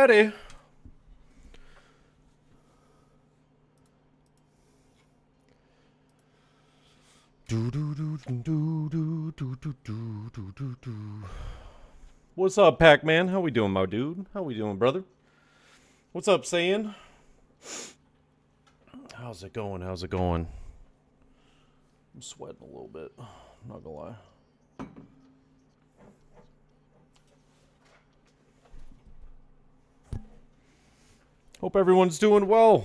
ready. What's up, Pac-Man? How we doing, my dude? How we doing, brother? What's up, Saiyan? How's it going? How's it going? I'm sweating a little bit. I'm not gonna lie. Hope everyone's doing well.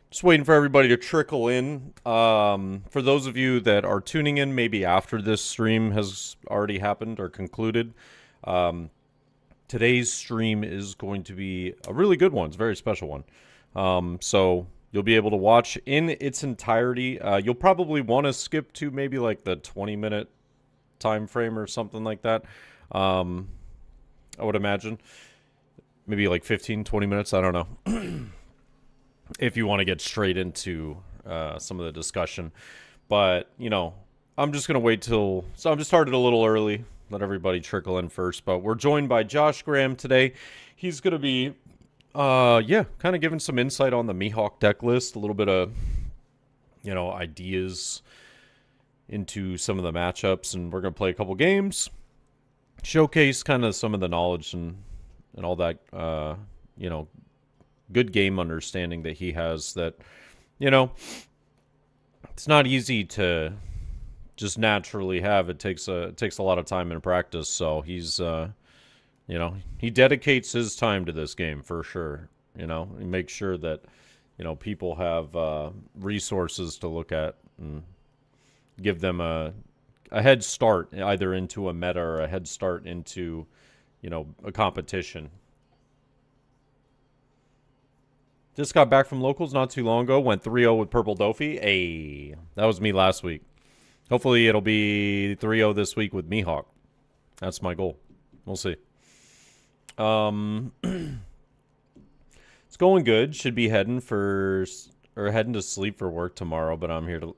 Just waiting for everybody to trickle in. For those of you that are tuning in, maybe after this stream has already happened or concluded, today's stream is going to be a really good one. It's a very special one. So you'll be able to watch in its entirety. You'll probably want to skip to maybe like the 20-minute time frame or something like that. I would imagine. Maybe like 15, 20 minutes. I don't know. If you want to get straight into some of the discussion. But, you know, I'm just going to wait till... So I'm just started a little early. Let everybody trickle in first. But we're joined by Josh Graham today. He's going to be, kind of giving some insight on the Mihawk deck list. A little bit of, you know, ideas into some of the matchups. And we're going to play a couple games. Showcase kind of some of the knowledge and all that, you know, good game understanding that he has that, you know, it's not easy to just naturally have. It takes a lot of time and practice. So he's, you know, he dedicates his time to this game for sure. You know, he makes sure that, you know, people have resources to look at and give them a head start either into a meta or a head start into, you know, a competition. Just got back from locals not too long ago. Went 3-0 with Purple Dofi. Hey, that was me last week. Hopefully it'll be 3-0 this week with Mihawk. That's my goal. We'll see. It's going good. Should be heading to sleep for work tomorrow, but I'm here to...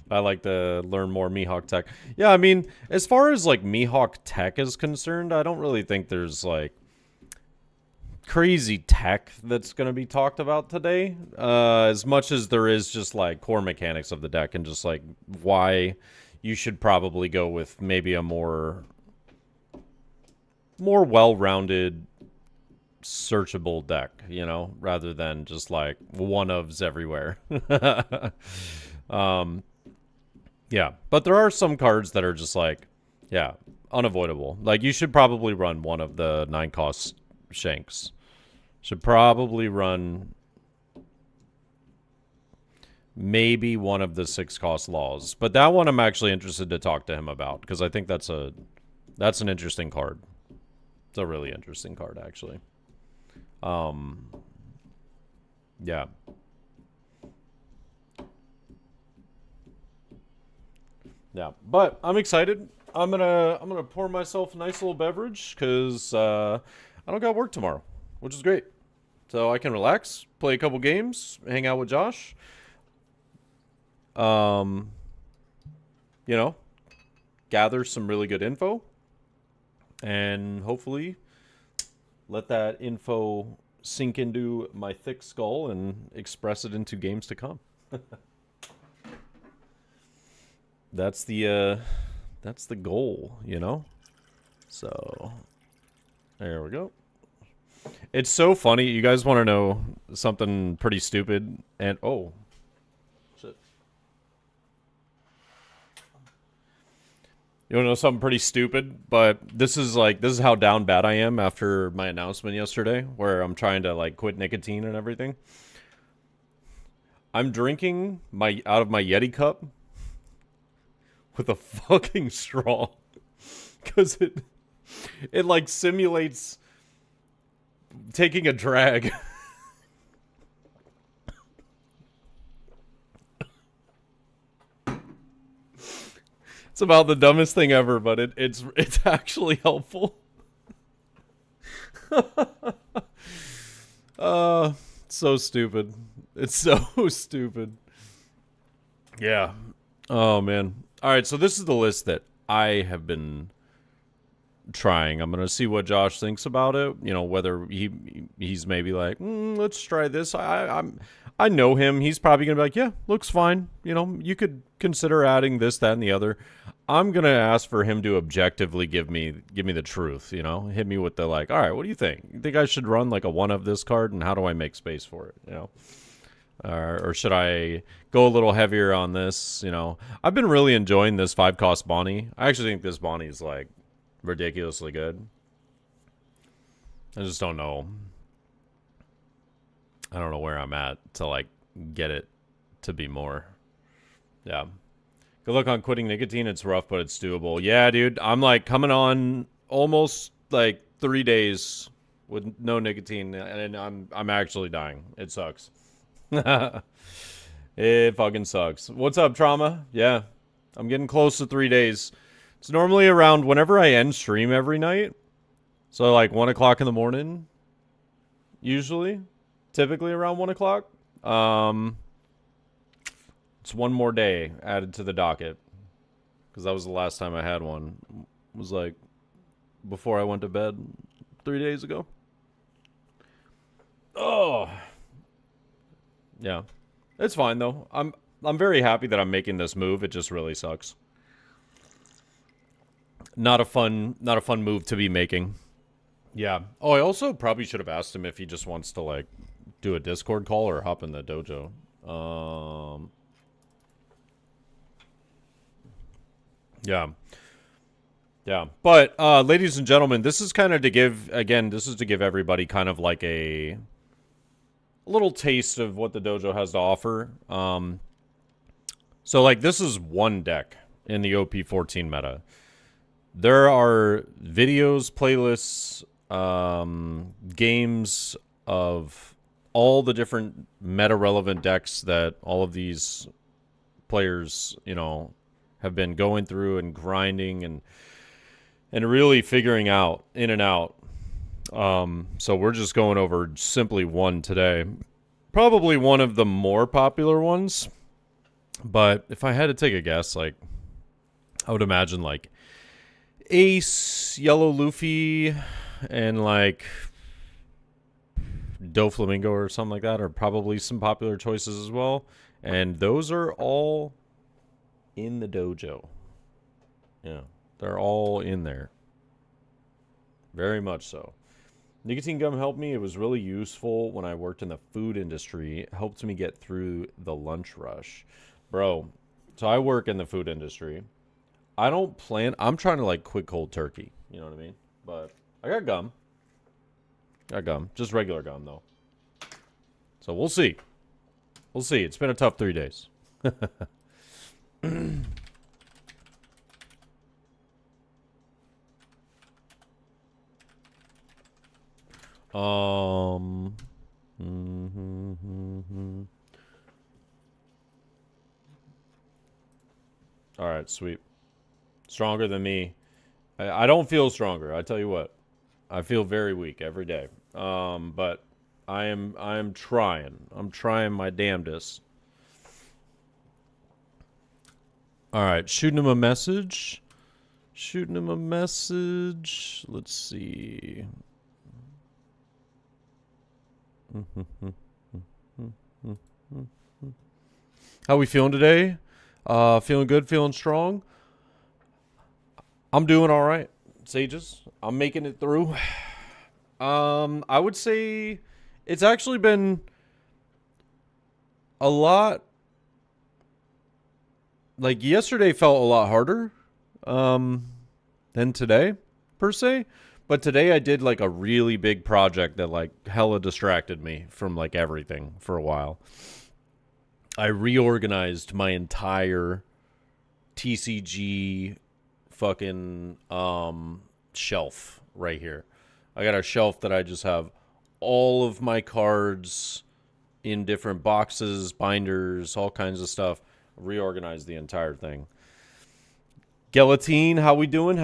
I like to learn more Mihawk tech. Yeah, I mean, as far as like Mihawk tech is concerned, I don't really think there's like crazy tech that's going to be talked about today, as much as there is just like core mechanics of the deck and just like why you should probably go with maybe a more well-rounded searchable deck, you know, rather than just like one-ofs everywhere. Yeah, but there are some cards that are just like, yeah, unavoidable. Like you should probably run one of the 9-cost Shanks. Should probably run maybe one of the 6-cost Laws. But that one I'm actually interested to talk to him about because I think that's an interesting card. It's a really interesting card actually. Yeah. Yeah, but I'm excited. I'm gonna pour myself a nice little beverage because I don't got work tomorrow, which is great. So I can relax, play a couple games, hang out with Josh. You know, gather some really good info, and hopefully let that info sink into my thick skull and express it into games to come. That's the goal, you know? So, there we go. It's so funny. You guys want to know something pretty stupid? And, oh. Shit. You want to know something pretty stupid? But this is how down bad I am after my announcement yesterday, where I'm trying to, like, quit nicotine and everything. I'm drinking out of my Yeti cup with a fucking straw, because it like simulates taking a drag. It's about the dumbest thing ever, but it's actually helpful. So stupid. It's so stupid. Yeah. Oh man. All right, so this is the list that I have been trying. I'm gonna see what Josh thinks about it. You know, whether he's maybe like, let's try this. I know him. He's probably gonna be like, yeah, looks fine. You know, you could consider adding this, that, and the other. I'm gonna ask for him to objectively give me the truth. You know, hit me with the like, all right, what do you think? You think I should run like a one of this card, and how do I make space for it? You know. Or should I go a little heavier on this? You know, I've been really enjoying this 5-cost Bonnie. I actually think this Bonnie is like ridiculously good. I just don't know. I don't know where I'm at to like get it to be more. Yeah. Good luck on quitting nicotine. It's rough, but it's doable. Yeah, dude. I'm like coming on almost like 3 days with no nicotine, and I'm actually dying. It sucks. It fucking sucks. What's up, Trauma? Yeah, I'm getting close to 3 days. It's normally around whenever I end stream every night. So like 1 o'clock in the morning, usually, typically around 1 o'clock. It's one more day added to the docket because that was the last time I had one. It was like before I went to bed 3 days ago. Oh. Yeah. It's fine though. I'm very happy that I'm making this move. It just really sucks. Not a fun move to be making. Yeah. Oh, I also probably should have asked him if he just wants to like do a Discord call or hop in the dojo. Yeah. Yeah. But ladies and gentlemen, this is kind of to give everybody kind of like a little taste of what the dojo has to offer. So like this is one deck in the OP14 meta. There are videos, playlists, games of all the different meta relevant decks that all of these players, you know, have been going through and grinding and really figuring out in and out. So we're just going over simply one today. Probably one of the more popular ones. But if I had to take a guess, like, I would imagine, like, Ace, Yellow Luffy, and, like, Doflamingo or something like that are probably some popular choices as well. And those are all in the dojo. Yeah, they're all in there. Very much so. Nicotine gum helped me. It was really useful when I worked in the food industry. It helped me get through the lunch rush. Bro, so I work in the food industry. I'm trying to like quit cold turkey. You know what I mean? But I got gum. Just regular gum though. So we'll see. We'll see. It's been a tough 3 days. All right, sweet. Stronger than me. I don't feel stronger. I tell you what. I feel very weak every day. But I am trying. I'm trying my damnedest. All right, shooting him a message. Let's see. How we feeling today? Feeling good, feeling strong. I'm doing all right, Sages. I'm making it through. I would say it's actually been a lot. Like yesterday felt a lot harder than today, per se. But today I did like a really big project that like hella distracted me from like everything for a while. I reorganized my entire TCG fucking shelf right here. I got a shelf that I just have all of my cards in different boxes, binders, all kinds of stuff. Reorganized the entire thing. Gelatine, how we doing?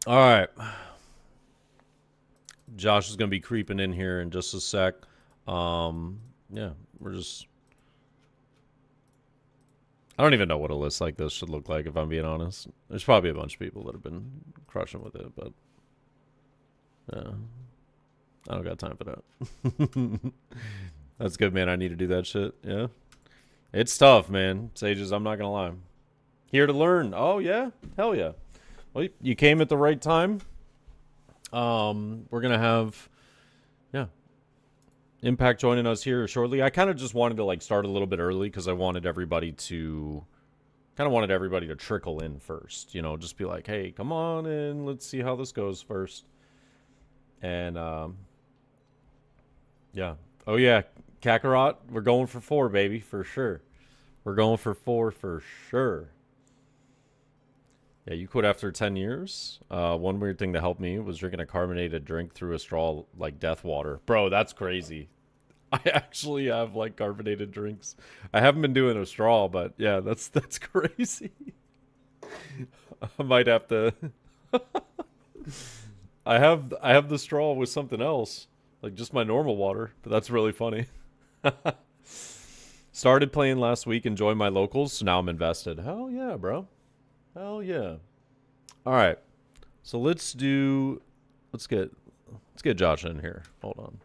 All right. Josh is going to be creeping in here in just a sec. Yeah, we're just... I don't even know what a list like this should look like, if I'm being honest. There's probably a bunch of people that have been crushing with it, but I don't got time for that. That's good, man. I need to do that shit. Yeah. It's tough, man. Sages, I'm not going to lie. Here to learn. Oh, yeah? Hell yeah. Well, you came at the right time. We're going to have, yeah, Impact joining us here shortly. I kind of just wanted to, like, start a little bit early because I wanted everybody to, trickle in first. You know, just be like, hey, come on in. Let's see how this goes first. And, yeah. Oh, yeah. Kakarot, we're going for 4, baby, for sure. We're going for 4 for sure. Yeah, you quit after 10 years. One weird thing that helped me was drinking a carbonated drink through a straw like death water. Bro, that's crazy. I actually have like carbonated drinks. I haven't been doing a straw, but yeah, that's crazy. I might have to I have the straw with something else, like just my normal water, but that's really funny. Started playing last week, enjoying my locals, so now I'm invested. Hell yeah, bro. Hell yeah. All right. So let's get Josh in here. Hold on.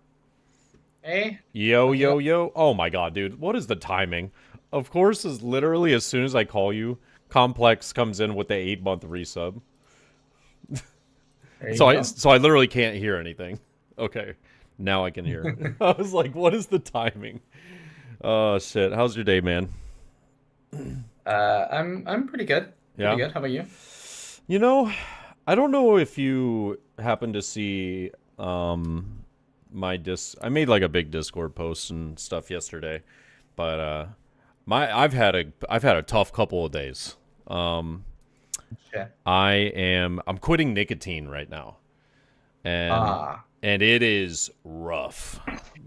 Hey. Yo, yo, yo. Oh my god, dude. What is the timing? Of course, is literally as soon as I call you, Complex comes in with the 8-month resub. So I literally can't hear anything. Okay. Now I can hear. I was like, what is the timing? Oh shit. How's your day, man? I'm pretty good. Yeah. Pretty good. How about you? You know, I don't know if you happen to see my I made like a big Discord post and stuff yesterday, but I've had a tough couple of days. Yeah. I'm quitting nicotine right now. And it is rough.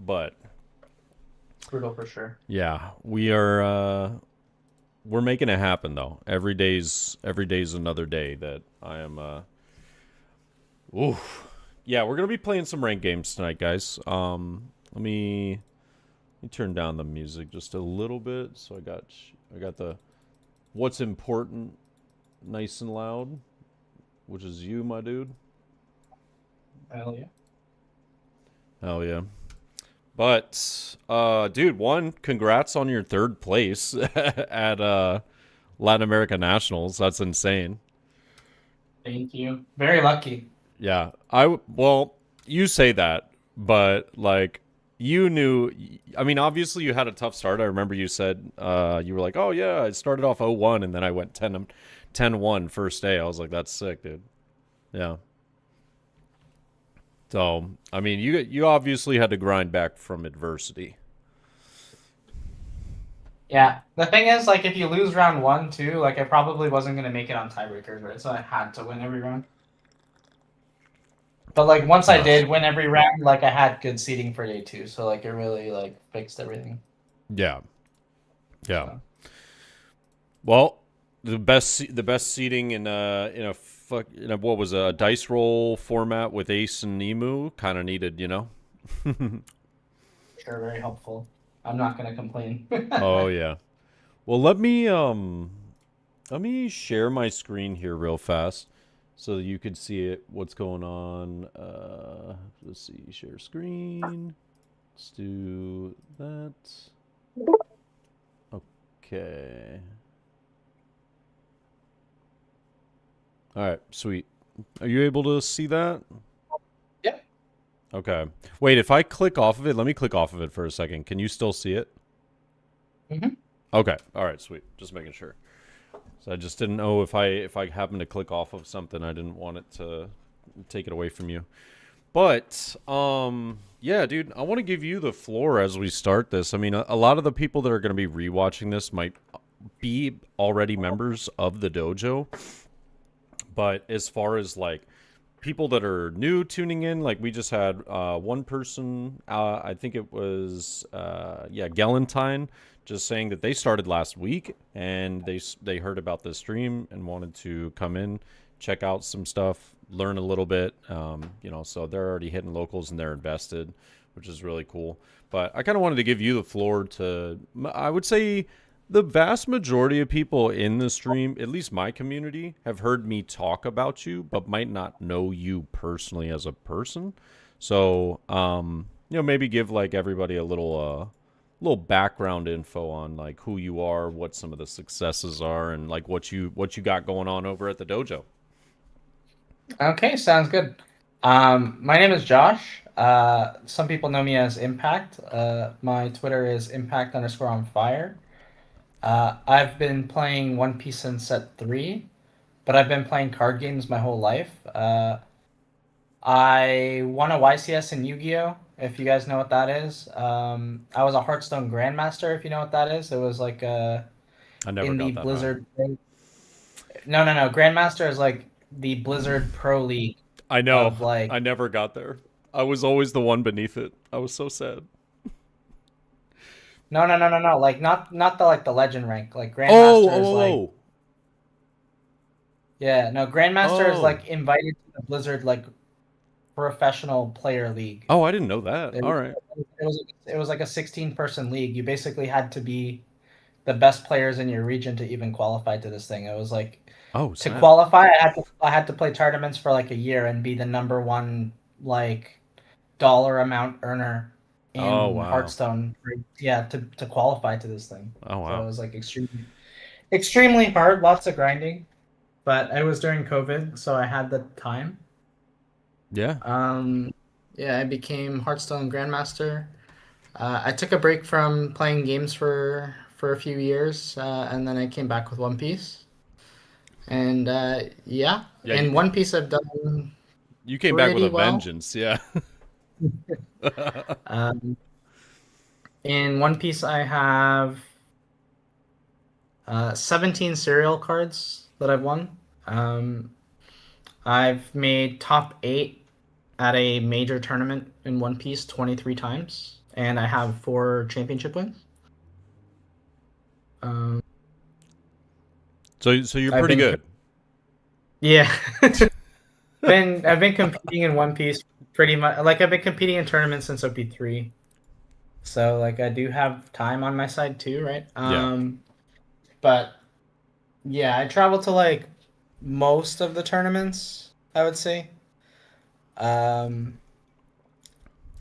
But brutal for sure. Yeah, we're making it happen though. Every day's another day that I am oof. Yeah, we're gonna be playing some ranked games tonight, guys. Let me turn down the music just a little bit. So I got the what's important nice and loud, which is you, my dude. Hell yeah. Hell yeah. But, dude, congrats on your 3rd place at Latin America Nationals. That's insane. Thank you. Very lucky. Yeah. Well, you say that, but, like, you knew, I mean, obviously you had a tough start. I remember you said, you were like, oh, yeah, I started off 0-1, and then I went 10-1 first day. I was like, that's sick, dude. Yeah. So, I mean, you obviously had to grind back from adversity. Yeah. The thing is, like, if you lose round 1, too, like, I probably wasn't going to make it on tiebreakers, right? So I had to win every round. But, like, once I did win every round, like, I had good seeding for day 2. So, like, it really, like, fixed everything. Yeah. Yeah. So. Well, the best seeding in what was a dice roll format with Ace and Emu kind of needed, you know. Sure, very helpful. I'm not gonna complain. Oh yeah. Well, let me share my screen here real fast so that you can see it. What's going on? Let's see. Share screen. Let's do that. Okay. All right, sweet. Are you able to see that? Yeah. Okay. Wait, if I click off of it, let me click off of it for a second. Can you still see it? Mm-hmm. Okay. All right, sweet. Just making sure. So I just didn't know if I happened to click off of something, I didn't want it to take it away from you. But yeah, dude, I want to give you the floor as we start this. I mean, a lot of the people that are going to be rewatching this might be already members of the dojo. But as far as, like, people that are new tuning in, like, we just had one person, I think it was, Galentine, just saying that they started last week, and they heard about this stream and wanted to come in, check out some stuff, learn a little bit, you know, so they're already hitting locals and they're invested, which is really cool. But I kind of wanted to give you the floor to, I would say, The vast majority of people in the stream, at least my community, have heard me talk about you, but might not know you personally as a person. So, maybe give like everybody a little background info on like who you are, what some of the successes are, and like what you got going on over at the dojo. Okay, sounds good. My name is Josh. Some people know me as Impact. My Twitter is impact_on_fire. I've been playing One Piece since set 3, but I've been playing card games my whole life. I won a YCS in Yu-Gi-Oh! If you guys know what that is. I was a Hearthstone Grandmaster, if you know what that is. It was like I never in the got that high. Blizzard. No. Grandmaster is like the Blizzard Pro League I know. of like. I never got there. I was always the one beneath it. I was so sad. No. Like not the like the legend rank. Like Oh, Grandmaster is oh, like oh, yeah, no, Grandmaster is oh. like invited to the Blizzard like professional player league. Oh, I didn't know that. It, All right. it was like a 16-person league. You basically had to be the best players in your region to even qualify to this thing. It was like Oh, to snap. qualify, I had to play tournaments for like a year and be the number one like dollar amount earner Oh, in wow. Hearthstone. Yeah, to qualify to this thing. Oh, So it wow. was like extremely hard, lots of grinding. But it was during COVID, so I had the time. Yeah. Um, yeah, I became Hearthstone Grandmaster. I took a break from playing games for a few years, and then I came back with One Piece. And yeah, Yeah, in One Piece I've done you came back with pretty a well. vengeance. Yeah. Um, in One Piece I have 17 serial cards that I've won. Um, I've made top 8 at a major tournament in One Piece 23 times, and I have 4 championship wins. Um, So you're I've pretty been good. yeah, I've been competing in One Piece pretty much. Like I've been competing in tournaments since OP3, so like I do have time on my side too, right? Yeah. But yeah, I travel to like most of the tournaments, I would say. Um,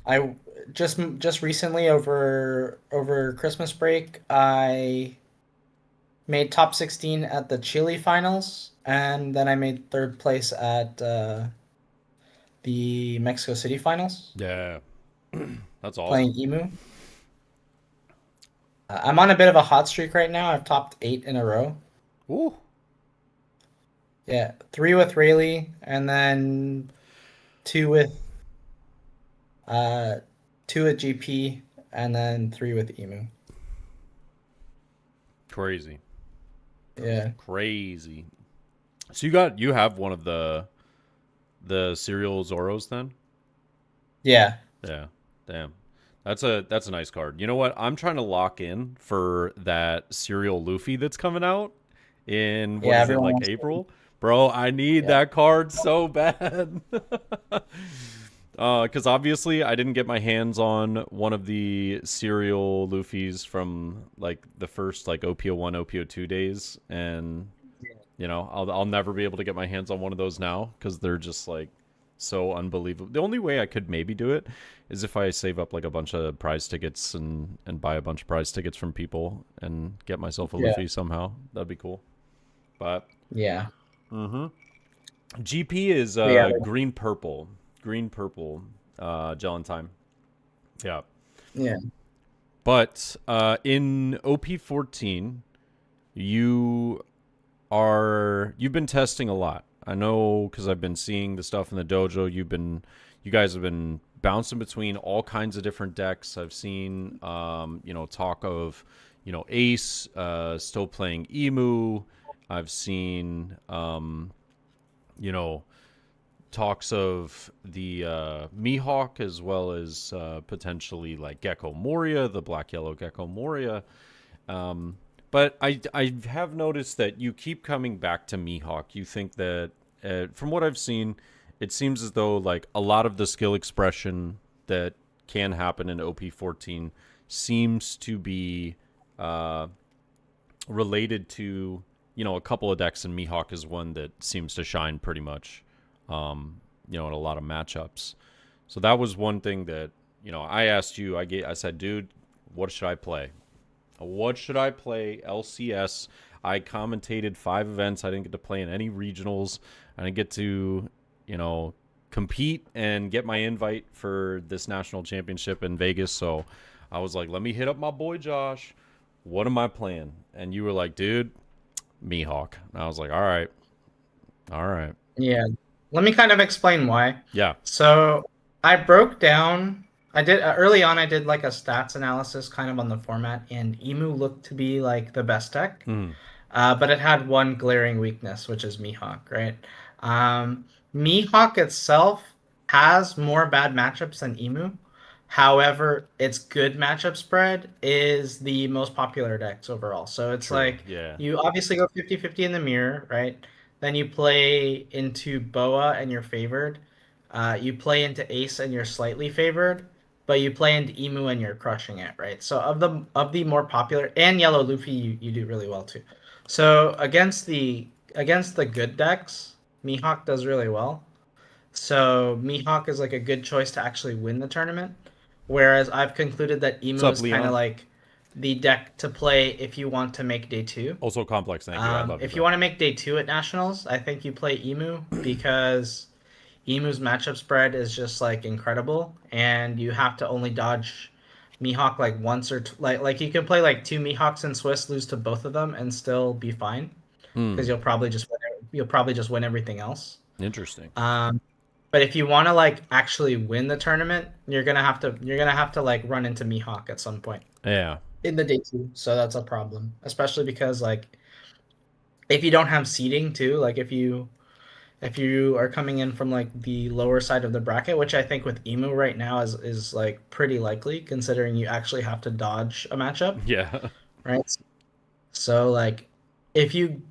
I just recently over Christmas break, I made top 16 at the Chile finals, and then I made third place at the Mexico City finals, Yeah. That's awesome. playing Emu. I'm on a bit of a hot streak right now. I've topped 8 in a row. Ooh. Yeah, 3 with Rayleigh, and then 2 with uh 2 with GP, and then 3 with Emu. Crazy. Yeah. Crazy. So you have one of the serial Zoros then? Yeah. Yeah. Damn. That's a nice card. You know what? I'm trying to lock in for that serial Luffy that's coming out in what Yeah, is it, everyone like wants to. April? Bro, I need Yeah. that card so bad. Because obviously I didn't get my hands on one of the serial Luffys from like the first like OPO1, OPO2 days, and I'll never be able to get my hands on one of those now because they're just like so unbelievable. The only way I could maybe do it is if I save up like a bunch of prize tickets and buy a bunch of prize tickets from people and get myself a Yeah. Luffy somehow. That'd be cool. But Yeah. GP is But yeah. green purple Gelentine. Yeah. Yeah. But in OP14, you you've been testing a lot. I know because I've been seeing the stuff in the dojo. You guys have been bouncing between all kinds of different decks. I've seen, talk of, Ace still playing Emu. I've seen, talks of the Mihawk as well as potentially like Gecko Moria, the black yellow Gecko Moria. But I have noticed that you keep coming back to Mihawk. You think that, from what I've seen, it seems as though like a lot of the skill expression that can happen in OP14 seems to be related to, a couple of decks, and Mihawk is one that seems to shine pretty much, in a lot of matchups. So that was one thing that, I asked you, I said, dude, what should I play? What should I play? LCS. I commentated 5 events. I didn't get to play in any regionals. I didn't get to, compete and get my invite for this national championship in Vegas. So I was like, let me hit up my boy Josh. What am I playing? And you were like, dude, Mihawk. And I was like, all right. All right. Yeah. Let me kind of explain why. Yeah. So I broke down. I did early on. I did like a stats analysis kind of on the format, and Emu looked to be like the best deck. Mm. But it had one glaring weakness, which is Mihawk, right? Um, Mihawk itself has more bad matchups than Emu. However, its good matchup spread is the most popular decks overall. So it's True. like Yeah. you obviously go 50-50 in the mirror, right? Then you play into Boa and you're favored. You play into Ace and you're slightly favored, but you play into Emu and you're crushing it, right? So of the more popular and Yellow Luffy, you do really well too. So against the good decks, Mihawk does really well. So Mihawk is like a good choice to actually win the tournament. Whereas I've concluded that What's Emu up, is kind Leon? of like the deck to play if you want to make day two. Also complex. Thank you. I love you, If bro. you want to make day two at nationals, I think you play Emu because Emu's matchup spread is just like incredible, and you have to only dodge Mihawk like once or like you can play like 2 Mihawks in Swiss, lose to both of them, and still be fine because Hmm. you'll probably just win everything else. Interesting. Um, but if you want to like actually win the tournament, you're gonna have to like run into Mihawk at some point Yeah. in the day two. So that's a problem, especially because like if you don't have seeding too, like if you are coming in from like the lower side of the bracket, which I think with Emu right now is like pretty likely considering you actually have to dodge a matchup, Yeah. right? So like if you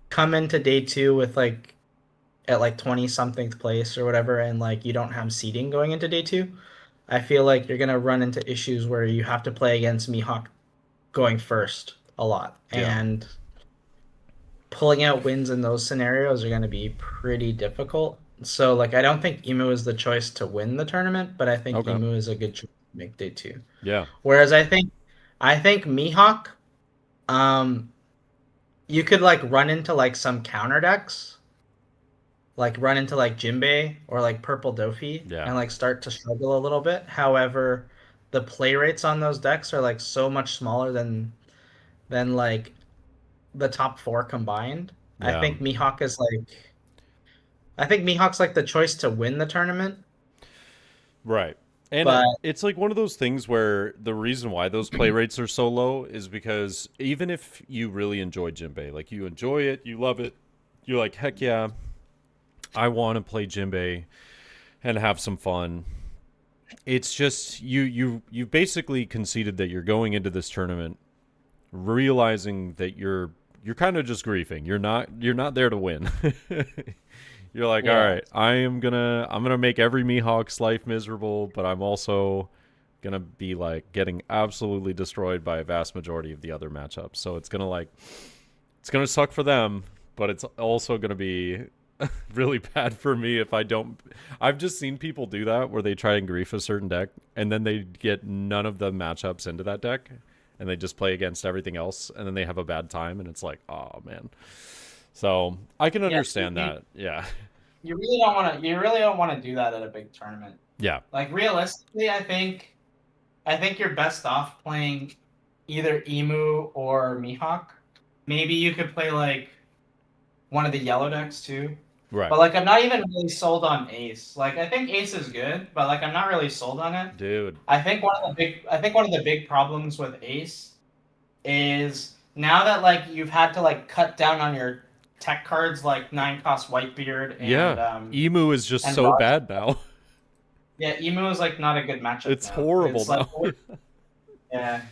come into day two with like at like 20 something place or whatever and like you don't have seeding going into day two, I feel like you're gonna run into issues where you have to play against Mihawk going first a lot. Yeah. And pulling out wins in those scenarios are going to be pretty difficult. So, like, I don't think Emu is the choice to win the tournament, but I think Okay. Emu is a good choice to make day two. Yeah. Whereas I think Mihawk, um, you could like run into like some counter decks, like run into like Jinbei or like Purple Dofi, Yeah. and like start to struggle a little bit. However, the play rates on those decks are like so much smaller than like the top four combined. I Yeah. think Mihawk is like I think Mihawk's like the choice to win the tournament, Right. And but it's like one of those things where the reason why those play rates are so low is because even if you really enjoy Jinbei, like you enjoy it, you love it, you're like, heck yeah, I want to play Jinbei and have some fun. It's just you basically conceded that you're going into this tournament realizing that you're kind of just griefing. You're not there to win. You're like, all yeah, right, I'm gonna make every Mihawk's life miserable, but I'm also gonna be like getting absolutely destroyed by a vast majority of the other matchups. So it's gonna suck for them, but it's also gonna be really bad for me if I don't. I've just seen people do that where they try and grief a certain deck and then they get none of the matchups into that deck and they just play against everything else and then they have a bad time and it's like, oh man. So I can yeah. understand that. Yeah. You really don't want to do that at a big tournament. Yeah. Like realistically, I think you're best off playing either Emu or Mihawk. Maybe you could play like one of the yellow decks too. Right. But like I'm not even really sold on Ace. Like I think Ace is good, but like I'm not really sold on it. Dude. I think one of the big problems with Ace is now that like you've had to like cut down on your tech cards like 9 cost Whitebeard and Yeah. Emu is just so Raj. bad now. Yeah, Emu is like not a good matchup It's now. horrible It's like now. yeah. It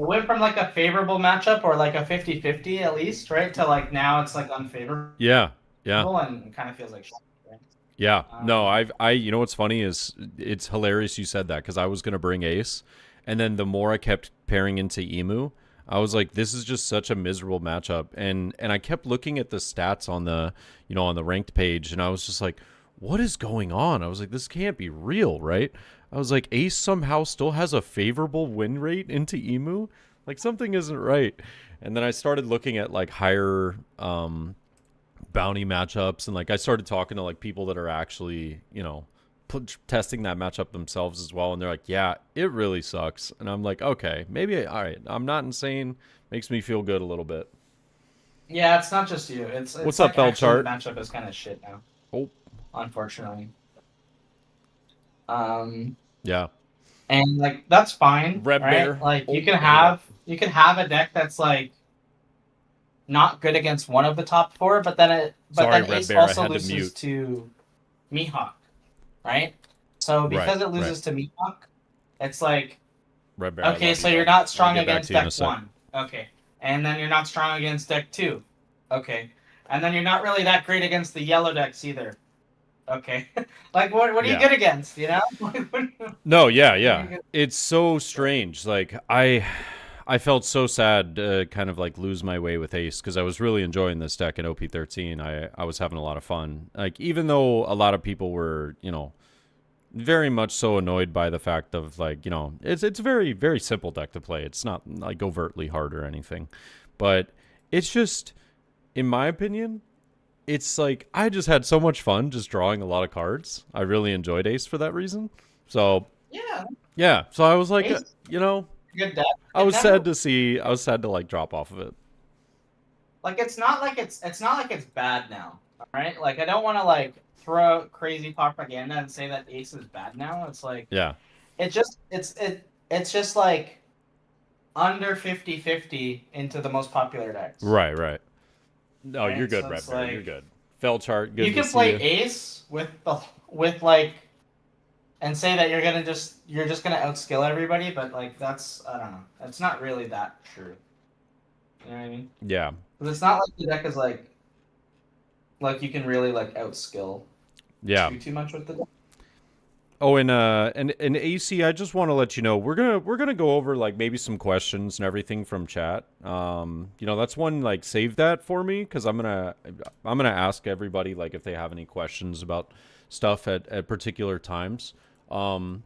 went from like a favorable matchup or like a 50-50 at least, right? To like now it's like unfavorable Yeah. Yeah. and it kind of feels like shit, right? Yeah. No, Um, you know what's funny is it's hilarious you said that because I was going to bring Ace. And then the more I kept pairing into Emu, I was like, this is just such a miserable matchup, and I kept looking at the stats on the on the ranked page, and I was just like, what is going on? I was like, this can't be real, right? I was like, Ace somehow still has a favorable win rate into Emu. Like something isn't right. And then I started looking at like higher bounty matchups, and like I started talking to like people that are actually testing that matchup themselves as well, and they're like, yeah, it really sucks. And I'm like, okay, maybe all right, I'm not insane. Makes me feel good a little bit. Yeah, it's not just you. What's It's up, like actually the Felchart? matchup is kind of shit now, Oh, unfortunately. Um, yeah. and like that's fine, Red right? Bear. Like Oh, hold up. you can have a deck that's like not good against one of the top four, but Sorry, then Red Ace Bear, I also had to loses mute. to Mihawk, right? So Right, because it right. loses to Mihawk, it's like, Red Bear, I okay, love you, so you're bud. not I'll strong get back against to you in a deck sec. one. Okay. And then you're not strong against deck two. Okay. And then you're not really that great against the yellow decks either. Okay. Like what are you Yeah. good against, you know? No, yeah, What are you yeah. good It's so strange. Like I felt so sad to kind of like lose my way with Ace because I was really enjoying this deck in OP13. I was having a lot of fun. Like even though a lot of people were, very much so annoyed by the fact of like, it's a very very simple deck to play. It's not like overtly hard or anything. But it's just in my opinion, it's like I just had so much fun just drawing a lot of cards. I really enjoyed Ace for that reason. So, Yeah, yeah. So I was like, Ace is a good deck. I was sad to see. I was sad to like drop off of it. It's not like it's bad now. All right? Like I don't want to like throw out crazy propaganda and say that Ace is bad now. It's like Yeah. it's just like under 50-50 into the most popular decks. Right. Right. No, you're Right? good, So Red it's Bear. You're like good. Felchart, good you to can see play you. Ace with like and say that you're just gonna outskill everybody, but like that's I don't know. It's not really that true. You know what I mean? Yeah. Because it's not like the deck is like you can really like outskill Yeah. too much with the deck. Oh, and AC, I just want to let you know we're gonna go over like maybe some questions and everything from chat. That's one like save that for me because I'm gonna ask everybody like if they have any questions about stuff at particular times. But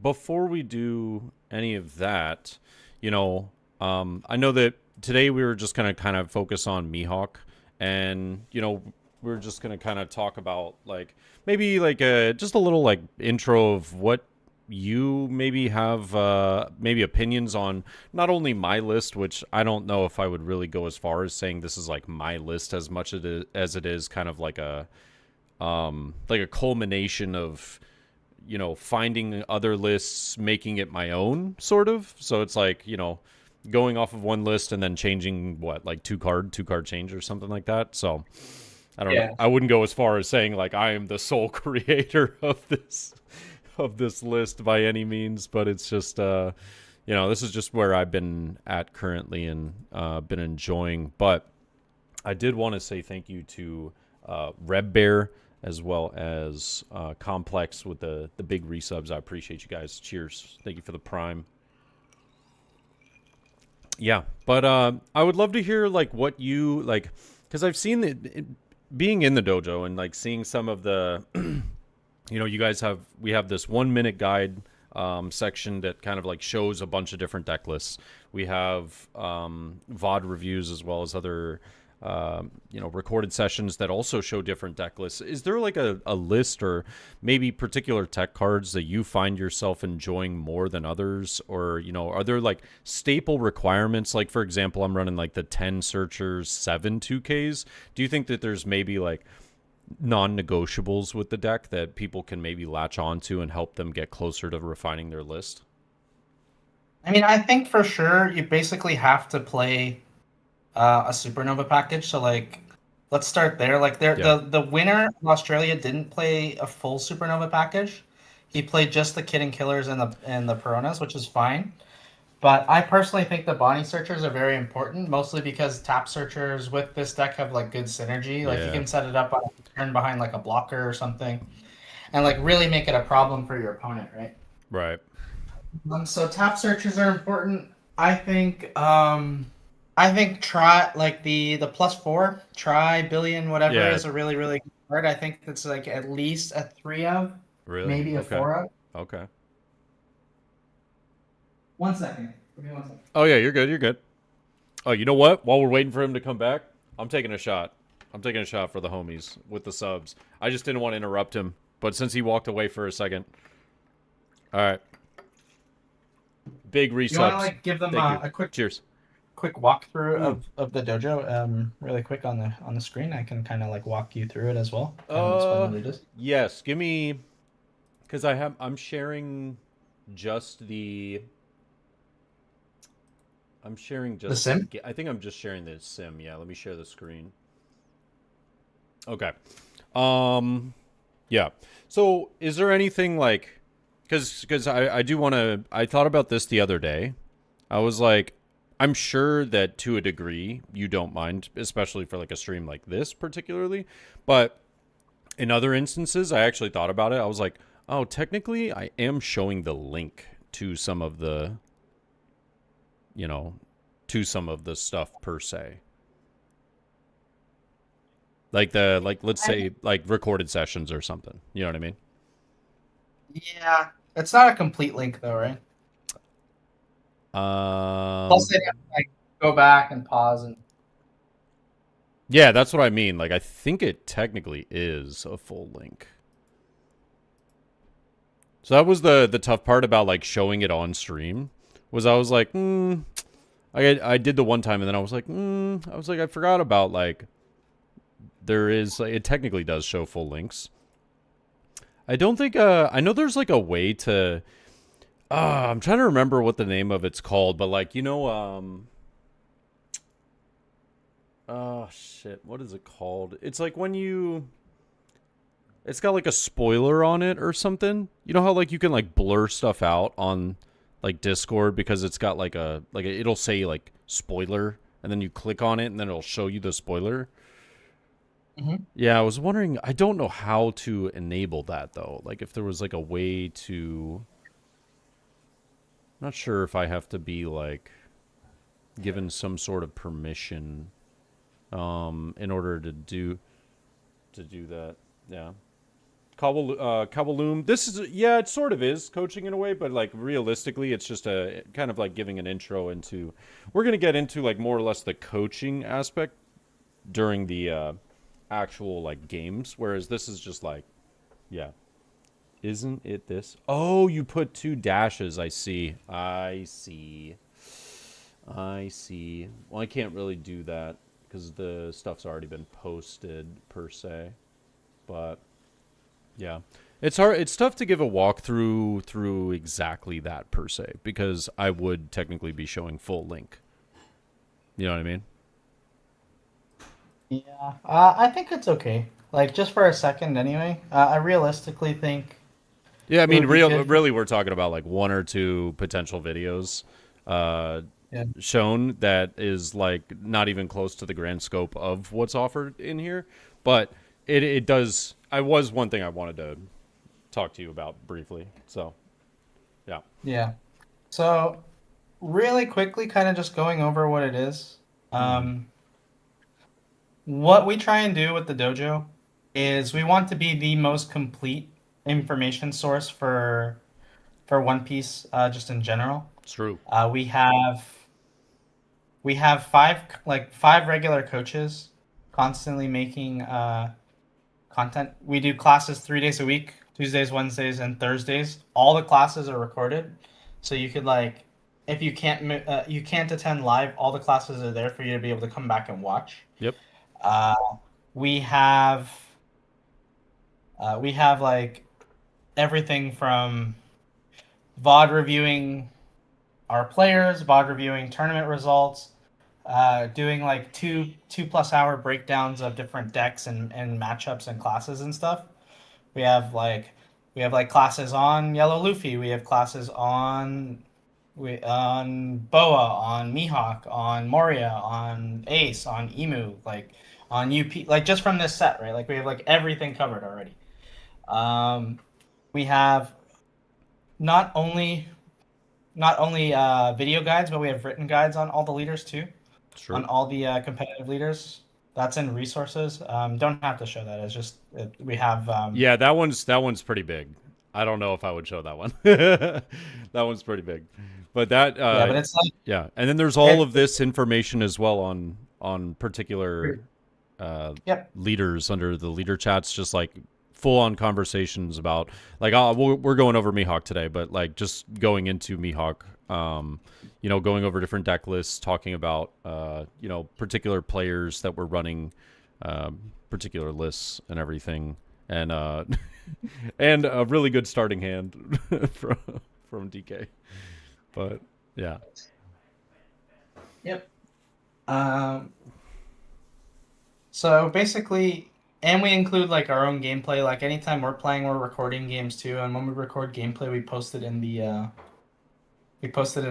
before we do any of that, I know that today we were just gonna kind of focus on Mihawk, and we're just gonna kind of talk about like maybe like just a little like intro of what you maybe have maybe opinions on not only my list, which I don't know if I would really go as far as saying this is like my list as much as it is kind of like a culmination of finding other lists, making it my own sort of. So it's like going off of one list and then changing what like two card change or something like that. So I don't know. Yeah. I wouldn't go as far as saying like I am the sole creator of this list by any means, but it's just this is just where I've been at currently and been enjoying. But I did want to say thank you to Red Bear as well as Complex with the big resubs. I appreciate you guys. Cheers. Thank you for the prime. Yeah, but I would love to hear like what you like because I've seen being in the dojo and like seeing some of the you guys we have this 1 minute guide section that kind of like shows a bunch of different deck lists. We have VOD reviews as well as other recorded sessions that also show different deck lists. Is there like a list or maybe particular tech cards that you find yourself enjoying more than others? Or, are there like staple requirements? Like, for example, I'm running like the 10 searchers, 7 2Ks. Do you think that there's maybe like non-negotiables with the deck that people can maybe latch onto and help them get closer to refining their list? I mean, I think for sure you basically have to play a supernova package. So like, let's start there. Like, Yeah. the winner of Australia didn't play a full supernova package. He played just the Kid and Killers and the Peronas, which is fine. But I personally think the Bonnie searchers are very important, mostly because tap searchers with this deck have like good synergy. Like you Yeah. can set it up on a turn behind like a blocker or something, and like really make it a problem for your opponent, right? Right. So tap searches are important. I think try like the +4 try billion whatever Yeah, is a really good card. I think it's like at least a 3 of, really? maybe a Okay. 4 of. Okay. 1 second. Give me 1 second. Oh yeah, you're good. You're good. Oh, you know what? While we're waiting for him to come back, I'm taking a shot. I'm taking a shot for the homies with the subs. I just didn't want to interrupt him, but since he walked away for a second, all right. Big You want to resubs. like give them Thank you. a Cheers. quick walkthrough Mm. of the dojo really quick on the screen. I can kind of like walk you through it as well, kind of explain Uh, what it is. yes. Give me, because I'm sharing just the. I'm sharing The just the. sim. I think I'm just sharing the sim. Yeah. Let me share the screen. Okay. Um. Yeah. So, is there anything like, because I do want to. I thought about this the other day. I was like, I'm sure that to a degree you don't mind, especially for like a stream like this particularly, but in other instances, I actually thought about it. I was like, oh, technically, I am showing the link to some of the, you know, to some of the stuff per se. Like let's say like recorded sessions or something. You know what I mean? Yeah, it's not a complete link though, right? Plus, Um, they have to like go back and pause and. yeah, that's what I mean. Like I think it technically is a full link. So that was the tough part about like showing it on stream was I was like, I did the one time and then I was like, I forgot about like there is like, it technically does show full links. I don't think I know there's like a way to I'm trying to remember what the name of it's called, but like oh shit, what is it called? It's like when you it's got like a spoiler on it or something. You know how like you can like blur stuff out on like Discord because it's got it'll say like spoiler and then you click on it and then it'll show you the spoiler. Mhm. Yeah, I was wondering. I don't know how to enable that though. Like if there was like a way to. I'm not sure if I have to be like given some sort of permission in order to do that. Yeah. Kabaloom. This is yeah, it sort of is coaching in a way, but like realistically, it's just a kind of like giving an intro into. We're gonna get into like more or less the coaching aspect during the actual like games, whereas this is just like, yeah, isn't it this? Oh, you put two dashes. I see. I see. I see. Well, I can't really do that because the stuff's already been posted per se, but. Yeah. It's hard it's tough to give a walkthrough through exactly that per se because I would technically be showing full link. You know what I mean? Yeah, I think it's okay. Like just for a second, anyway. I realistically think Yeah, I it mean would be good for. really we're talking about like one or two potential videos uh Yeah. shown that is like not even close to the grand scope of what's offered in here, but it does I was one thing I wanted to talk to you about briefly. So, yeah. Yeah. So really quickly, kind of just going over what it is. Mhm. Um, what we try and do with the dojo is we want to be the most complete information source for One Piece, just in general. It's true. Uh, we have we have five regular coaches constantly making content. We do classes 3 days a week, Tuesdays, Wednesdays, and Thursdays. All the classes are recorded, so you could like, if you can't attend live, all the classes are there for you to be able to come back and watch. Yep. Uh, we have we have like everything from VOD reviewing our players, VOD reviewing tournament results, doing like two plus hour breakdowns of different decks and matchups and classes and stuff. We have like we have like classes on Yellow Luffy. We have classes on Boa, on Mihawk, on Moria, on Ace, on Emu, like on UP, like just from this set, right? Like we have like everything covered already. Um, we have not only not only video guides, but we have written guides on all the leaders too, on Sure. all the competitive leaders. That's in resources. Don't have to show that. It's just we have. Yeah, that one's pretty big. I don't know if I would show that one. That one's pretty big. But that Yeah, but it's like yeah, and then there's all it. of this information as well on particular Yep. leaders under the leader chats, just like full on conversations about like we're going over Mihawk today, but like just going into Mihawk, going over different deck lists, talking about particular players that were running particular lists and everything, and and a really good starting hand from DK. But yeah. Yep. Um, so basically, and we include like our own gameplay. Like anytime we're playing, we're recording games too. And when we record gameplay, we post it in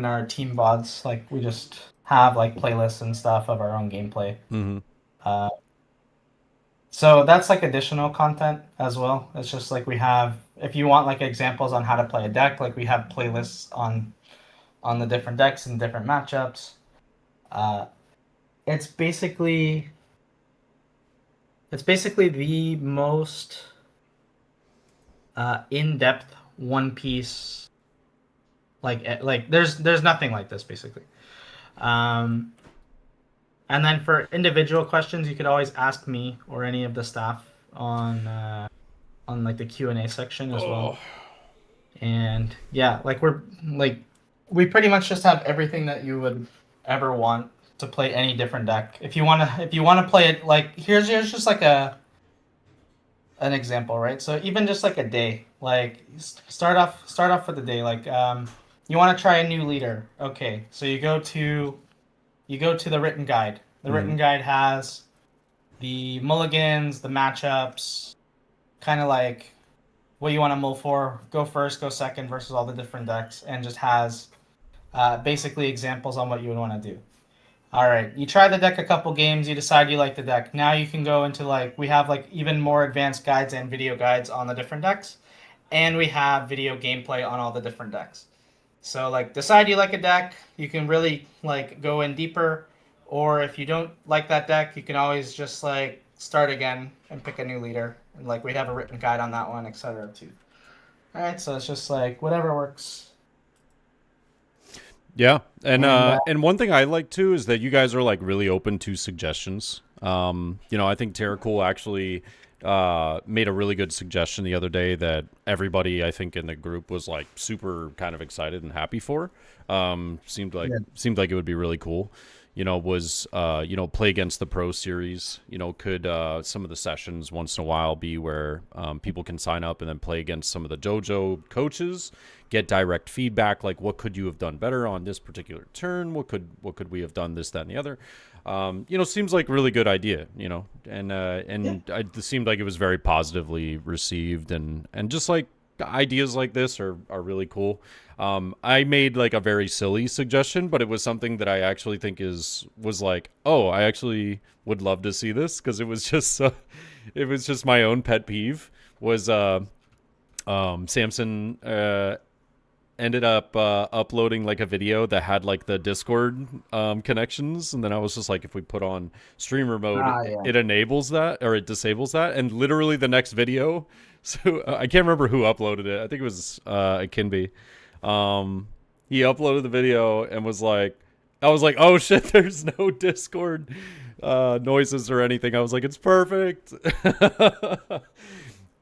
our team VODs. Like we just have like playlists and stuff of our own gameplay. Mm-hmm. Uh, so that's like additional content as well. It's just like we have, if you want like examples on how to play a deck, like we have playlists on the different decks and different matchups. Uh, it's basically the most in-depth One Piece. Like there's nothing like this basically. Um, and then for individual questions, you could always ask me or any of the staff on like the Q&A section as well. Oh. And yeah, like we pretty much just have everything that you would ever want to play any different deck. If you wanna play it, like here's just like an example, right? So even just like a day, like start off for the day, like you want to try a new leader. Okay, so you go to the written guide. The Mm-hmm. written guide has the mulligans, the matchups, kind of like what you want to mull for, go first, go second versus all the different decks, and just has basically examples on what you would want to do. All right, you try the deck a couple games, you decide you like the deck. Now you can go into like we have like even more advanced guides and video guides on the different decks, and we have video gameplay on all the different decks. So like decide you like a deck, you can really like go in deeper, or if you don't like that deck, you can always just like start again and pick a new leader. And like we have a written guide on that one, etc. too. All right, so it's just like whatever works. Yeah, and And and one thing I like too is that you guys are like really open to suggestions. I think Terracool actually made a really good suggestion the other day that everybody I think in the group was like super kind of excited and happy for. yeah. Seemed like it would be really cool. Was play against the pro series. Could some of the sessions once in a while be where people can sign up and then play against some of the dojo coaches, get direct feedback, like what could you have done better on this particular turn? What could we have done this, that, and the other? Seems like a really good idea. And Yeah. it seemed like it was very positively received, and just like ideas like this are really cool. I made like a very silly suggestion, but it was something that I actually think was like, oh, I actually would love to see this because it was just my own pet peeve was Samson ended up uploading like a video that had like the Discord connections, and then I was just like, if we put on streamer mode, Yeah. it enables that or it disables that, and literally the next video. So I can't remember who uploaded it. I think it was Kinby. He uploaded the video and was like, I was like, oh shit, there's no Discord noises or anything. I was like, it's perfect.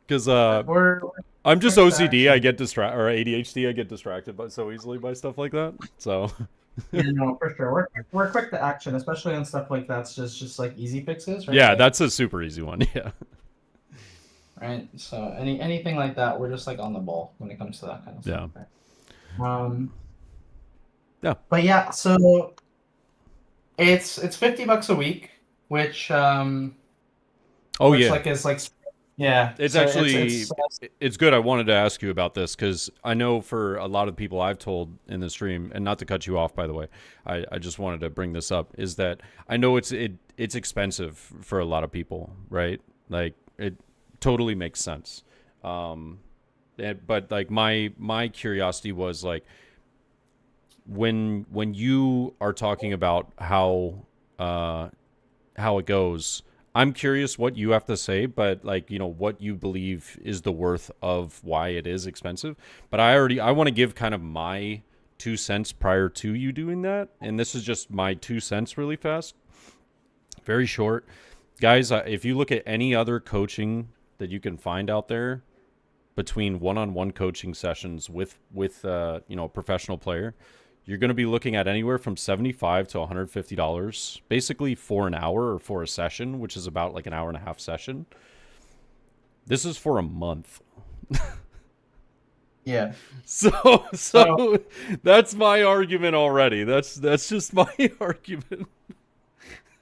Because We're I'm just quick to OCD. I action. get distracted, or ADHD. I get distracted so easily by stuff like that. So Yeah, no, for sure. We're quick to action, especially on stuff like that's just like easy fixes, right? yeah, Like that's a super easy one. Yeah, right. So anything like that, we're just like on the ball when it comes to that kind of stuff. yeah, Right? Um, yeah. but yeah, so it's $50 a week, Oh which yeah, like is like yeah. it's So actually it's it's good. I wanted to ask you about this because I know for a lot of people I've told in the stream, and not to cut you off, by the way, I just wanted to bring this up is that I know it's expensive for a lot of people, right? Like it totally makes sense. But like my curiosity was like when you are talking about how it goes, I'm curious what you have to say, but like, what you believe is the worth of why it is expensive. But I want to give kind of my 2 cents prior to you doing that. And this is just my 2 cents really fast. Very short. Guys, if you look at any other coaching that you can find out there between one-on-one coaching sessions with a professional player, you're going to be looking at anywhere from $75 to $150 basically for an hour or for a session, which is about like an hour and a half session. This is for a month. Yeah. So that's my argument already. That's just my argument.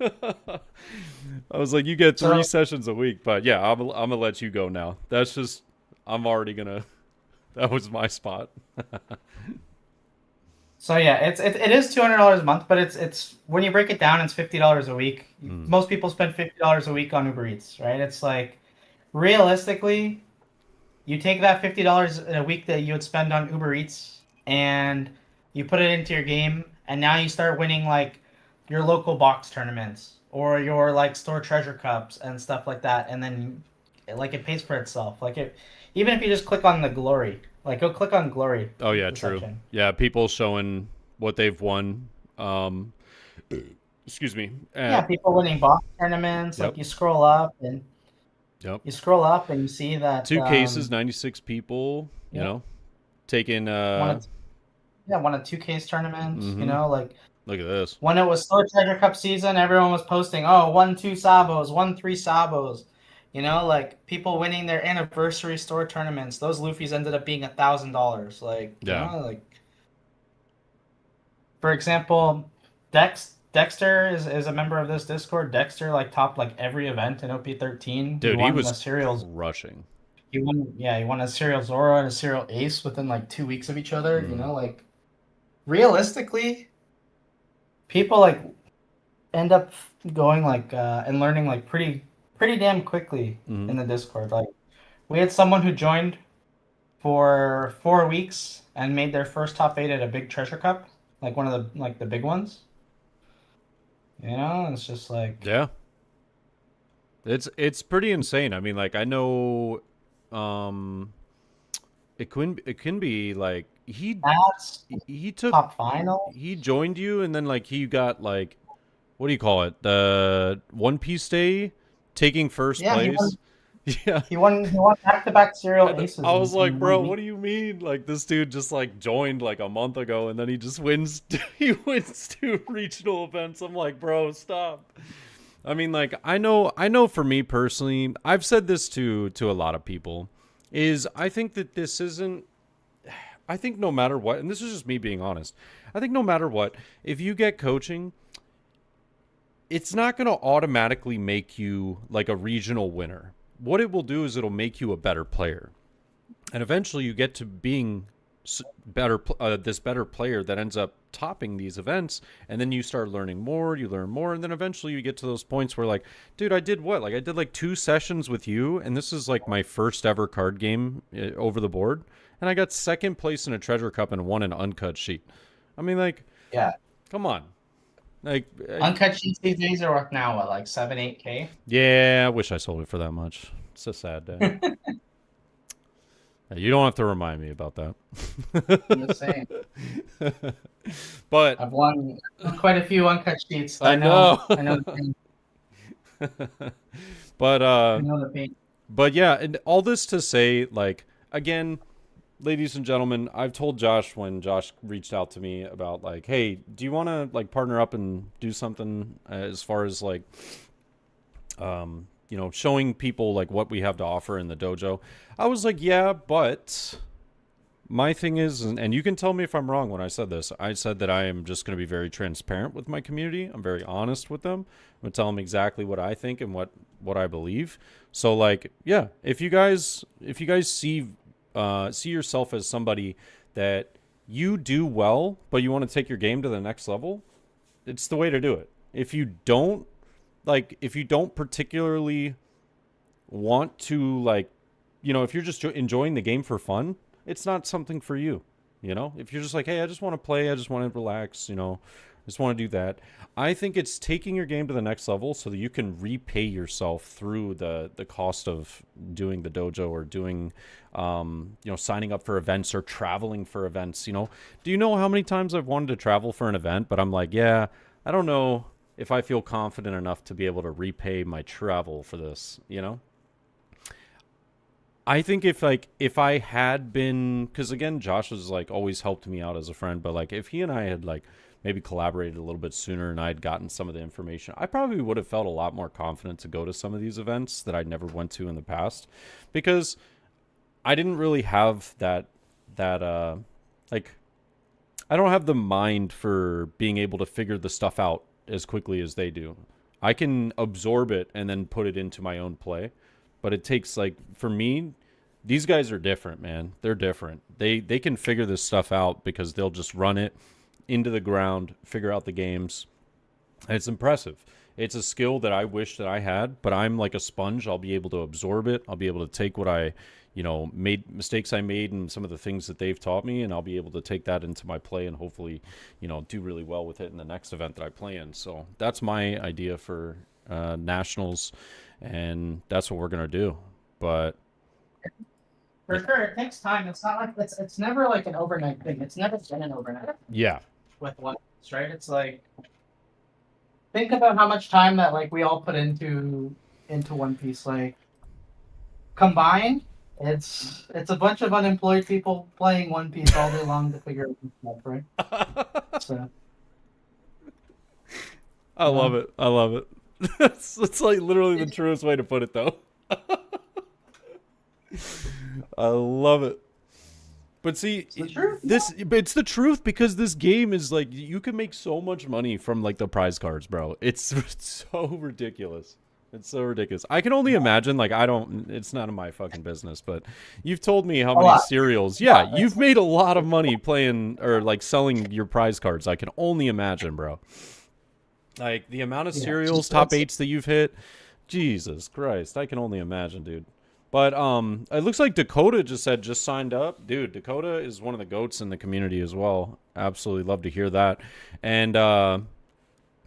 I was like, you get 3 sessions a week, but yeah, I'm gonna let you go now. That's just, I'm already gonna. That was my spot. So yeah, it is $200 a month, but it's when you break it down, it's $50 a week. Most people spend $50 a week on Uber Eats, right? It's like, realistically, you take that $50 a week that you would spend on Uber Eats and you put it into your game, and now you start winning like your local box tournaments or your like store treasure cups and stuff like that, and then like it pays for itself. Like it, even if you just click on the glory, like go click on glory. Oh yeah, true. Section. Yeah, people showing what they've won. Excuse me. Yeah, people winning box tournaments. Yep. Like you scroll up and Yep. you scroll up and you see that 2 cases, 96 people. You know, taking one of 2K's tournaments. You know, like. Look at this. When it was Store Treasure Cup season, everyone was posting, oh, 1 2 Sabos, 1 3 Sabos. You know, like people winning their anniversary store tournaments. Those Luffys ended up being $1,000. Like, yeah. You know, like, for example, Dexter is a member of this Discord. Dexter like topped like every event in OP13. Dude, he was rushing. He won a serial Zoro and a serial Ace within like 2 weeks of each other. You know, like realistically, people like end up going like and learning like pretty damn quickly in the Discord. Like we had someone who joined for 4 weeks and made their first top 8 at a big treasure cup, like one of the big ones. You know, it's just like, yeah, it's pretty insane. I mean, like I know, it can be like he took top final. He joined you, and then like he got like, what do you call it? The One Piece Day, taking first place. He won back-to-back serial aces. I was like, bro, what do you mean? Like this dude just like joined like a month ago, and then he just wins. He wins 2 regional events. I'm like, bro, stop. I mean, like I know. For me personally, I've said this to a lot of people, is I think that this isn't. I think no matter what, and this is just me being honest, I think no matter what, if you get coaching, it's not going to automatically make you like a regional winner. What it will do is it'll make you a better player. And eventually you get to being this better player that ends up topping these events, and then you start learning more, you learn more, and then eventually you get to those points where like, dude, I did what? Like I did like 2 sessions with you, and this is like my first ever card game over the board, and I got 2nd place in a treasure cup and won an uncut sheet. I mean, like, yeah, come on. Like uncut sheets these days are worth now what, like 7-8K? Yeah, I wish I sold it for that much. It's a sad day. You don't have to remind me about that. I'm just saying. But I've won quite a few uncut sheets. I know. I know the pain. But I know the pain. But yeah, and all this to say, like, again, ladies and gentlemen, I've told Josh when Josh reached out to me about like, hey, do you want to like partner up and do something as far as like, showing people like what we have to offer in the dojo? I was like, yeah, but my thing is, and you can tell me if I'm wrong when I said this, I said that I am just going to be very transparent with my community. I'm very honest with them. I'm going to tell them exactly what I think and what I believe. So like, yeah, if you guys see yourself as somebody that you do well, but you want to take your game to the next level, it's the way to do it. If you don't particularly want to, like, if you're just enjoying the game for fun, it's not something for you. You know, if you're just like, hey, I just want to play, I just want to relax, you know, I just want to do that. I think it's taking your game to the next level so that you can repay yourself through the cost of doing the dojo or doing, you know, signing up for events or traveling for events. You know, do you know how many times I've wanted to travel for an event, but I'm like, yeah, I don't know if I feel confident enough to be able to repay my travel for this. You know. I think if I had been, because again Josh has like always helped me out as a friend, but like if he and I had like maybe collaborated a little bit sooner and I had gotten some of the information, I probably would have felt a lot more confident to go to some of these events that I never went to in the past, because I didn't really have that like I don't have the mind for being able to figure the stuff out as quickly as they do. I can absorb it and then put it into my own play, but it takes like for me, these guys are different, man. They're different. They can figure this stuff out because they'll just run it into the ground, figure out the games. And it's impressive. It's a skill that I wish that I had, but I'm like a sponge. I'll be able to absorb it. I'll be able to take what I, you know, made mistakes I made and some of the things that they've taught me, and I'll be able to take that into my play and hopefully, you know, do really well with it in the next event that I play in. So that's my idea for nationals, and that's what we're gonna do. But For sure, it takes time. It's not like it's never like an overnight thing. It's never been an overnight yeah, with one piece, right? It's like think about how much time that like we all put into One Piece. Like combined, it's a bunch of unemployed people playing One Piece all day long to figure it out, right? So I love it. I love it. It's like literally the truest way to put it, though. I love it. But see, it's the truth. it's the truth because this game is like you can make so much money from like the prize cards, bro. It's so ridiculous. It's so ridiculous. I can only imagine. Like I don't. It's none of my fucking business. But you've told me how A many lot. cereals. Yeah, you've made a lot of money playing or like selling your prize cards. I can only imagine, bro. Like the amount of Yeah, cereals, top eights that you've hit. Jesus Christ, I can only imagine, dude. But it looks like Dakota just signed up, dude. Dakota is one of the goats in the community as well. Absolutely love to hear that. And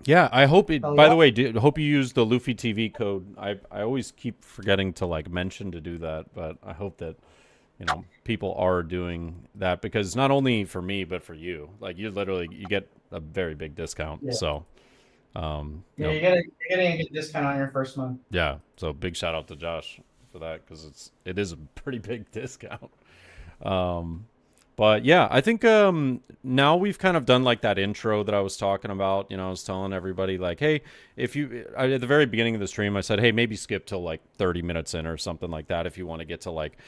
yeah, I hope it. Oh, By yeah. the way, hope you use the Luffy TV code. I always keep forgetting to like mention to do that, but I hope that you know people are doing that because not only for me but for you. Like you get a very big discount. Yeah. So you Yeah, know, you're getting a good discount on your first month. yeah. So big shout out to Josh for that because it is a pretty big discount. Um, but yeah, I think now we've kind of done like that intro that I was talking about. You know, I was telling everybody like, hey, if you at the very beginning of the stream, I said, hey, maybe skip till like 30 minutes in or something like that if you want to get to like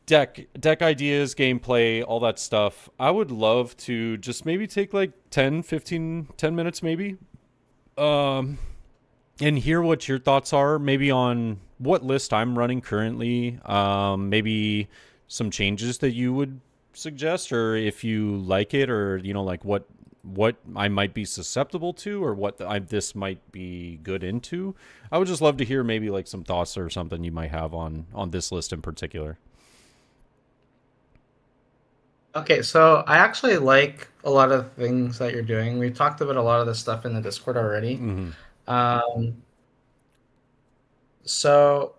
deck ideas, gameplay, all that stuff. I would love to just maybe take like 10, 15, 10 minutes maybe. Um, and hear what your thoughts are maybe on what list I'm running currently. Maybe some changes that you would suggest, or if you like it, or you know, like what I might be susceptible to, or what this might be good into. I would just love to hear maybe like some thoughts or something you might have on this list in particular. Okay, so I actually like a lot of things that you're doing. We've talked about a lot of this stuff in the Discord already. Mm-hmm. Um, so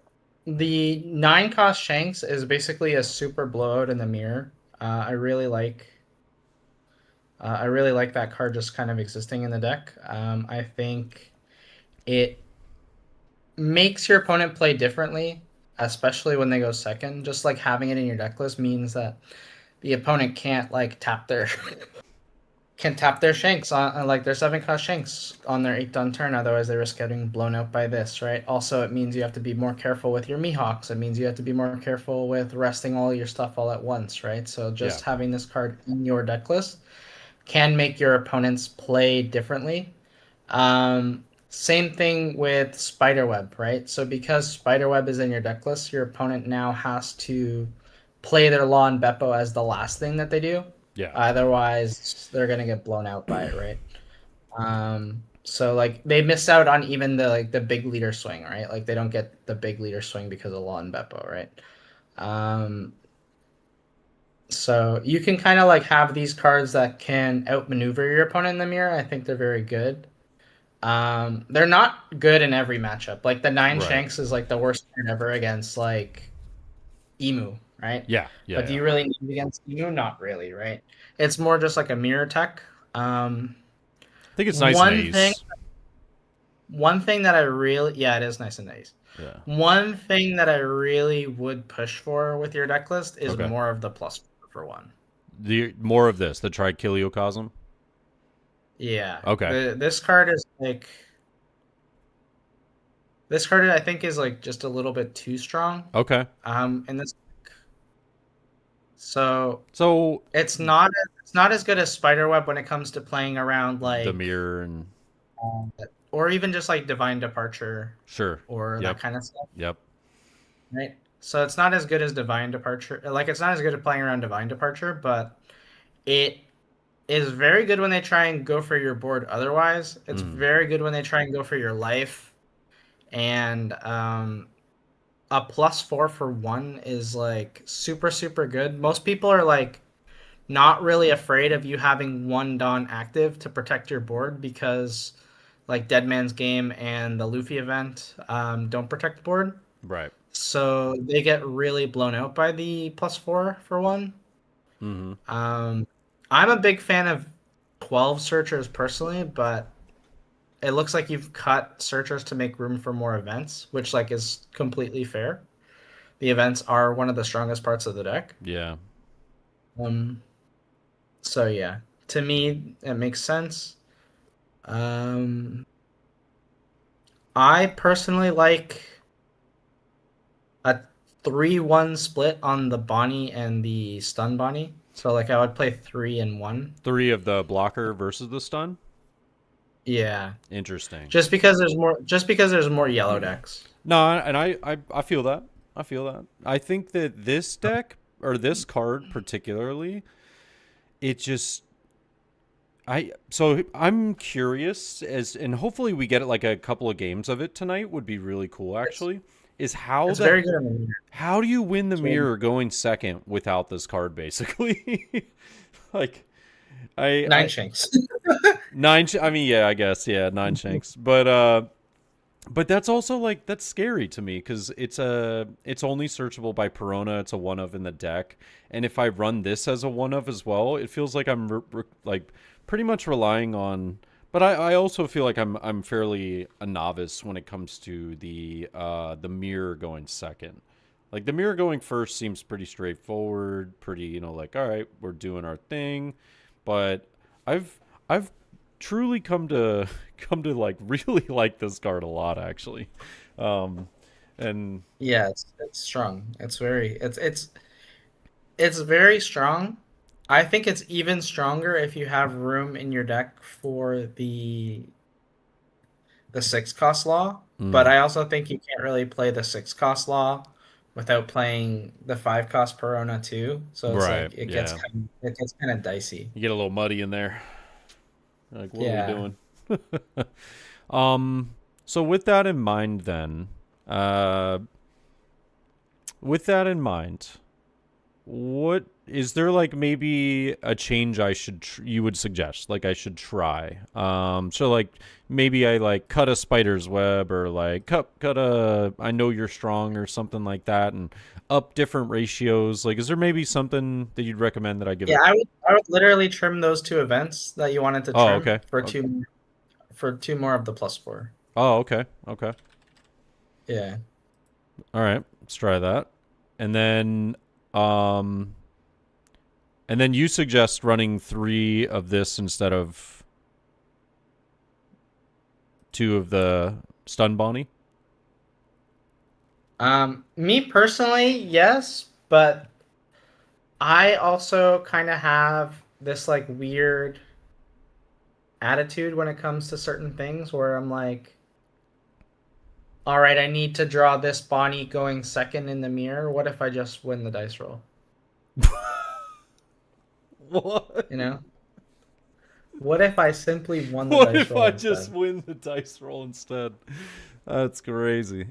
the 9 cost Shanks is basically a super blowout in the mirror. I really like I really like that card just kind of existing in the deck. I think it makes your opponent play differently, especially when they go second. Just like having it in your deck list means that the opponent can't like tap their can tap their shanks on like their 7 cost shanks on their 8 done turn. Otherwise, they risk getting blown out by this, right? Also, it means you have to be more careful with your Mihawks. It means you have to be more careful with resting all your stuff all at once, right? So Yeah. just having this card in your deck list can make your opponents play differently. Same thing with Spiderweb, right? So because Spiderweb is in your deck list, your opponent now has to play their Law and Beppo as the last thing that they do. Yeah. Otherwise, they're gonna get blown out by it, right? So like they miss out on even the big leader swing, right? Like they don't get the big leader swing because of Law and Beppo, right? Um, So you can kind of like have these cards that can outmaneuver your opponent in the mirror. I think they're very good. They're not good in every matchup. Like the Nine Right. Shanks is like the worst card ever against like Emu, right? Yeah. Yeah. But do Yeah. you really need it against Emu? Not really, right? It's more just like a mirror tech. Um, I think it's nice and one thing, ace. one thing that I really, yeah, it is nice and nice. Yeah. One thing that I really would push for with your deck list is Okay. more of the +4 for one. The more of this, the Trichiliocosm. Yeah, Okay. this card is like this card I think is like just a little bit too strong. Okay. In this, so So it's not as good as Spiderweb when it comes to playing around the like mirror and or even just like Divine Departure sure. or that Yep. kind of stuff, Yep. right? So it's not as good as Divine Departure. Like it's not as good at playing around Divine Departure, but it is very good when they try and go for your board otherwise. It's Mm. very good when they try and go for your life. And a +4 for one is like super, super good. Most people are like not really afraid of you having one Dawn active to protect your board because like Dead Man's Game and the Luffy event don't protect the board. Right. So they get really blown out by the +4 for one. Mm-hmm. Um, I'm a big fan of 12 searchers personally, but it looks like you've cut searchers to make room for more events, which like is completely fair. The events are one of the strongest parts of the deck. Yeah. Um, so yeah, to me it makes sense. Um, I personally like a 3-1 split on the Bonnie and the Stun Bonnie. So like I would play 3 and 1. 3 of the blocker versus the stun. Yeah. Interesting. Just because there's more yellow decks. No, and I feel that. I feel that. I think that this deck or this card particularly, it just I'm curious as and hopefully we get like a couple of games of it tonight would be really cool It's, actually. Is how it's very the good on the mirror. how do you win the It's very mirror going second without this card basically? like Nine I Shanks. I mean yeah, I guess yeah, 9 shanks. But that's also like that's scary to me because it's only searchable by Perona. It's a one of in the deck, and if I run this as a one of as well, it feels like I'm like pretty much relying on. But I also feel like I'm fairly a novice when it comes to the mirror going second. Like the mirror going first seems pretty straightforward, pretty like all right, we're doing our thing, but I've truly come to like really like this card a lot actually. Um and Yeah, it's strong. It's very strong. I think it's even stronger if you have room in your deck for the 6 cost law. But mm, I also think you can't really play the 6 cost law without playing the 5 cost Perona too. So it's right, like yeah. it gets kind of dicey. You get a little muddy in there. Like what are we Yeah. doing? um so with that in mind then, uh with that in mind, what is there like maybe a change I should you would suggest like I should try? So like maybe I like cut a spider's web or like cut a I know you're strong or something like that and up different ratios. Like is there maybe something that you'd recommend that I give Yeah, it? I would literally trim those 2 events that you wanted to Oh, trim okay. for two more of the +4. Oh, okay. Okay. Yeah. All right. Let's try that. And then um and then you suggest running 3 of this instead of 2 of the stun Bonnie? Me personally, yes, but I also kind of have this like weird attitude when it comes to certain things where I'm like, all right, I need to draw this Bonnie going second in the mirror. What if I just win the dice roll? What? You know? What if I simply won the What dice if I roll just instead? win the dice roll instead? That's crazy.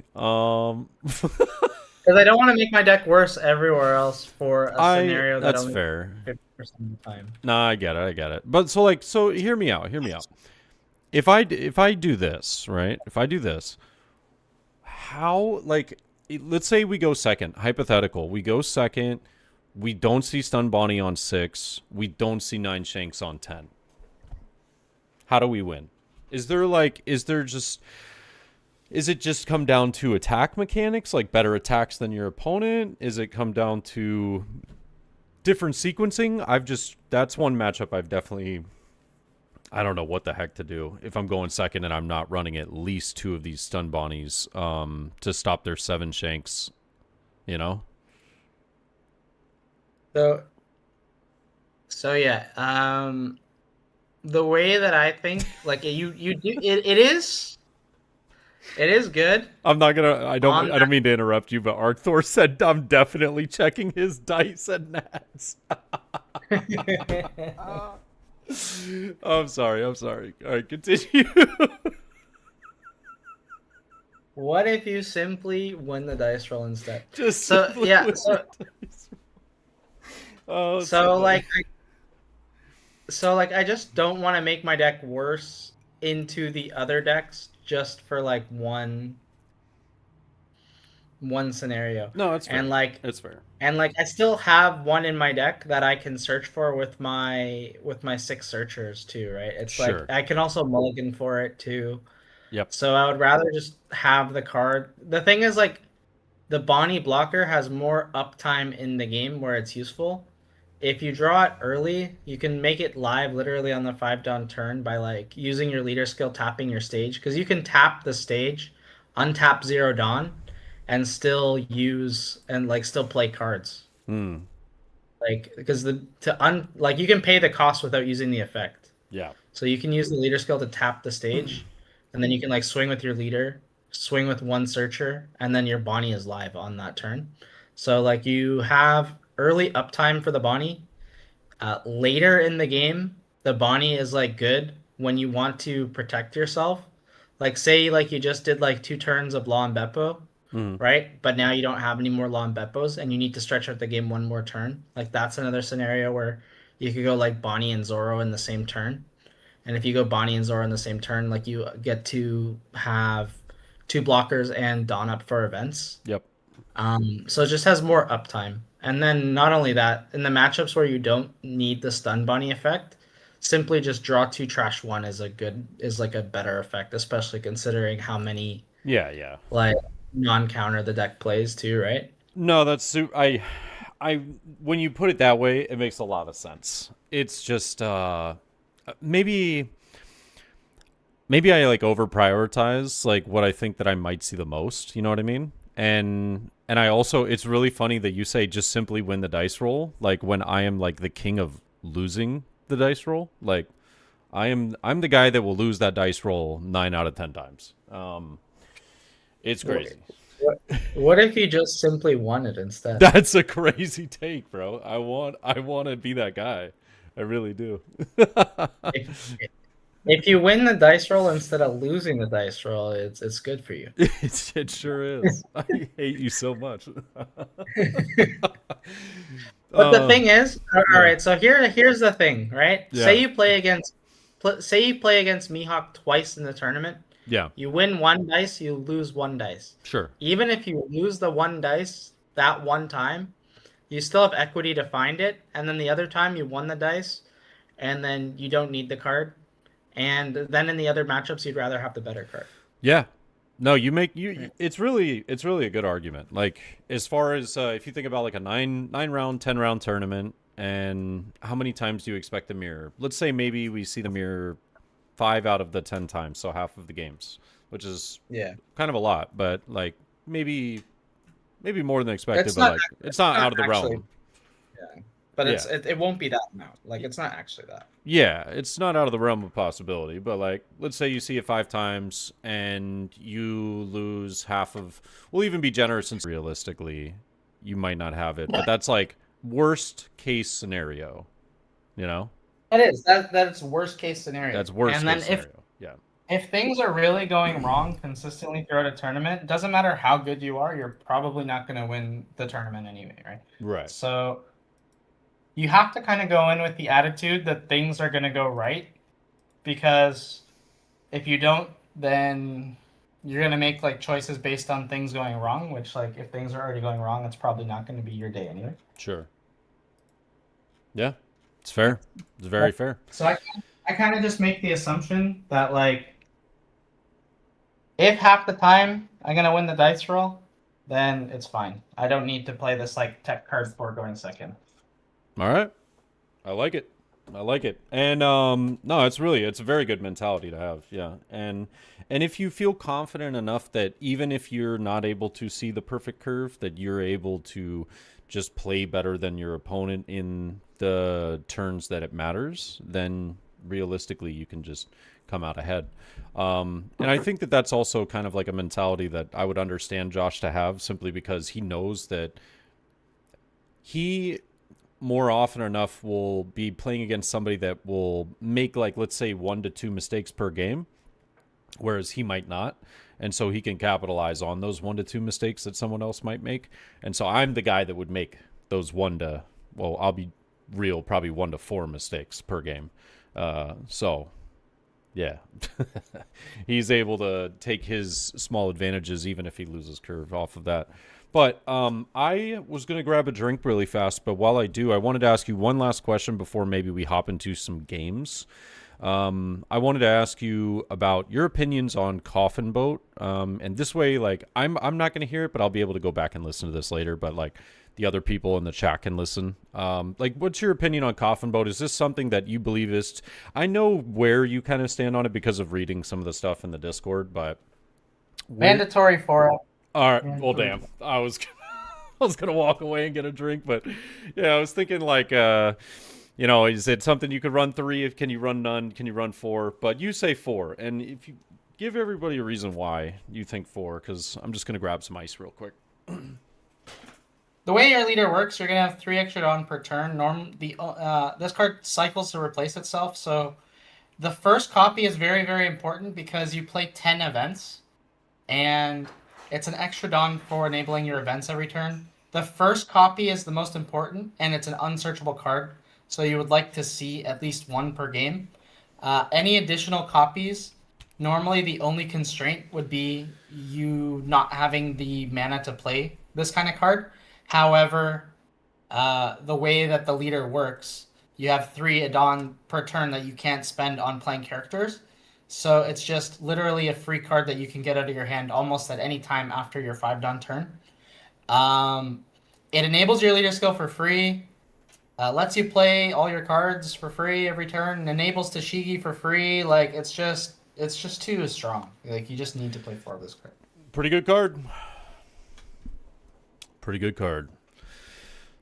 Because I don't want to make my deck worse everywhere else for a scenario that That's only fair. 50% of the time. Nah, I get it. I get it. But so hear me out. Hear me out. If I do this, right? If I do this, how let's say we go second, hypothetical. We go second, we don't see Stun Bonnie on 6, we don't see 9 Shanks on 10. How do we win? Is it just come down to attack mechanics, like better attacks than your opponent? Is it come down to different sequencing? That's one matchup I've definitely, I don't know what the heck to do if I'm going second and I'm not running at least 2 of these Stun Bonnies to stop their 7 Shanks, you know? So yeah, the way that I think, like you do it is good. I'm not gonna. I On don't mean to interrupt you, but Arcthor said I'm definitely checking his dice and nats. that. I'm sorry. I'm sorry. All right, continue. What if you simply win the dice roll instead? Just So simply yeah, with so the dice. Oh, it's so funny. like I just don't want to make my deck worse into the other decks just for like one scenario. No, it's fair. And like It's fair. I still have one in my deck that I can search for with my 6 searchers too, right? It's like Sure. I can also mulligan for it too. Yep. So I would rather just have the card. The thing is like the Bonnie blocker has more uptime in the game where it's useful. If you draw it early, you can make it live literally on the 5 down turn by like using your leader skill tapping your stage because you can tap the stage, untap 0 dawn, and still use and like still play cards. Hmm. Like because like you can pay the cost without using the effect. Yeah. So you can use the leader skill to tap the stage, and then you can like swing with your leader, swing with one searcher, and then your Bonnie is live on that turn. So like you have early uptime for the Bonnie. Later in the game, the Bonnie is like good when you want to protect yourself. Like say like you just did like 2 turns of Law and Beppo, Hmm. right? But now you don't have any more Law and Beppos, and you need to stretch out the game one more turn. Like that's another scenario where you could go like Bonnie and Zoro in the same turn. And if you go Bonnie and Zoro in the same turn, like you get to have 2 blockers and Dawn up for events. Yep. So it just has more uptime. And then not only that, in the matchups where you don't need the stun bunny effect, simply just draw 2 trash 1 is like a better effect, especially considering how many Yeah. Yeah. like non-counter the deck plays too, right? No, I. When you put it that way, it makes a lot of sense. It's just maybe I like over prioritize like what I think that I might see the most, you know what I mean? And I also, it's really funny that you say just simply win the dice roll, like when I am like the king of losing the dice roll. Like I'm the guy that will lose that dice roll 9 out of 10 times. It's crazy. What if you just simply won it instead? That's a crazy take, bro. I want to be that guy. I really do. If, if you win the dice roll instead of losing the dice roll, it's good for you. It sure is. I hate you so much. But the Uh, thing is, all yeah. right. So here's the thing, right? Yeah. Say you play against Mihawk twice in the tournament. Yeah. You win 1 dice, you lose 1 dice. Sure. Even if you lose the 1 dice that one time, you still have equity to find it, and then the other time you won the dice, and then you don't need the card. And then in the other matchups, you'd rather have the better card. Yeah. No, you make you. It's really a good argument. Like as far as if you think about like a nine round, 10 round tournament, and how many times do you expect the mirror? Let's say maybe we see the mirror 5 out of the 10 times, so half of the games, which is Yeah, kind of a lot, but like maybe more than expected, it's but not. like it's It's not not out of the actually. realm. Yeah, but Yeah. it won't be that amount. Like it's not actually that. Yeah, it's not out of the realm of possibility, but like let's say you see it 5 times and you lose half of, we'll even be generous since realistically you might not have it, but that's like worst case scenario, you know? That is that's worst case scenario. That's worst And then case scenario. Yeah. if things are really going wrong consistently throughout a tournament, it doesn't matter how good you are, you're probably not going to win the tournament anyway, right? Right. So you have to kind of go in with the attitude that things are going to go right, because if you don't, then you're going to make like choices based on things going wrong, which like if things are already going wrong, it's probably not going to be your day anyway. Sure. Yeah. It's fair. It's very fair. So I kind of just make the assumption that like if half the time I'm gonna win the dice roll, then it's fine. I don't need to play this like tech card for going second. All right. I like it. I like it. And no, it's a very good mentality to have. Yeah. And if you feel confident enough that even if you're not able to see the perfect curve, that you're able to just play better than your opponent in the turns that it matters, then realistically you can just come out ahead. And I think that that's also kind of like a mentality that I would understand Josh to have, simply because he knows that he more often enough will be playing against somebody that will make, like, let's say 1 to 2 mistakes per game, whereas he might not. And so he can capitalize on those 1 to 2 mistakes that someone else might make. And so I'm the guy that would make those I'll be real, probably 1 to 4 mistakes per game. So yeah, he's able to take his small advantages even if he loses curve off of that. But I was going to grab a drink really fast, but while I do, I wanted to ask you one last question before maybe we hop into some games. I wanted to ask you about your opinions on Coffin Boat. And this way, like, I'm not going to hear it, but I'll be able to go back and listen to this later. But like, the other people in the chat can listen. Like, what's your opinion on Coffin Boat? Is this something that you believe is? I know where you kind of stand on it because of reading some of the stuff in the Discord, but Mandatory for it. all right. Well, damn. I was I was gonna walk away and get a drink, but yeah, I was thinking like, is it something you could run 3? Can you run none? Can you run 4? But you say 4, and if you give everybody a reason why you think 4, because I'm just gonna grab some ice real quick. The way your leader works, you're gonna have 3 extra on per turn. This card cycles to replace itself, so the first copy is very, very important because you play 10 events, and it's an extra Dawn for enabling your events every turn. The first copy is the most important, and it's an unsearchable card, so you would like to see at least 1 per game. Any additional copies, normally the only constraint would be you not having the mana to play this kind of card. However, the way that the leader works, you have 3 Adon per turn that you can't spend on playing characters. So it's just literally a free card that you can get out of your hand almost at any time after your 5 Dawn turn. It enables your leader skill for free. Lets you play all your cards for free every turn. Enables Tashigi for free. Like, it's just too strong. Like, you just need to play 4 of this card. Pretty good card. Pretty good card.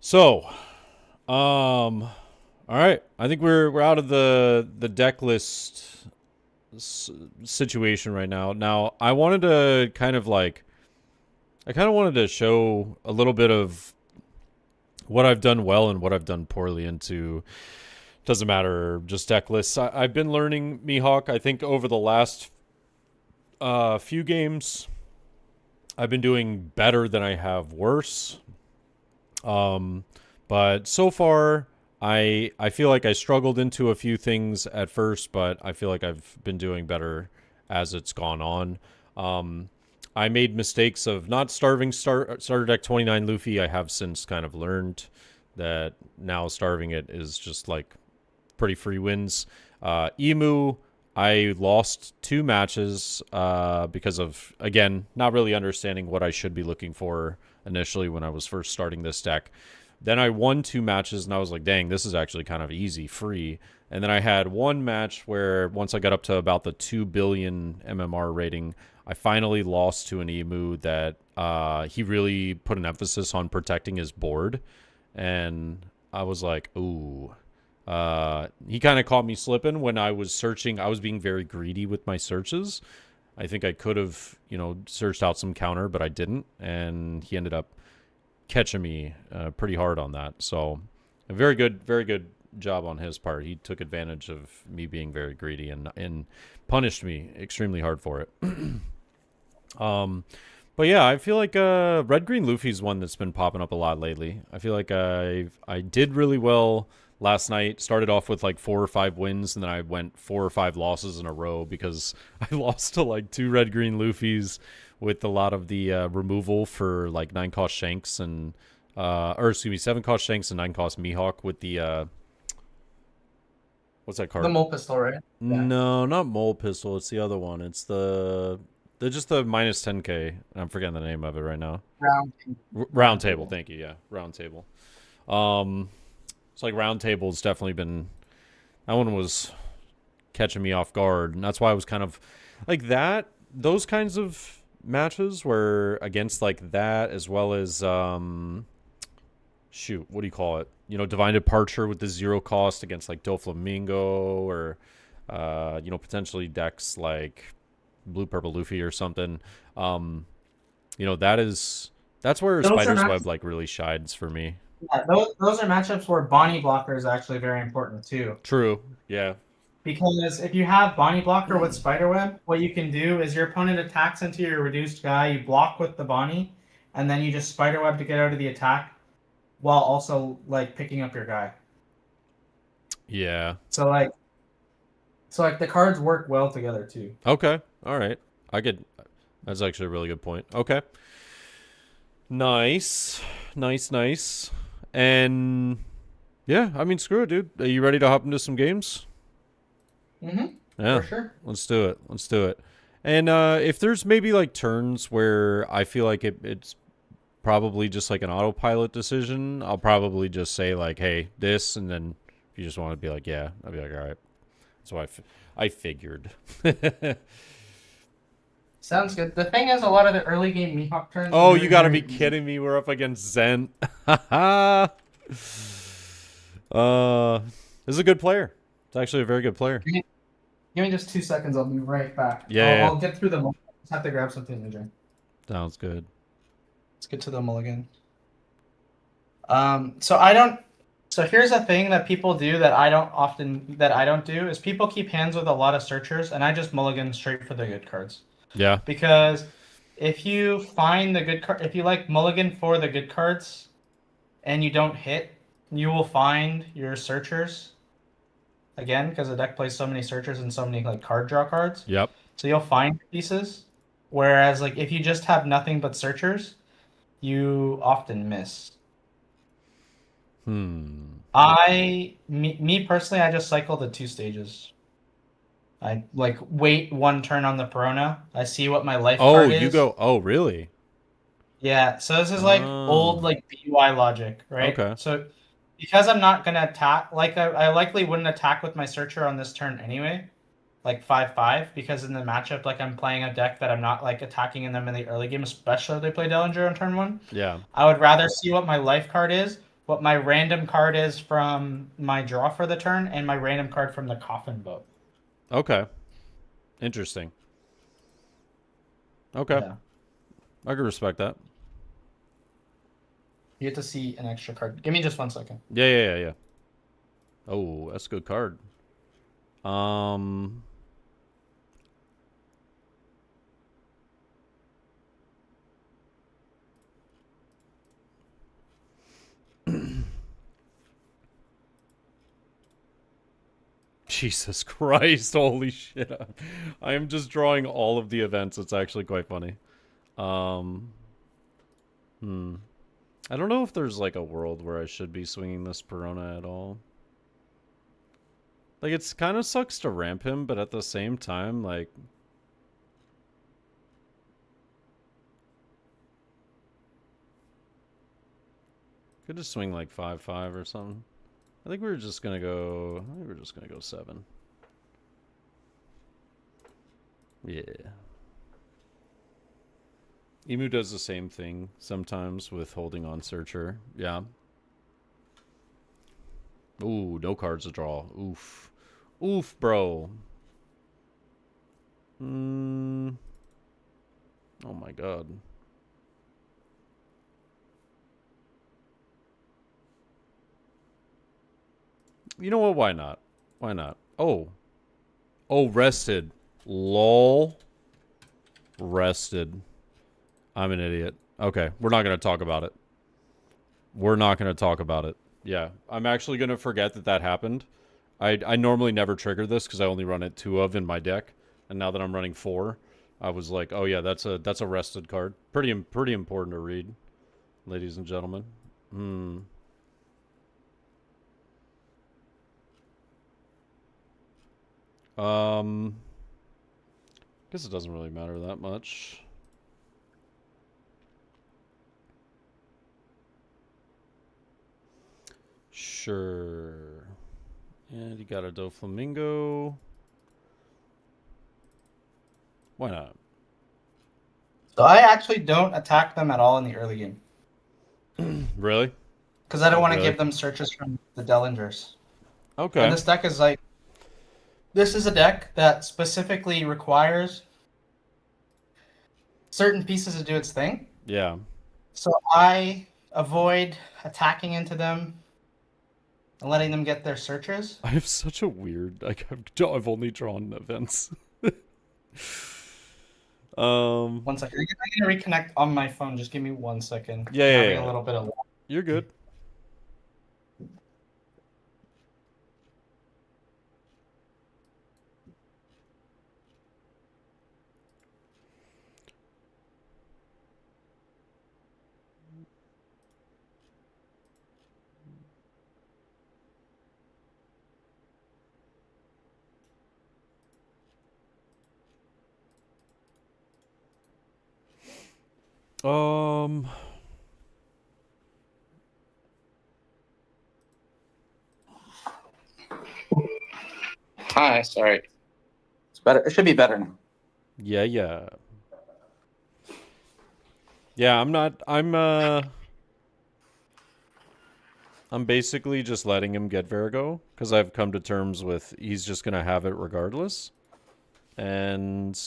So, all right. I think we're out of the deck list situation right now. Now, I wanted to kind of wanted to show a little bit of what I've done well and what I've done poorly into, doesn't matter, just deck lists. I've been learning Mihawk. I think over the last few games, I've been doing better than I have worse. But so far, I feel like I struggled into a few things at first, but I feel like I've been doing better as it's gone on. I made mistakes of not starving starter deck 29 Luffy. I have since kind of learned that now starving it is just like pretty free wins. Emu, I lost 2 matches because of, again, not really understanding what I should be looking for initially when I was first starting this deck. Then I won 2 matches, and I was like, dang, this is actually kind of easy, free. And then I had 1 match where once I got up to about the 2 billion MMR rating, I finally lost to an Emu that he really put an emphasis on protecting his board. And I was like, ooh. He kind of caught me slipping when I was searching. I was being very greedy with my searches. I think I could have, searched out some counter, but I didn't. And he ended up catching me pretty hard on that. So a very good job on his part. He took advantage of me being very greedy and punished me extremely hard for it. But yeah, I feel like Red Green Luffy's one that's been popping up a lot lately. I feel like I did really well last night. Started off with like 4 or 5 wins, and then I went 4 or 5 losses in a row because I lost to like 2 Red Green Luffy's with a lot of the removal for like 9 cost Shanks and or excuse me, 7 cost Shanks and 9 cost Mihawk with the what's that card? The mole pistol, right? Yeah. No, not Mole Pistol. It's the other one. It's the just the minus 10k. I'm forgetting the name of it right now. Round table. Thank you. Yeah, round table. It's like round table's definitely been, that one was catching me off guard, and that's why I was kind of like that. Those kinds of matches were against like that, as well as shoot, what do you call it? You know, Divine Departure with the 0 cost against like Doflamingo, or potentially decks like Blue Purple Luffy or something. That's where Spider's Web like really shines for me. Yeah, those are matchups where Bonnie Blocker is actually very important too. True. Yeah. Because if you have Bonnie Blocker with Spiderweb, what you can do is your opponent attacks into your reduced guy, you block with the Bonnie, and then you just Spiderweb to get out of the attack, while also like picking up your guy. Yeah. So like the cards work well together too. Okay. All right. That's actually a really good point. Okay. Nice. And yeah, I mean, screw it, dude. Are you ready to hop into some games? Mm-hmm. Yeah. For sure. Let's do it. And if there's maybe like turns where I feel like it's probably just like an autopilot decision, I'll probably just say like, hey, this, and then if you just want to be like, yeah, I'll be like, all right. That's what I figured. Sounds good. The thing is, a lot of the early game Mihawk turns. Oh, you gotta be kidding me. We're up against Zen. This is a good player. It's actually a very good player. Give me just 2 seconds. I'll be right back. Yeah. I'll get through the mulligan. Just have to grab something to drink. Sounds good. Let's get to the mulligan. So here's a thing that people do that I don't do is people keep hands with a lot of searchers, and I just mulligan straight for the good cards. Yeah. Because if you find the good card, if you like mulligan for the good cards, and you don't hit, you will find your searchers. Again, because the deck plays so many searchers and so many like card draw cards. Yep. So you'll find pieces. Whereas like if you just have nothing but searchers, you often miss. Me personally, I just cycle the 2 stages. I like wait 1 turn on the Perona. I see what my life card is. Oh, you go. Oh, really? Yeah. So this is like old like BUI logic, right? Okay. So because I'm not gonna attack, like I likely wouldn't attack with my searcher on this turn anyway, like 5/5, because in the matchup, like I'm playing a deck that I'm not like attacking in them in the early game, especially if they play Dellinger on turn 1. Yeah. I would rather see what my life card is, what my random card is from my draw for the turn, and my random card from the coffin boat. Okay. Interesting. Okay. Yeah. I can respect that. You get to see an extra card. Give me just 1 second. Yeah. Oh, that's a good card. Jesus Christ, holy shit. I am just drawing all of the events. It's actually quite funny. I don't know if there's like a world where I should be swinging this Perona at all. Like, it's kind of sucks to ramp him, but at the same time, like, could just swing like 5/5 or something. I think we're just gonna go 7. Yeah. Emu does the same thing sometimes with holding on Searcher. Yeah. Ooh, no cards to draw. Oof. Oof, bro. Oh my god. You know what? Why not? Why not? Oh. Oh, rested. Lol. Rested. I'm an idiot. Okay, we're not going to talk about it. We're not going to talk about it. Yeah, I'm actually going to forget that happened. I normally never trigger this because I only run it 2 of in my deck, and now that I'm running 4, I was like, oh yeah, that's a rested card. Pretty important to read, ladies and gentlemen. Guess it doesn't really matter that much. Sure. And you got a Doflamingo. Why not? So I actually don't attack them at all in the early game. Really? Because I don't want to Really? give them searches from the Dellingers. Okay. And this deck is like... This is a deck that specifically requires certain pieces to do its thing. Yeah. So I avoid attacking into them and letting them get their searches. I have such a weird... Like, I've only drawn events. 1 second. I'm going to reconnect on my phone. Just give me 1 second. Yeah, I'm having a little bit of... You're good. Hi, sorry. It's better. It should be better now. Yeah. Yeah, I'm basically just letting him get Virgo, because I've come to terms with he's just going to have it regardless. And,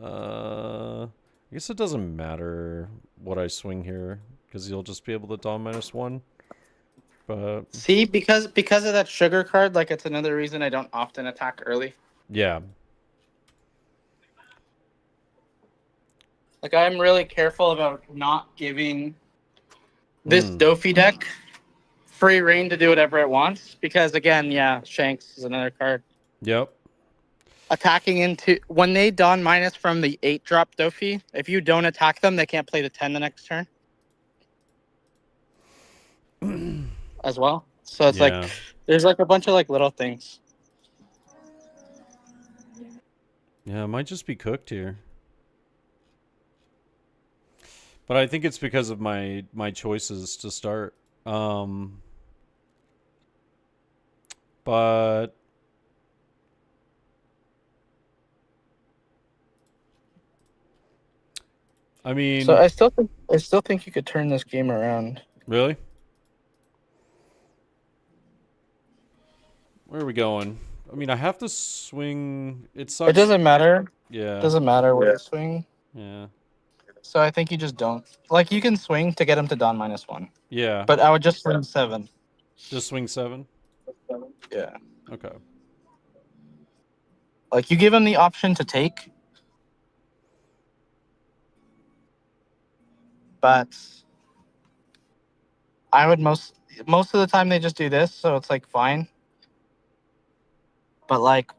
I guess it doesn't matter what I swing here, because he'll just be able to Dom -1. But... See, because of that sugar card, like, it's another reason I don't often attack early. Yeah. Like, I'm really careful about not giving this Dofi deck free reign to do whatever it wants. Because, again, yeah, Shanks is another card. Yep. Attacking into... When they Dawn minus from the 8-drop Dofi, if you don't attack them, they can't play the 10 the next turn. As well. So it's like... There's, like, a bunch of, like, little things. Yeah, it might just be cooked here. But I think it's because of my choices to start. But... I mean... So I still think you could turn this game around. Really? Where are we going? I mean, I have to swing... It sucks. It doesn't matter. Yeah. It doesn't matter where you swing. Yeah. So I think you just don't. Like, you can swing to get him to Dawn -1. Yeah. But I would just swing 7. Just swing 7? Yeah. Okay. Like, you give him the option to take. But I would most of the time they just do this, so it's like fine. But like,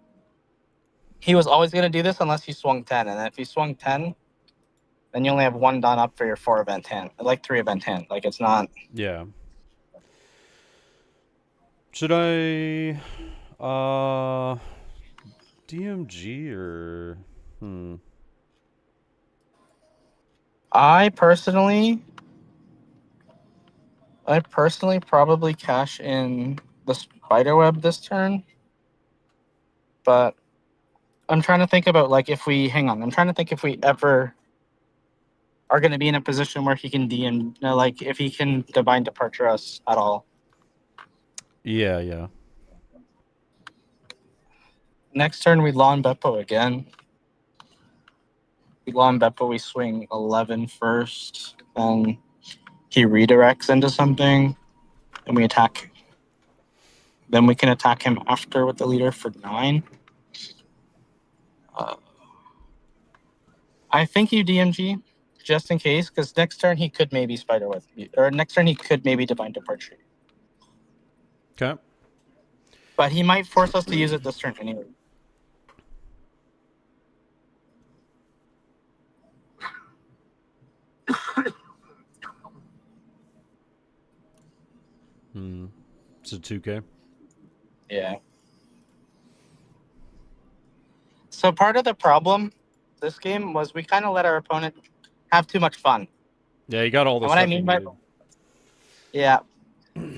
he was always gonna do this unless you swung 10, and if you swung 10, then you only have 1 Dawn up for your 4 event hand, like 3 event hand. Like, it's not. Yeah. Should I DMG or I personally probably cash in the spiderweb this turn, but I'm trying to think about, like, if we ever are going to be in a position where he can DM, like, if he can divine departure us at all. Yeah. Next turn we Lawn Beppo again. We Lawn Beppo, we swing 11 first, and he redirects into something, and we attack. Then we can attack him after with the leader for 9. I think you DMG just in case, because next turn he could maybe Spider with you, or next turn he could maybe Divine Departure. Okay. But he might force us to use it this turn anyway. It's a 2K. Yeah. So part of the problem this game was we kind of let our opponent have too much fun. Yeah, you got all the And stuff what I mean you by needed. yeah,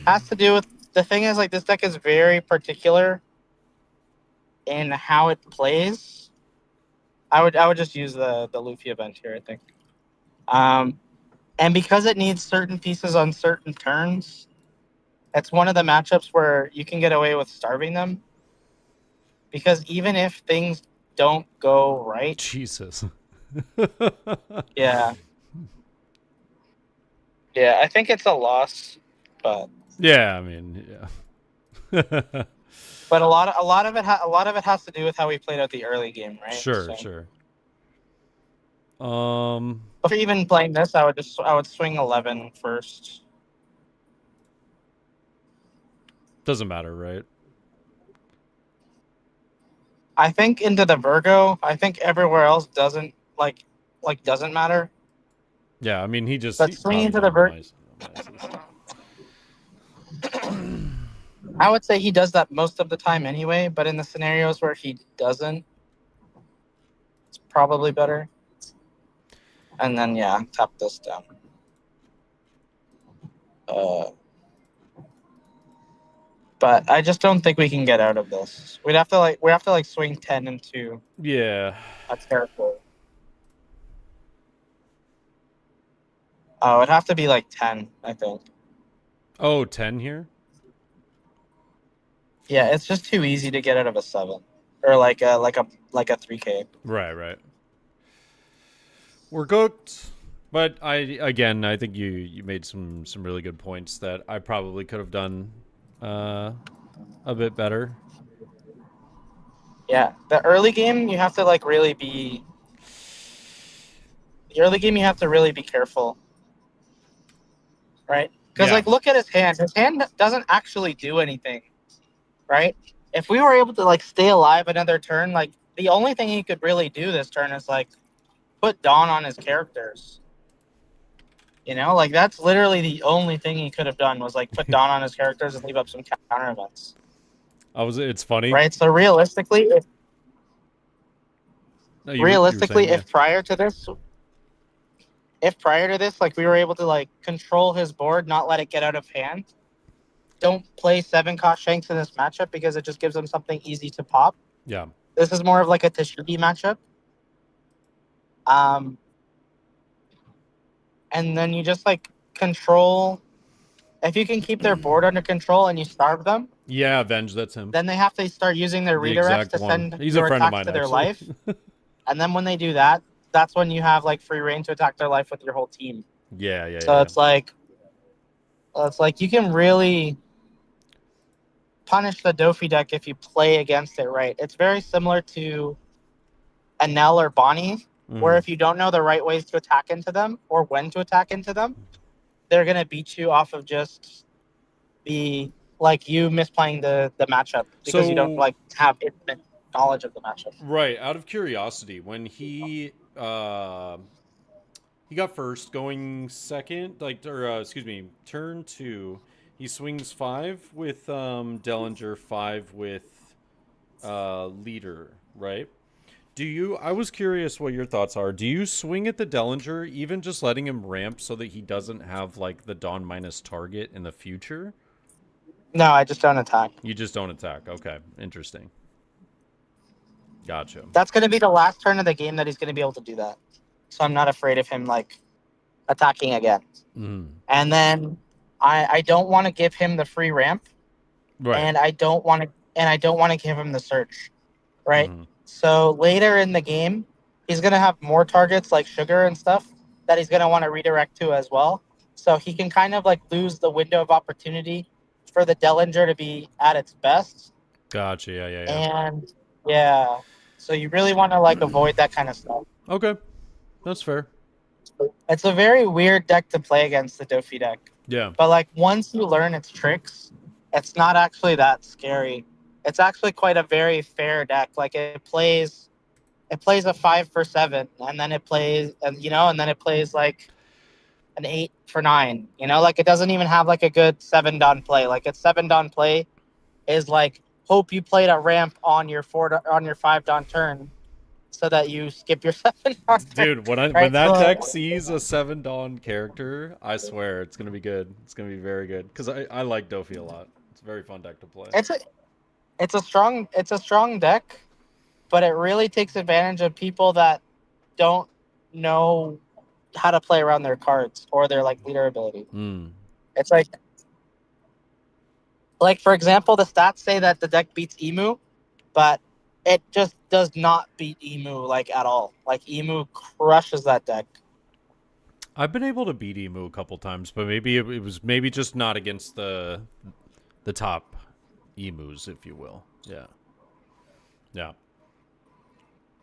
has to do with the thing is like this deck is very particular in how it plays. I would just use the Luffy event here, I think. And because it needs certain pieces on certain turns, it's one of the matchups where you can get away with starving them. Because even if things don't go right, Jesus. yeah, I think it's a loss, but yeah, I mean, yeah. but a lot of it has to do with how we played out the early game, right? Sure, So, sure. if you're even playing this, I would swing 11 first. Doesn't matter, right? I think into the Virgo. I think everywhere else doesn't doesn't matter. Yeah, I mean, he But swinging probably into the Virgo, I would say he does that most of the time anyway. But in the scenarios where he doesn't, it's probably better. And then tap this down. But I just don't think we can get out of this. We have to swing 10 into yeah. a territory. Oh, it'd have to be like 10, I think. Oh, 10 here? Yeah, it's just too easy to get out of a 7 or like a 3K. Right. We're cooked. But I think you made some really good points that I probably could have done a bit better. Yeah, the early game you have to really be. The early game you have to really be careful, right? Because look at his hand. His hand doesn't actually do anything, right? If we were able to stay alive another turn, the only thing he could really do this turn is put Dawn on his characters. You know, that's literally the only thing he could have done was put Dawn on his characters and leave up some counter events. It's funny. Right? So realistically, if prior to this we were able to control his board, not let it get out of hand, don't play 7-cost Shanks in this matchup because it just gives them something easy to pop. Yeah. This is more of a Tashigi matchup. And then you just control. If you can keep their board under control and you starve them, yeah, Avenge, that's him. Then they have to start using their redirects to send your attacks to their life. And then when they do that, that's when you have free reign to attack their life with your whole team. Yeah. So it's you can really punish the Dofi deck if you play against it right. It's very similar to Anel or Bonnie, where if you don't know the right ways to attack into them or when to attack into them, they're gonna beat you off of just the you misplaying the matchup because you don't have intimate knowledge of the matchup. Right. Out of curiosity, when he got first, going second, turn 2, he swings 5 with Dellinger, 5 with leader, right? I was curious what your thoughts are. Do you swing at the Dellinger, even just letting him ramp so that he doesn't have the Dawn minus target in the future? No, I just don't attack. You just don't attack. Okay, interesting. Gotcha. That's going to be the last turn of the game that he's going to be able to do that. So I'm not afraid of him attacking again. And then I don't want to give him the free ramp, right? And I don't want to give him the search, right? So later in the game, he's going to have more targets like sugar and stuff that he's going to want to redirect to as well. So he can kind of lose the window of opportunity for the Dellinger to be at its best. Gotcha. Yeah, yeah, yeah. And yeah, so you really want to like avoid that kind of stuff. Okay, that's fair. It's a very weird deck to play against, the Dofi deck. Yeah. But like once you learn its tricks, it's not actually that scary. It's actually quite a very fair deck. Like it plays a 5 for 7, and then it plays, and then it plays like an 8 for 9. Like it doesn't even have like a good 7 Don play. Like its 7 Don play is like hope you played a ramp on your 5 Don turn, so that you skip your 7 Don turn. Dude, when Right? that So deck sees a 7 Dawn character, I swear it's gonna be good. It's gonna be very good because I like Dofi a lot. It's a very fun deck to play. it's a strong deck, but it really takes advantage of people that don't know how to play around their cards or their like leader ability. Mm. It's like for example, the stats say that the deck beats Emu, but it just does not beat Emu like at all. Like Emu crushes that deck. I've been able to beat Emu a couple times, but maybe it was maybe just not against the top emus, if you will. Yeah. Yeah.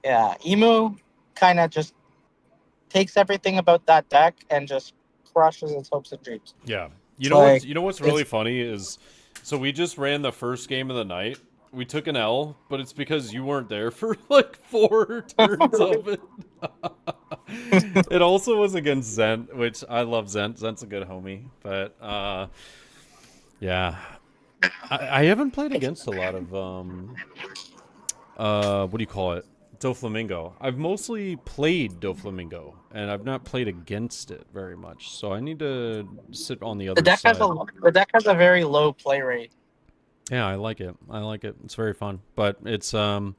Yeah, Emu kind of just takes everything about that deck and just crushes its hopes and dreams. Yeah. It's like You know what's really it's funny is so we just ran the first game of the night. We took an L, but it's because you weren't there for like 4 turns of it. It also was against Zent, which I love Zent. Zent's a good homie, but yeah. I haven't played against a lot of what do you call it? Doflamingo. I've mostly played Doflamingo, and I've not played against it very much. So I need to sit on the the other deck has side. the deck has a very low play rate. Yeah, I like it. I like it. It's very fun, but it's I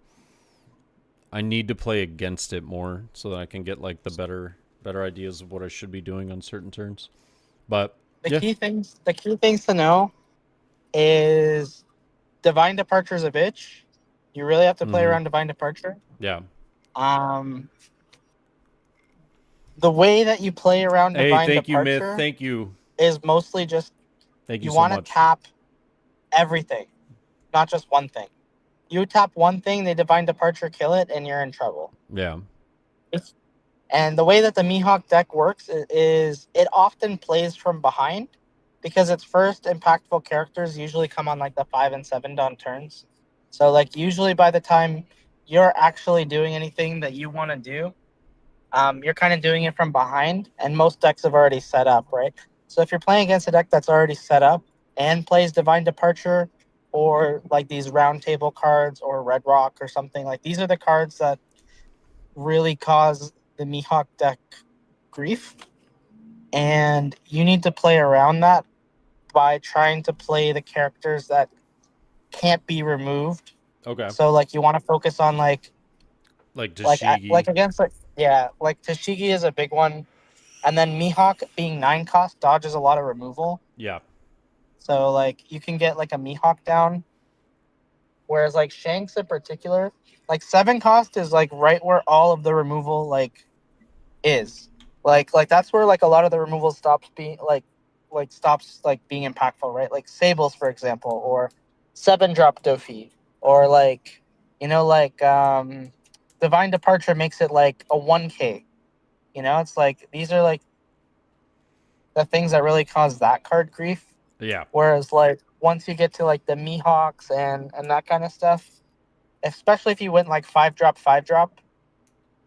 need to play against it more so that I can get like the better ideas of what I should be doing on certain turns. But The yeah, key things to know is Divine Departure is a bitch. You really have to play mm-hmm. around Divine Departure. Yeah. Um, the way that you play around Hey, Divine thank you, Myth. Departure Thank you. is mostly just Thank you you so want to much. tap everything, not just one thing. You tap one thing, they Divine Departure kill it, and you're in trouble. Yeah. And the way that the Mihawk deck works is it often plays from behind because its first impactful characters usually come on like the 5 and 7 Don turns. So like usually by the time you're actually doing anything that you want to do, you're kind of doing it from behind, and most decks have already set up, right? So if you're playing against a deck that's already set up and plays Divine Departure or like these round table cards or Red Rock or something, like these are the cards that really cause the Mihawk deck grief. And you need to play around that by trying to play the characters that can't be removed. Okay. So like you want to focus on Like like Dashigi. against like Tashigi is a big one. And then Mihawk being 9 cost dodges a lot of removal. Yeah. So like you can get like a Mihawk down. Whereas like Shanks in particular, like 7 cost is like right where all of the removal like is. Like that's where like a lot of the removal stops being stops like being impactful, right? Like Sables, for example, or 7-drop Dofi, or like Divine Departure makes it like a 1K. It's like these are like the things that really cause that card grief. Yeah. Whereas like once you get to like the Mihawks and that kind of stuff, especially if you went like 5-drop,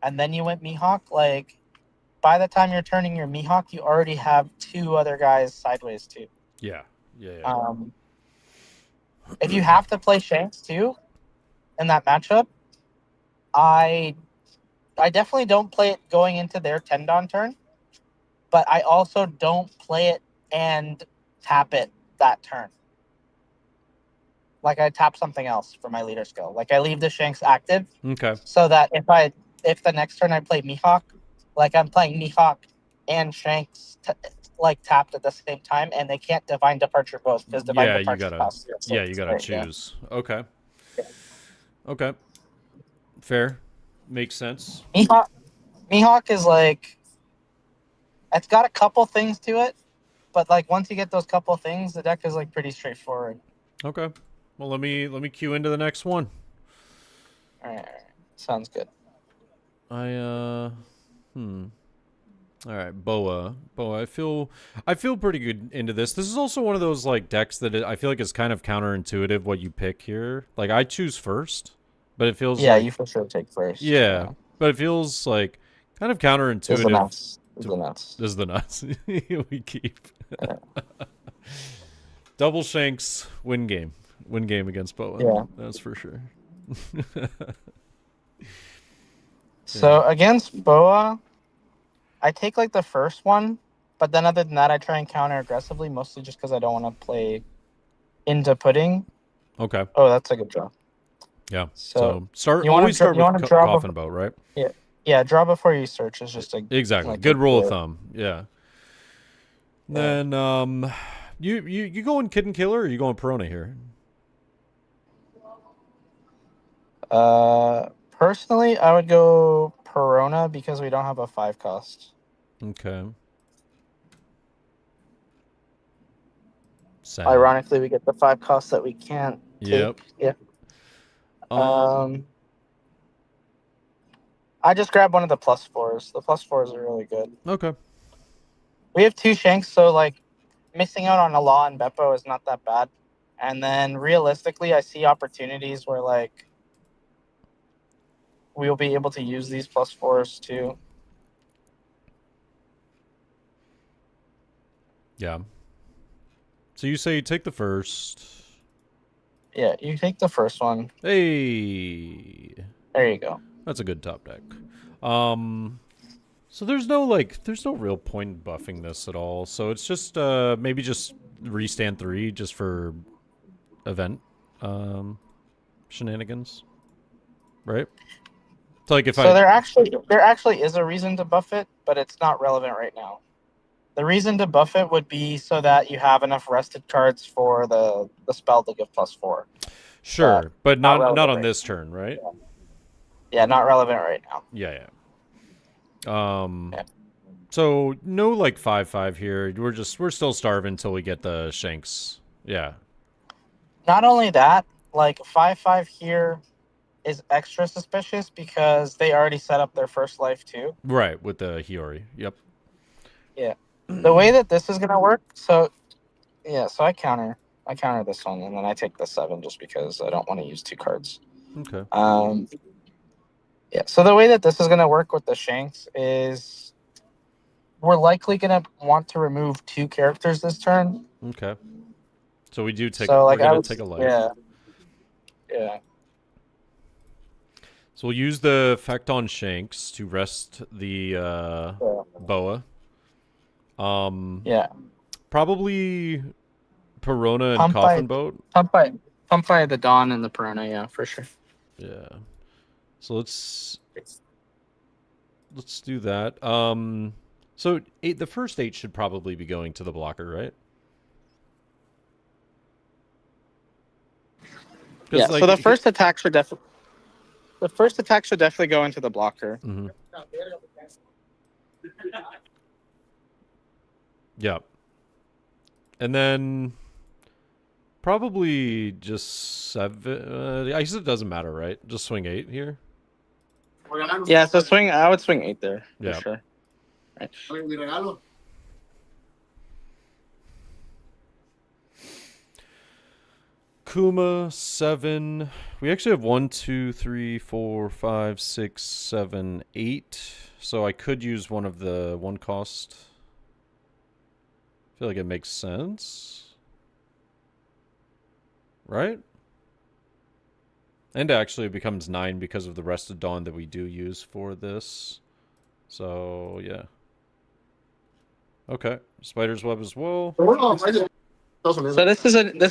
and then you went Mihawk, like by the time you're turning your Mihawk, you already have 2 other guys sideways too. Yeah. Yeah. Yeah. If you have to play Shanks too in that matchup, I definitely don't play it going into their 10-Don turn, but I also don't play it and tap it that turn. Like I tap something else for my leader skill. Like I leave the Shanks active Okay. so that if the next turn I play Mihawk, like I'm playing Mihawk and Shanks like tapped at the same time, and they can't Divine Departure both because Divine Yeah, Departure costs zero. So you gotta choose. Yeah. Okay. Okay. Fair. Makes sense. Mihawk is like, it's got a couple things to it, but like once you get those couple things, the deck is like pretty straightforward. Okay. Well, let me cue into the next one. All right. Sounds good. All right, Boa. I feel pretty good into this. This is also one of those like decks that I feel like is kind of counterintuitive what you pick here. Like I choose first, but it feels Yeah, like you for sure take first. yeah, but it feels like kind of counterintuitive. This is the nuts. This is the nuts. This is the nuts. We keep Yeah. double shanks win game against Boa. Yeah, that's for sure. so against Boa, I take like the first one, but then other than that, I try and counter aggressively, mostly just because I don't want to play into pudding. Okay. Oh, that's a good draw. Yeah. So start. you wanna Always start you wanna with draw coffin boat, right? Yeah, draw before you search is just a Exactly. like Good a rule of good- thumb. Yeah. Yeah. Then you going Kid and Killer or you going Perona here? Personally, I would go Perona because we don't have a 5 cost. Okay. Sad. Ironically, we get the 5 cost that we can't Yep. take. Yeah. I just grabbed one of the +4s. The +4s are really good. Okay. We have 2 shanks, so like missing out on a Law and Beppo is not that bad. And then realistically, I see opportunities where like we'll be able to use these +4s too. Yeah. So you say you take the first. Yeah, you take the first one. Hey. There you go. That's a good top deck. So there's no real point in buffing this at all. So it's just maybe just restand 3 just for event shenanigans. Right? So like there actually is a reason to buff it, but it's not relevant right now. The reason to buff it would be so that you have enough rested cards for the spell to give +4. Sure, but not on right this turn, right? Yeah, not relevant right now. Yeah. Yeah. So no like 5/5 here. We're still starving until we get the shanks. Yeah. Not only that, like 5/5 here is extra suspicious because they already set up their first life too. Right, with the Hiyori. Yep. Yeah. The way that this is gonna work, so I counter this one and then I take the 7 just because I don't want to use 2 cards. Okay. Yeah, so the way that this is gonna work with the shanks is we're likely gonna want to remove 2 characters this turn. Okay. So we do take So like we're gonna take a life. Yeah. So we'll use the effect on shanks to rest the Boa. Yeah. Probably Perona and Pump Coffin Boat. Pump by the Dawn and the Perona, yeah, for sure. Yeah. So let's do that. So the first 8 should probably be going to the blocker, right? Yeah. Like, so the first attack should definitely go into the blocker. Mm-hmm. Yeah. And then probably just 7. I guess it doesn't matter, right? Just swing 8 here. Yeah. So I would swing 8 there. Yeah. For sure. Right. Kuma 7. We actually have 1, 2, 3, 4, 5, 6, 7, 8. So I could use one of the 1 cost. I feel like it makes sense. Right? And actually it becomes 9 because of the Rested Dawn that we do use for this. So, yeah. Okay. Spider's Web as well. So this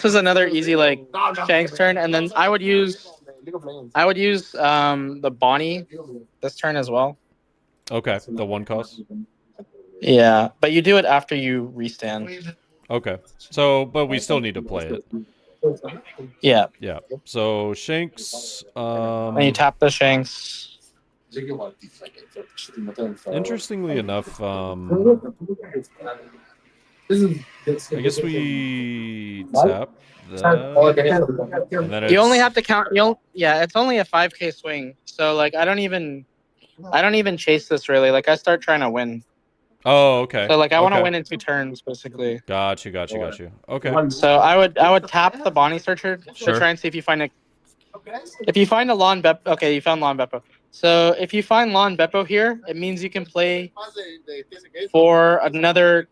is another easy like shanks turn, and then I would use the Bonnie this turn as well. Okay. The 1 cost. Yeah, but you do it after you restand. Okay. So, but we still need to play it. Yeah. Yeah. So Shanks. When you tap the shanks. Interestingly enough, I guess we tap that, and then You only it's have to count. Yeah, it's only a 5K swing. So like, I don't even chase this really. Like, I start trying to win. oh okay. So like, I want to Okay. win in 2 turns basically. Got you. Okay. So I would tap the Bonnie Searcher to Sure. try and see if you find a Lon Beppo. Okay, you found Lon Beppo. So if you find Lon Beppo here, it means you can play for another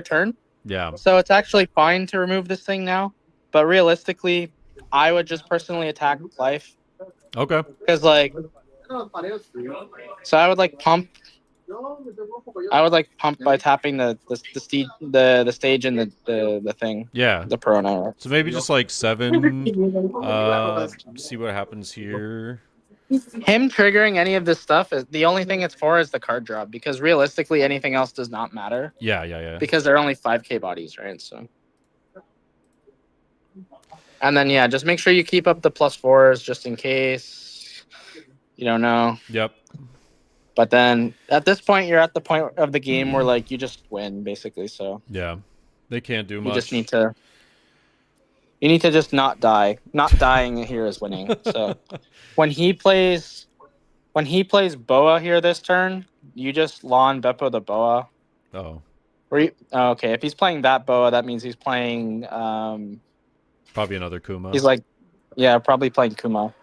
turn. Yeah. So it's actually fine to remove this thing now, but realistically, I would just personally attack life Okay. because like, so I would like pump. I would like pump by tapping the stage and the thing, Yeah. the Perona. So maybe just like 7. See what happens here. Him triggering any of this stuff is the only thing it's for is the card drop, because realistically anything else does not matter Yeah. because they're only 5K bodies, right? So, and then yeah, just make sure you keep up the +4s just in case you don't know. Yep. But then at this point, you're at the point of the game where like you just win basically. So Yeah. They can't do you much. just need to. You need to just not die. Not dying here is winning. So when he plays Boa here this turn, you just Lon Beppo the Boa. Oh. Okay, if he's playing that Boa, that means he's playing Probably another Kuma. he's like, yeah, probably playing Kuma.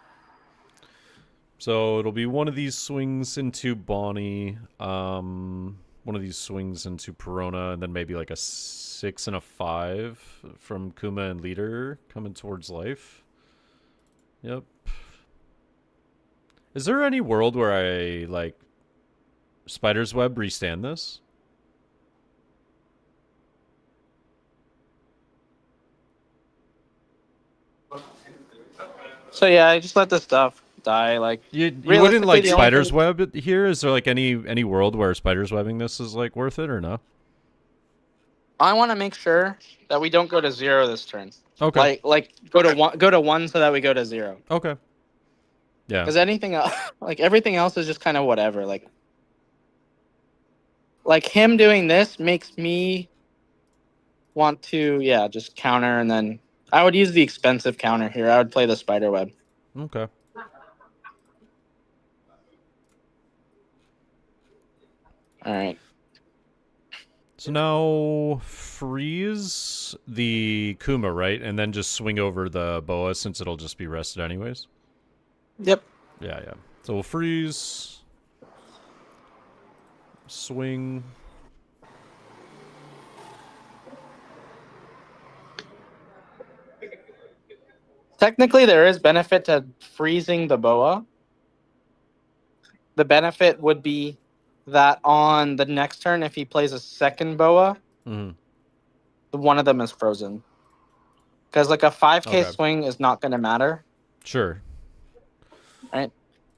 So it'll be one of these swings into Bonnie, one of these swings into Perona, and then maybe like a 6 and a 5 from Kuma and Leader coming towards life. Yep. Is there any world where I like Spider's Web restand this? So yeah, I just let this stuff die. Like You wouldn't like the only Spider's thing- Web it here? Is there like any world where Spider's Webbing this is like worth it or no? I want to make sure that we don't go to 0 this turn. Okay. Like go to 1 so that we go to 0. Okay. Yeah. Because anything else, like everything else is just kind of whatever. Like him doing this makes me want to, yeah, just counter, and then I would use the expensive counter here. I would play the spider web. Okay. All right. So now freeze the Kuma, right? And then just swing over the Boa since it'll just be rested anyways. Yep. Yeah. So we'll freeze. Swing. Technically, there is benefit to freezing the boa. The benefit would be that on the next turn, if he plays a second boa, one of them is frozen. Because like a 5K swing is not going to matter. Sure. Right?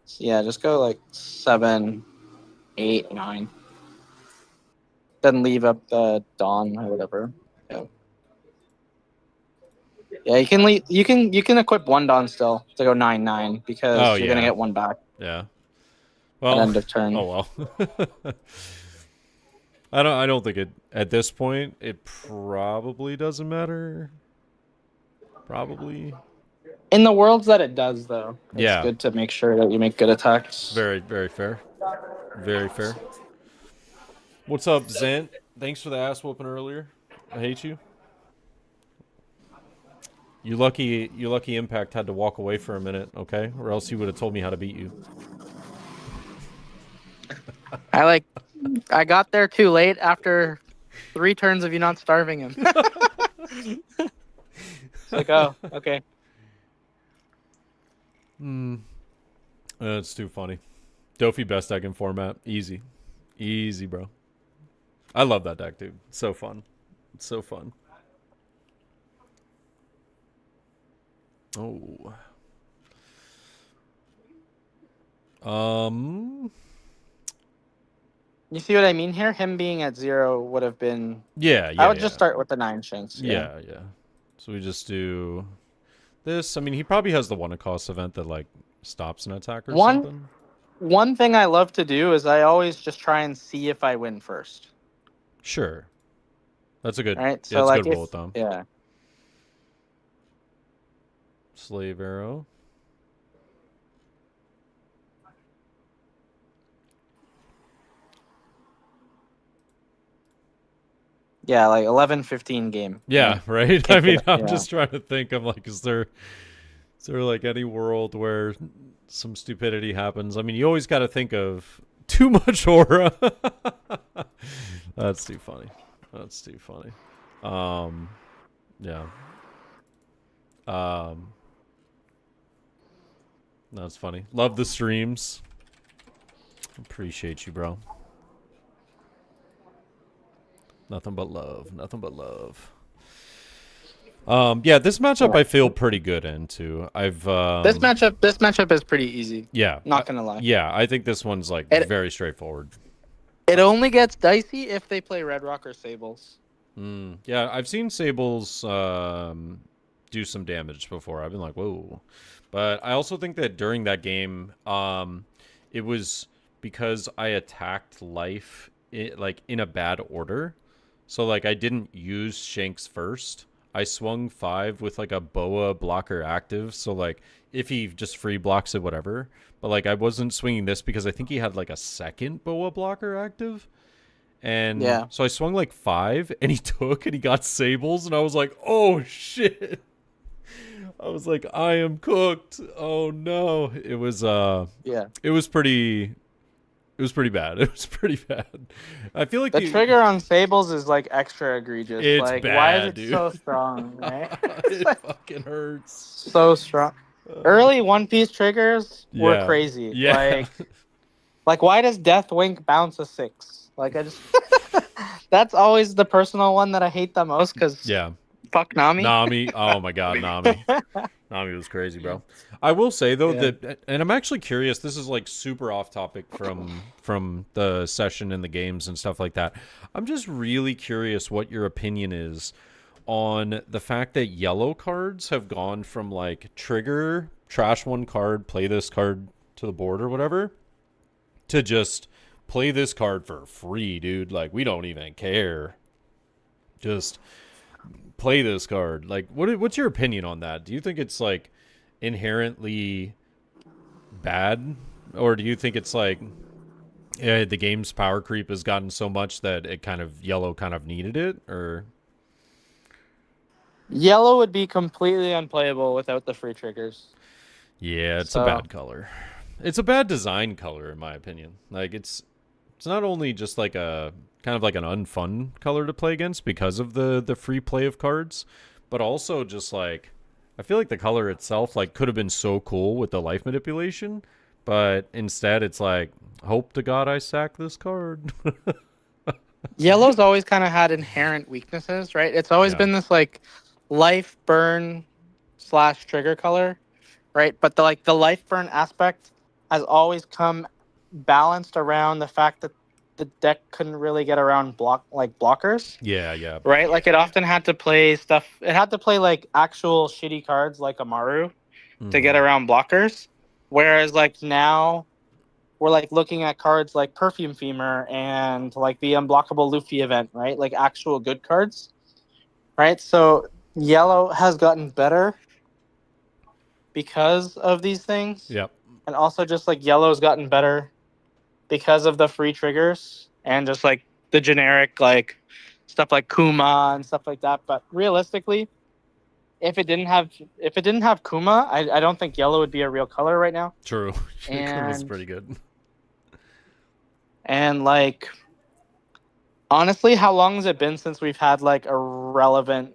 So yeah, just go like 7, 8, 9. Then leave up the Dawn or whatever. Yeah. Yeah, you can leave. You can equip one Dawn still to go 9/9 because you're gonna get one back. Yeah. Well. At end of turn. Oh well. I don't think it at this point it probably doesn't matter. Probably. In the worlds that it does, though, it's good to make sure that you make good attacks. Very, very fair. Very fair. What's up, Zant? Thanks for the ass whooping earlier. I hate you. You lucky Impact had to walk away for a minute, okay? Or else he would have told me how to beat you. I got there too late after 3 turns of you not starving him. It's like, oh, okay. That's too funny. Dofi best deck in format. Easy. Easy, bro. I love that deck, dude. It's so fun. It's so fun. Oh. You see what I mean here? Him being at 0 would have been... Yeah. I would just start with the 9 shanks. Yeah. So we just do this. I mean, he probably has the one-of-cost event that, like, stops an attack or something. One thing I love to do is I always just try and see if I win first. Sure. That's a good. Right? Yeah, So it's a like good rule of thumb. yeah. Slave arrow. Yeah, like 11-15 game. Yeah, right. I Kick mean, it, I'm yeah. just trying to think. I'm like, is there like any world where some stupidity happens? I mean, you always got to think of too much aura. That's too funny. That's too funny. Yeah. That's funny. Love the streams. Appreciate you, bro. Nothing but love. Nothing but love. Yeah, this matchup I feel pretty good into. This matchup is pretty easy. Yeah. Not gonna lie. Yeah, I think this one's like very straightforward. It only gets dicey if they play Red Rock or Sables. Yeah, I've seen Sables do some damage before. I've been like, whoa. But I also think that during that game, it was because I attacked life in a bad order. So like I didn't use Shanks first. I swung 5 with like a boa blocker active. So like if he just free blocks it, whatever. But like I wasn't swinging this because I think he had like a second boa blocker active. And yeah. So I swung like 5 and he took and he got Sables and I was like, oh shit. I was like, I am cooked. Oh no. It was yeah. It was pretty bad. It was pretty bad. I feel like the trigger on Sables is like extra egregious. It's like bad, why is it dude. so strong, right? It fucking hurts. So strong. Early One Piece triggers were Yeah. crazy. Yeah. Like why does Death Wink bounce a 6? Like I just that's always the personal one that I hate the most because fuck Nami. Nami. Oh my god, Nami. Nami was crazy, bro. I will say though that, and I'm actually curious. This is like super off topic from the session and the games and stuff like that. I'm just really curious what your opinion is on the fact that yellow cards have gone from like trigger, trash one card, play this card to the board or whatever, to just play this card for free, dude. Like we don't even care. Just play this card. Like what's your opinion on that? Do you think it's like inherently bad, or do you think it's like the game's power creep has gotten so much that it yellow kind of needed it? Or Yellow would be completely unplayable without the free triggers. Yeah, it's a bad color. It's a bad design color in my opinion. Like it's not only just like a kind of like an unfun color to play against because of the free play of cards, but also just like I feel like the color itself like could have been so cool with the life manipulation, but instead it's like hope to God I sack this card. Yellow's always kind of had inherent weaknesses, right? It's always been this like life burn / trigger color, right? But the life burn aspect has always come balanced around the fact that the deck couldn't really get around blockers. Yeah. Right? Like it often had to play stuff. It had to play like actual shitty cards like Amaru to get around blockers. Whereas like now we're like looking at cards like Perfume Femur and like the unblockable Luffy event, right? Like actual good cards. Right? So yellow has gotten better because of these things. Yep. And also just like yellow's gotten better because of the free triggers and just like the generic like stuff like Kuma and stuff like that. But realistically, if it didn't have Kuma, I don't think yellow would be a real color right now. True. Kuma's pretty good. And like honestly, how long has it been since we've had like a relevant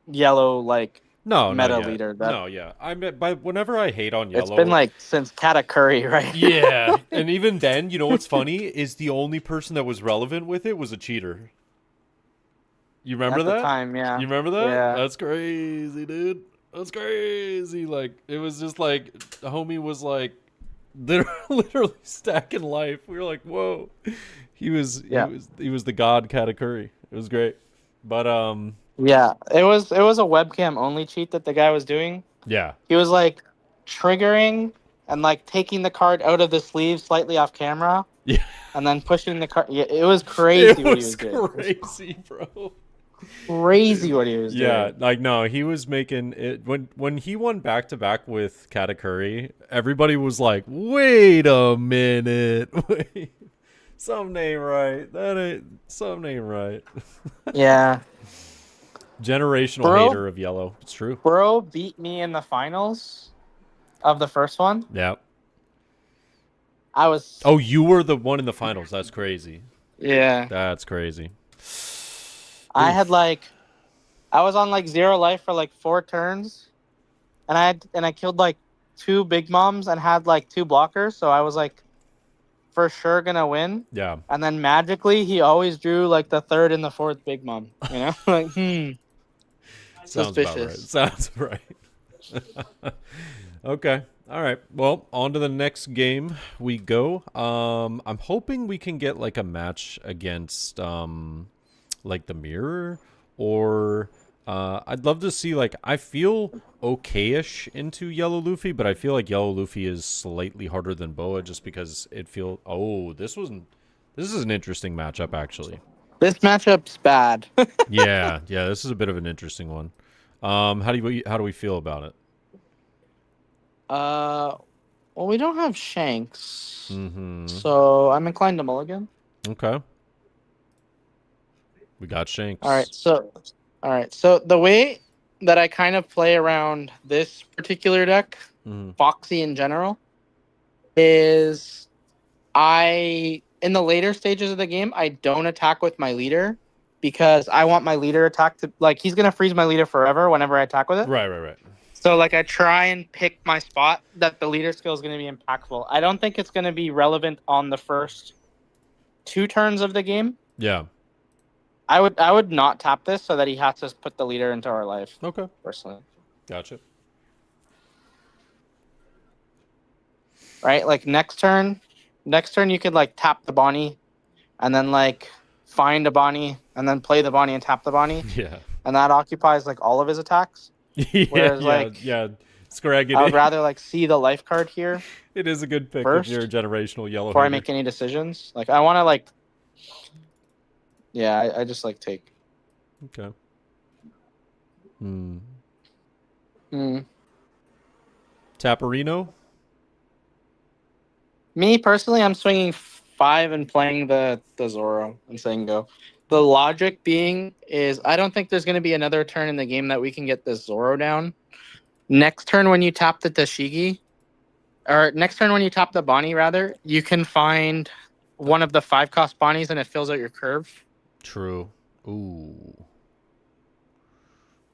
yellow like meta leader? But whenever I hate on yellow, it's been like since Katakuri, right? Yeah. And even then, you know what's funny is the only person that was relevant with it was a cheater. You remember that? At the time, yeah. You remember that? Yeah. That's crazy, dude. That's crazy. Like it was just like the homie was like literally stacking life. We were like, whoa. He was the god Katakuri. It was great. But yeah, it was a webcam only cheat that the guy was doing. Yeah. He was like triggering and like taking the card out of the sleeve slightly off camera Yeah. and then pushing the card. Yeah, it was crazy It what he was was doing. It was crazy, bro. crazy what he was Yeah, doing. like no, he was making it when he won back to back with Katakuri. Everybody was like, "Wait a minute, wait, something ain't right. That ain't something ain't right." Yeah, Generational bro, hater of yellow. It's true. bro beat me in the finals of the first one. Yeah. I was, Oh, you were the one in the finals. That's crazy. yeah. That's crazy. I had Oof. like, I was on like 0 life for like 4 turns, and I killed like 2 big moms and had like 2 blockers, so I was like for sure gonna win. Yeah. And then magically, he always drew like the 3rd and the 4th big mom. You know, like Sounds about right. suspicious. Sounds right. Okay. All right. Well, on to the next game we go. I'm hoping we can get like a match against like the Mirror, or I'd love to see, like, I feel okay-ish into Yellow Luffy, but I feel like Yellow Luffy is slightly harder than Boa just because it feels this is an interesting matchup actually. This matchup's bad. Yeah, this is a bit of an interesting one. How do we feel about it? Well, we don't have Shanks, Mm-hmm. so I'm inclined to mulligan. Okay. We got Shanks. All right. So the way that I kind of play around this particular deck, Mm-hmm. Foxy in general, is in the later stages of the game, I don't attack with my leader because I want my leader attack to, like, he's gonna freeze my leader forever whenever I attack with it. Right. So like I try and pick my spot that the leader skill is going to be impactful. I don't think it's going to be relevant on the first 2 turns of the game. Yeah. I would not tap this so that he has to put the leader into our life. Okay. Personally, Gotcha. right? Like next turn you could like tap the Bonnie, and then like find a Bonnie, and then play the Bonnie and tap the Bonnie, Yeah. and that occupies like all of his attacks. Whereas yeah. Scrag it I would in. rather like see the life card here It is a good pick first if you're a generational yellow before I hater. make any decisions. Like I want to like, yeah, I just like take. Okay. Taparino? Me personally, I'm swinging 5 and playing the Zoro and saying go. The logic being is I don't think there's going to be another turn in the game that we can get this Zoro down. Next turn when you tap the Tashigi, or next turn when you tap the Bonnie, rather, you can find one of the 5-cost Bonnies and it fills out your curve. True. Ooh.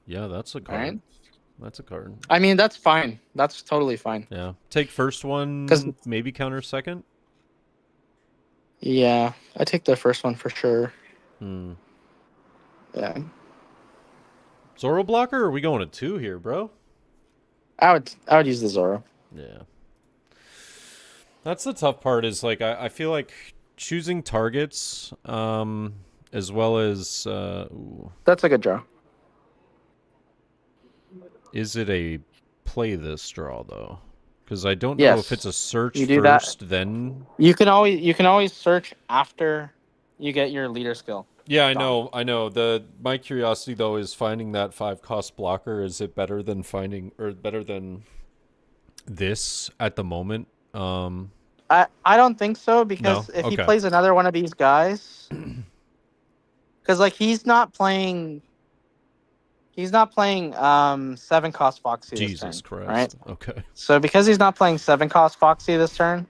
Yeah, that's a card. Right? That's a card. I mean, that's fine. That's totally fine. Yeah. Take first one, 'Cause- maybe counter second? Yeah, I take the first one for sure. Yeah. Zoro blocker, or are we going to 2 here, bro? I would use the Zoro. Yeah. That's the tough part, is like I feel like choosing targets, as well as That's a good draw. is it a play this draw though? Because I don't know Yes. if it's a search You do that. first, then You can always search after you get your leader skill. yeah, I know. My curiosity though is finding that 5-cost blocker. Is it better than better than this at the moment? I don't think so, because No? if he Okay. plays another one of these guys, because like he's not playing 7-cost Foxy this Jesus turn, Christ. right? Okay. So because he's not playing 7-cost Foxy this turn,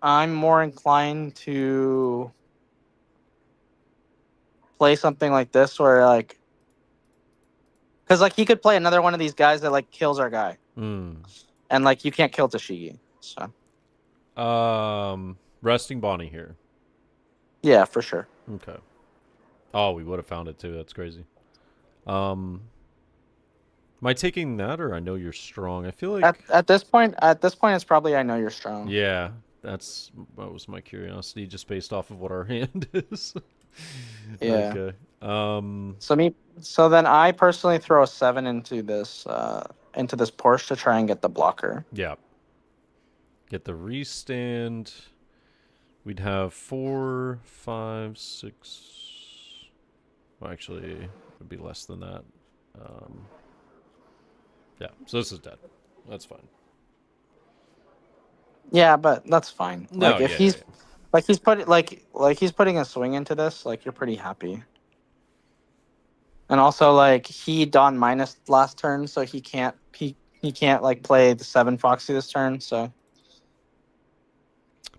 I'm more inclined to play something like this, where like, because like he could play another one of these guys that like kills our guy, and like you can't kill Tashigi. So Resting Bonnie here. yeah, for sure. Okay. Oh, we would have found it too. That's crazy. Am I taking that, or I know you're strong? I feel like At this point, it's probably I know you're strong. yeah, that was my curiosity, just based off of what our hand is. Yeah. Okay. So then I personally throw a 7 into this Porsche to try and get the blocker. Yeah. get the restand. We'd have 4, 5, 6. Well, actually, it would be less than that. Yeah, so this is dead. That's fine. Yeah, but that's fine. No, Like if yeah, he's yeah, yeah. like he's put like he's putting a swing into this, like you're pretty happy. And also like he Don minus last turn, so he can't like play the 7 Foxy this turn, so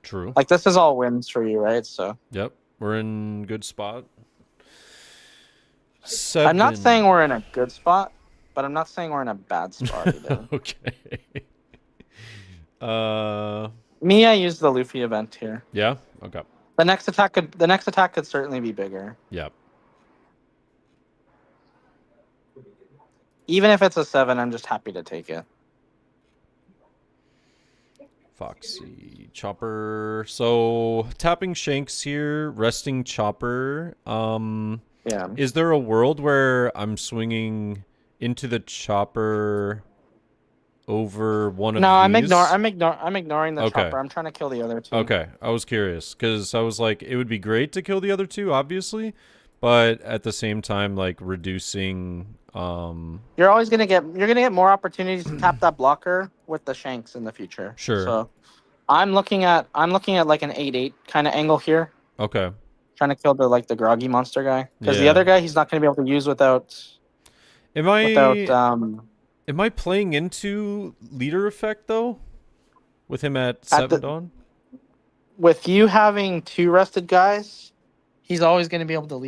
True. like this is all wins for you, right? So Yep, we're in good spot. 7. I'm not saying we're in a good spot, but I'm not saying we're in a bad spot either. Okay. Me, I used the Luffy event here. Yeah. Okay. The next attack could certainly be bigger. Yep. Even if it's a 7, I'm just happy to take it. Foxy Chopper. So tapping Shanks here, resting Chopper. Yeah. Is there a world where I'm swinging into the Chopper over one of No, these? I'm ignoring the Okay. Chopper. I'm trying to kill the other 2. Okay, I was curious because I was like, it would be great to kill the other 2, obviously, but at the same time, like reducing. You're gonna get more opportunities to tap that blocker with the Shanks in the future. Sure. So I'm looking at like an 8/8 kind of angle here, Okay. trying to kill the groggy monster guy, because the Yeah. other guy he's not gonna be able to use without Am I playing into leader effect though? With him at 7 Dawn? with you having 2 rested guys. He's always going to be able to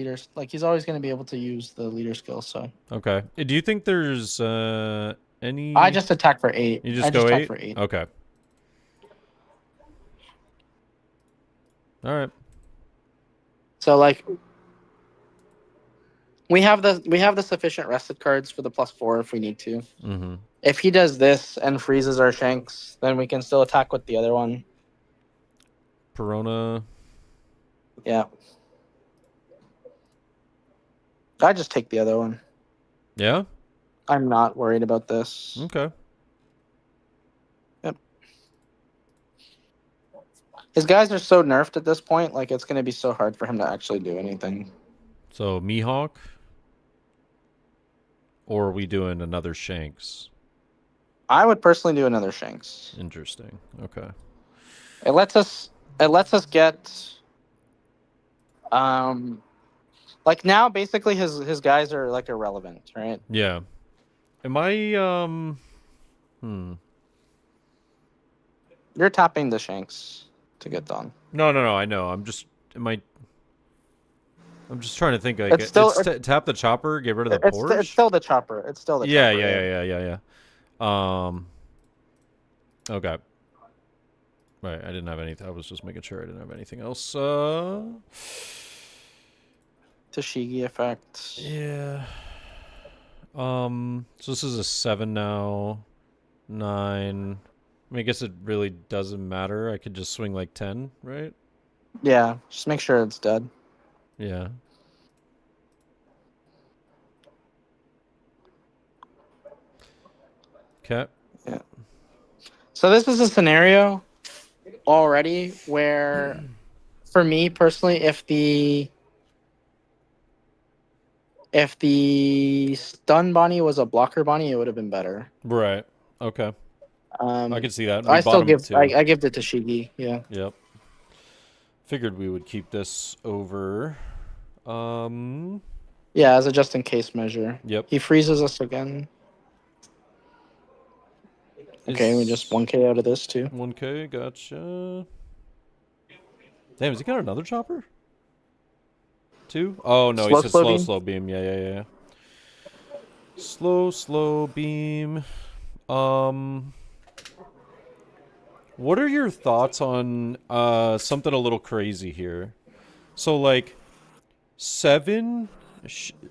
he's always going to be able to use the leader skill. So Okay. Do you think there's any? I just attack for 8. You just I go just 8? attack for 8. Okay. All right. So like we have the sufficient rested cards for the +4 if we need to. Mm-hmm. If he does this and freezes our Shanks, then we can still attack with the other one. Perona. Yeah. I just take the other one. Yeah? I'm not worried about this. Okay. Yep. His guys are so nerfed at this point, like it's going to be so hard for him to actually do anything. So, Mihawk? Or are we doing another Shanks? I would personally do another Shanks. Interesting. Okay. It lets us get like now basically his guys are like irrelevant, right? Yeah. Am I You're tapping the Shanks to get done. No, I know. I'm just trying to think like It's still- tap the chopper, get rid of the It's Porsche. still the chopper. It's still the Yeah, chopper. yeah. Okay. Right, I didn't have anything. I was just making sure I didn't have anything else. Tashigi effect. Yeah. So this is a 7 now. 9. I mean, I guess it really doesn't matter. I could just swing like 10, right? Yeah, just make sure it's dead. Yeah. Okay. Yeah. So this is a scenario already where, for me personally, if the stun Bonnie was a blocker Bonnie, it would have been better. Right. Okay. I can see that. I still give two. I give it to Shigi. Yeah. Yep. Figured we would keep this over. Yeah, as a just in case measure. Yep. He freezes us again. Okay, we just 1k out of this too. 1k, gotcha. Damn, has he got another chopper? 2? Oh no, he said slow beam. Yeah. Slow beam. What are your thoughts on something a little crazy here? So like 7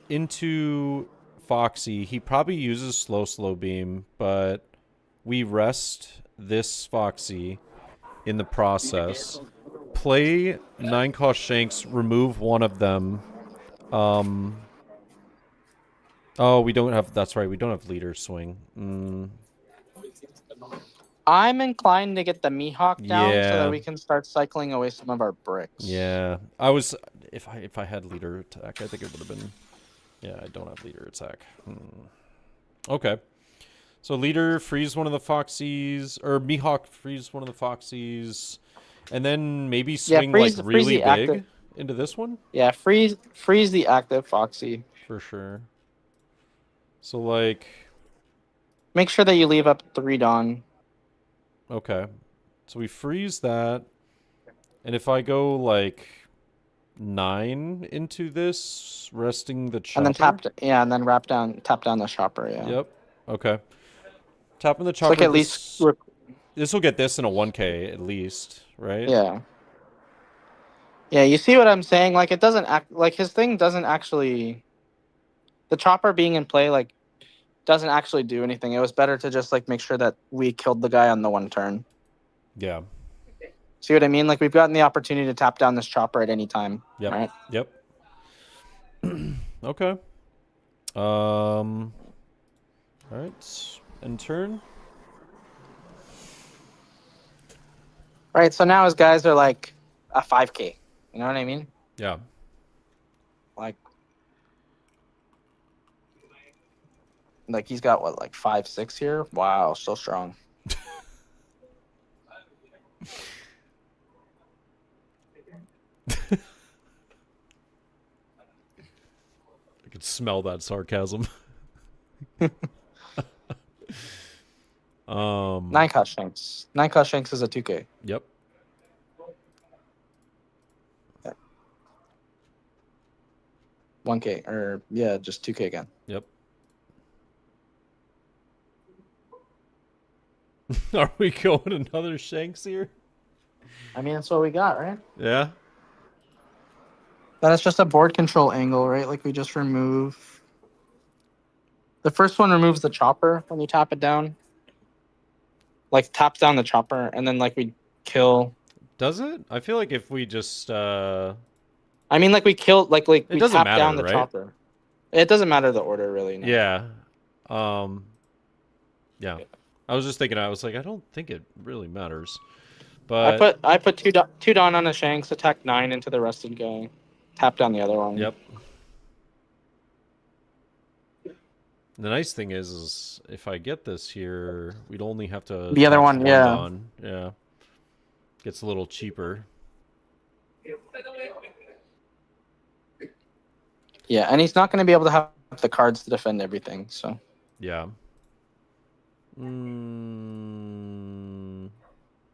into Foxy, he probably uses slow beam, but we rest this Foxy in the process. Play 9-cost Shanks, remove one of them. Oh, we don't have... That's right, we don't have leader swing. I'm inclined to get the Mihawk down so that Yeah. we can start cycling away some of our bricks. Yeah. I was if I had leader attack, I think it would have been. Yeah, I don't have leader attack. Okay. So leader freeze one of the Foxies, or Mihawk freeze one of the Foxies, and then maybe swing freeze like really the big active. into this one. Yeah, freeze the active Foxy. For sure. So like, Make sure that you leave up 3 Dawn. okay, so we freeze that, and if I go like 9 into this, resting the chopper. And then and then tap down the chopper. Yeah. Yep. Okay. Tapping the chopper. Like at least. This will get this in a 1K at least, right? Yeah. Yeah, you see what I'm saying? Like it doesn't act like his thing doesn't actually. The chopper being in play like doesn't actually do anything. It was better to just like make sure that we killed the guy on the 1 turn. Yeah. See what I mean? Like we've gotten the opportunity to tap down this chopper at any time. Yep. Right? Yep. Okay. All right. End turn. Right. So now his guys are like a 5K. You know what I mean? Yeah. Like he's got what, like 5-6 here? Wow, so strong. I could smell that sarcasm. 9 cost Shanks. 9 cost Shanks is a 2K. Yep. Yeah. 1K or yeah, just 2K again. Yep. Are we going another Shanks here? I mean, that's what we got, right? Yeah. Then it's just a board control angle, right? Like we just remove. The first one removes the chopper when you tap it down. Like taps down the chopper, and then like we kill. Does it? I feel like if we just I mean, like we kill, like it we doesn't tap matter, down the right? chopper. It doesn't matter the order, really. No. Yeah. Yeah. I was just thinking. I was like, I don't think it really matters. But I put two Dawn on the Shanks, attack 9 into the rested guy, tap down the other one. Yep. The nice thing is if I get this here, we'd only have to The other tax one, yeah. Dawn. Yeah. Gets a little cheaper. Yeah, and he's not going to be able to have the cards to defend everything. So Yeah.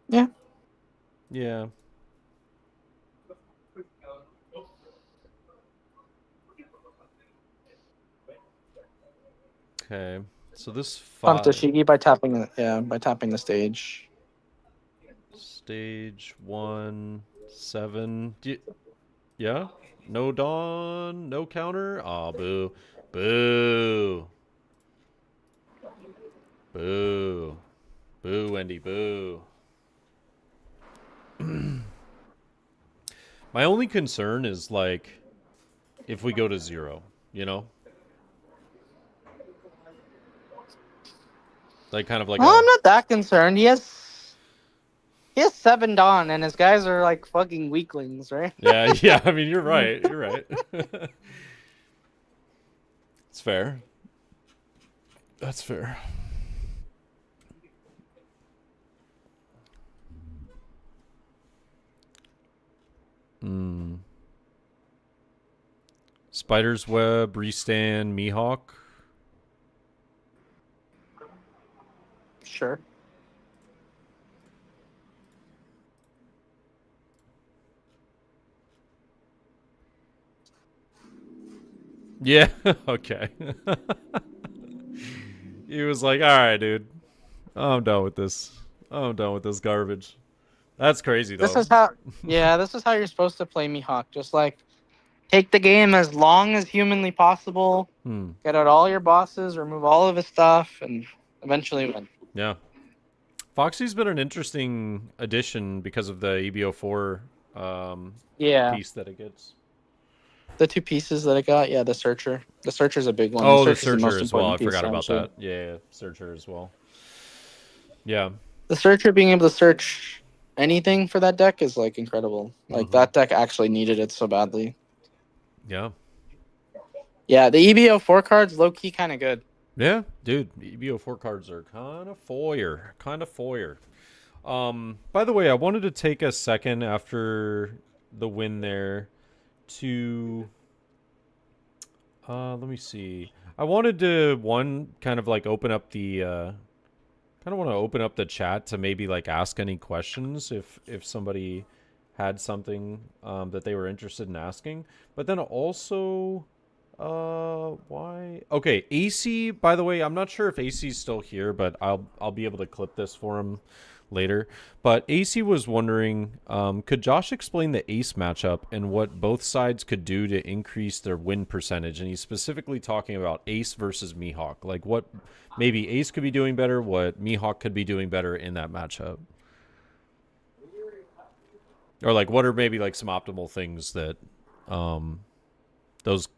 yeah. Yeah. Okay. So this Pump Toshigi by tapping the stage. Stage 1, 7. Yeah? No Dawn, no counter? Aw, boo. Boo. Boo. Boo, Wendy, boo. My only concern is, like, if we go to 0, you know? Like, kind of like Well, I'm not that concerned. He has 7 Dawn, and his guys are like fucking weaklings, right? Yeah, yeah, I mean, you're right. You're right. It's fair. That's fair. Spider's Web, Restand, Mihawk. Sure. Yeah, okay. He was like, all right, dude. I'm done with this. I'm done with this garbage. That's crazy, though. This is how you're supposed to play Mihawk. Just like take the game as long as humanly possible. Get out all your bosses, remove all of his stuff, and eventually win. Yeah. Foxy's been an interesting addition because of the EBO4 piece that it gets. The 2 pieces that I got, the Searcher. The Searcher's a big one. Oh, the Searcher's Searcher most as well. I important piece, forgot about actually. that. Yeah, Searcher as well. Yeah. The searcher being able to search anything for that deck is like incredible. Like that deck actually needed it so badly. Yeah. Yeah, the EBO 4 cards low key kind of good. Yeah, dude, EBO4 cards are kind of foyer. By the way, I wanted to take a second after the win there to let me see. I wanted to kind of like open up the kind of want to open up the chat to maybe like ask any questions if somebody had something that they were interested in asking. But then also why? Okay, AC, by the way, I'm not sure if AC's still here, but I'll be able to clip this for him later. But AC was wondering, could Josh explain the Ace matchup and what both sides could do to increase their win percentage? And he's specifically talking about Ace versus Mihawk. Like what maybe Ace could be doing better, what Mihawk could be doing better in that matchup. Or like what are maybe like some optimal things that those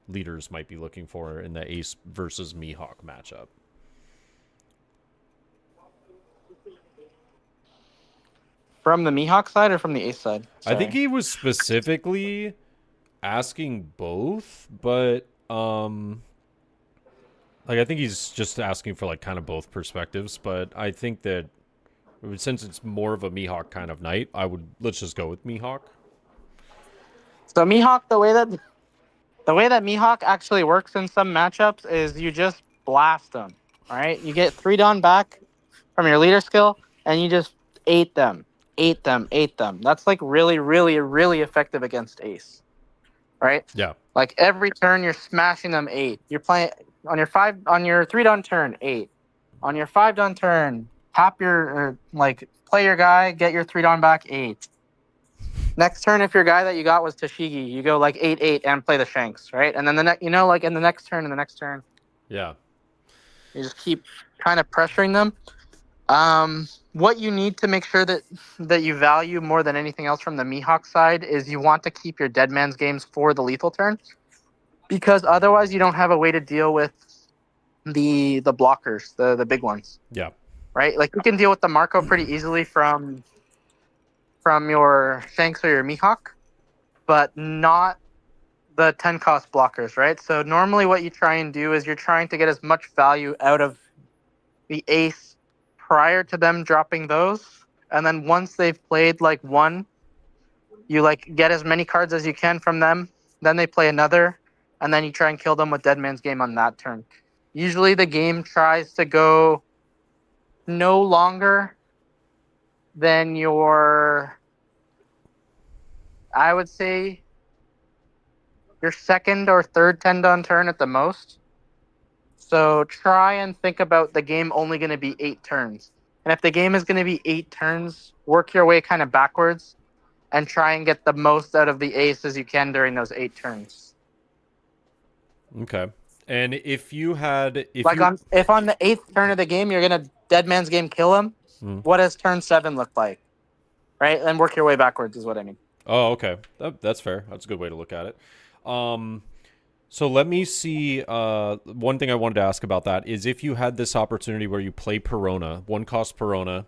leaders might be looking for in the Ace versus Mihawk matchup. From the Mihawk side or from the Ace side? Sorry. I think he was specifically asking both, but like I think he's just asking for like kind of both perspectives, but I think that since it's more of a Mihawk kind of night, let's just go with Mihawk. So Mihawk, the way that Mihawk actually works in some matchups is you just blast them. All right, you get 3 Dawn back from your leader skill, and you just ate them. That's like really, really, really effective against Ace. Right? Yeah. Like every turn you're smashing them 8. You're playing on your 3 Dawn turn 8. On your 5 Dawn turn, tap your play your guy, get your 3 Dawn back 8. Next turn, if your guy that you got was Tashigi, you go like 8-8 and play the Shanks, right? And then in the next turn. Yeah. You just keep kind of pressuring them. What you need to make sure that you value more than anything else from the Mihawk side is you want to keep your Dead Man's games for the lethal turn, because otherwise you don't have a way to deal with the blockers, the big ones. Yeah. Right? Like you can deal with the Marco pretty easily from your Shanks or your Mihawk, but not the 10 cost blockers, right? So normally what you try and do is you're trying to get as much value out of the Ace prior to them dropping those, and then once they've played like one, you like get as many cards as you can from them, then they play another, and then you try and kill them with Dead Man's Game on that turn. Usually the game tries to go no longer than I would say your second or third 10 Dawn turn at the most. So try and think about the game only going to be 8 turns. And if the game is going to be 8 turns, work your way kind of backwards and try and get the most out of the Ace as you can during those 8 turns. Okay. And if on the 8th turn of the game, you're going to Dead Man's Game kill him, what does turn 7 look like? Right? And work your way backwards is what I mean. Oh, okay. That's fair. That's a good way to look at it. So let me see. One thing I wanted to ask about that is if you had this opportunity where you play Perona, 1-cost Perona,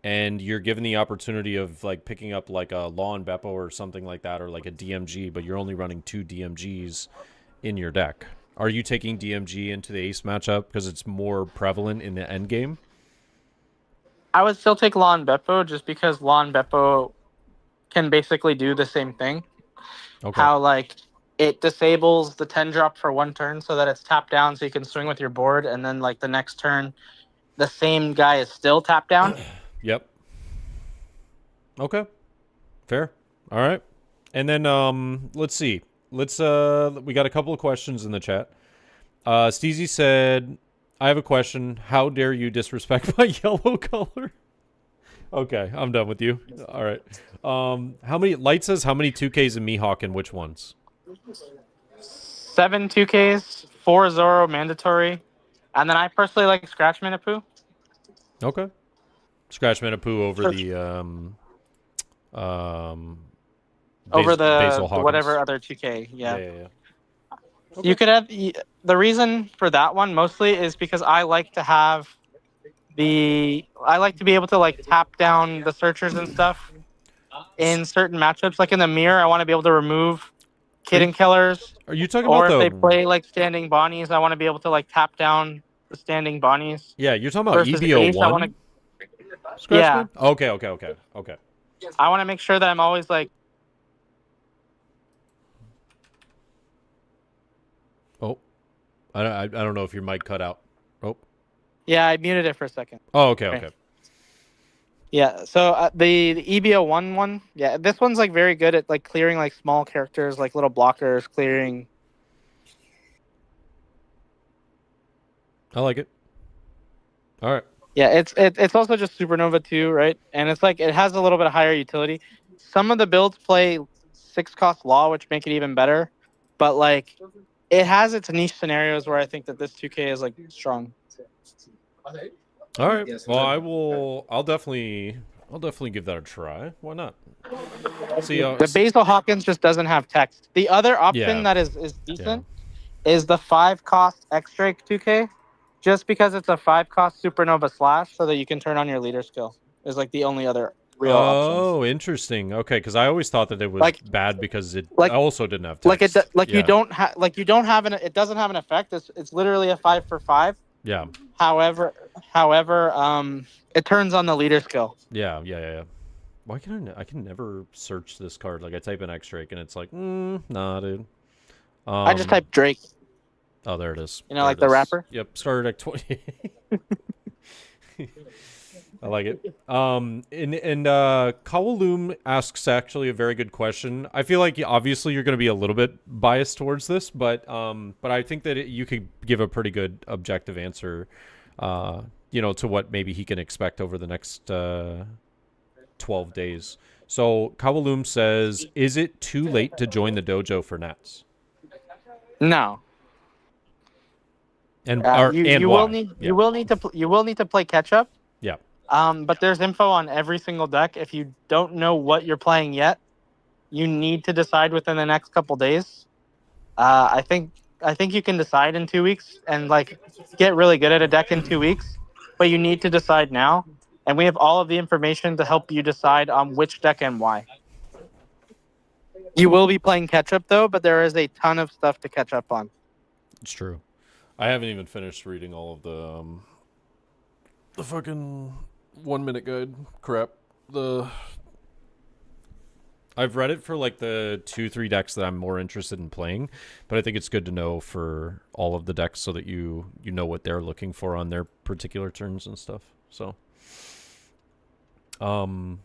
and you're given the opportunity of like picking up like a Law and Beppo or something like that, or like a DMG, but you're only running 2 DMGs in your deck. Are you taking DMG into the Ace matchup because it's more prevalent in the end game? I would still take Law and Beppo just because Law and Beppo can basically do the same thing. Okay. How like it disables the 10 drop for 1 turn so that it's tapped down so you can swing with your board, and then like the next turn the same guy is still tapped down. Yep. Okay. Fair. All right. And then let's see. We got a couple of questions in the chat. Steezy said, I have a question. How dare you disrespect my yellow color? Okay, I'm done with you. All right. How many Light says how many 2Ks in Mihawk and which ones? 7 2Ks, 4 Zoro mandatory, and then I personally like Scratch Manapoo. Okay. Scratch Manapoo over the over the Hawkins. Whatever other 2K. Yeah. Okay. You could have the reason for that one mostly is because I like to have I like to be able to like tap down the searchers and stuff in certain matchups. Like in the mirror, I want to be able to remove Kitten Killers. Are you talking Or about if they the? play like standing Bonnies, I want to be able to like tap down the standing Bonnies. Yeah, you're talking about Versus EBO Ace, I want one. to. Scratchman. Yeah. Okay. I want to make sure that I'm always like. Oh, I don't know if your mic cut out. Oh. Yeah, I muted it for a second. Oh, okay. Yeah, so the EBO one, yeah, this one's like very good at like clearing like small characters, like little blockers, clearing. I like it. All right. Yeah, it's also just Supernova too, right? And it's like it has a little bit of higher utility. Some of the builds play 6-cost Law, which make it even better, but like it has its niche scenarios where I think that this 2K is like strong. All right. Well, I'll definitely give that a try. Why not? See, The Basil Hawkins just doesn't have text. The other option Yeah. that is decent is the 5-cost X-Drake 2K, just because it's a 5-cost Supernova Slash, so that you can turn on your leader skill. Is like the only other real option. Oh, interesting. Okay, because I always thought that it was Like- bad because it like- also didn't have text. You don't have it doesn't have an effect. It's literally a 5 for 5. Yeah. However, it turns on the leader skill. Yeah. Why can I can never search this card? Like I type in X-Drake and it's like, nah, dude. I just type Drake. Oh, there it is. You know, like the rapper? Yep, started at 20. I like it. And Kowaloom asks actually a very good question. I feel like obviously you're going to be a little bit biased towards this, but I think that you could give a pretty good objective answer, to what maybe he can expect over the next 12 days. So Kowaloom says, "Is it too late to join the dojo for Nats?" No. And you why? will need to play catch up. Yeah. But there's info on every single deck. If you don't know what you're playing yet, you need to decide within the next couple days. I think you can decide in 2 weeks and like get really good at a deck in 2 weeks, but you need to decide now. And we have all of the information to help you decide on which deck and why. You will be playing catch up though, but there is a ton of stuff to catch up on. It's true. I haven't even finished reading all of the fucking 1 minute guide crap. I've read it for like the 2-3 decks that I'm more interested in playing, but I think it's good to know for all of the decks so that you know what they're looking for on their particular turns and stuff. So and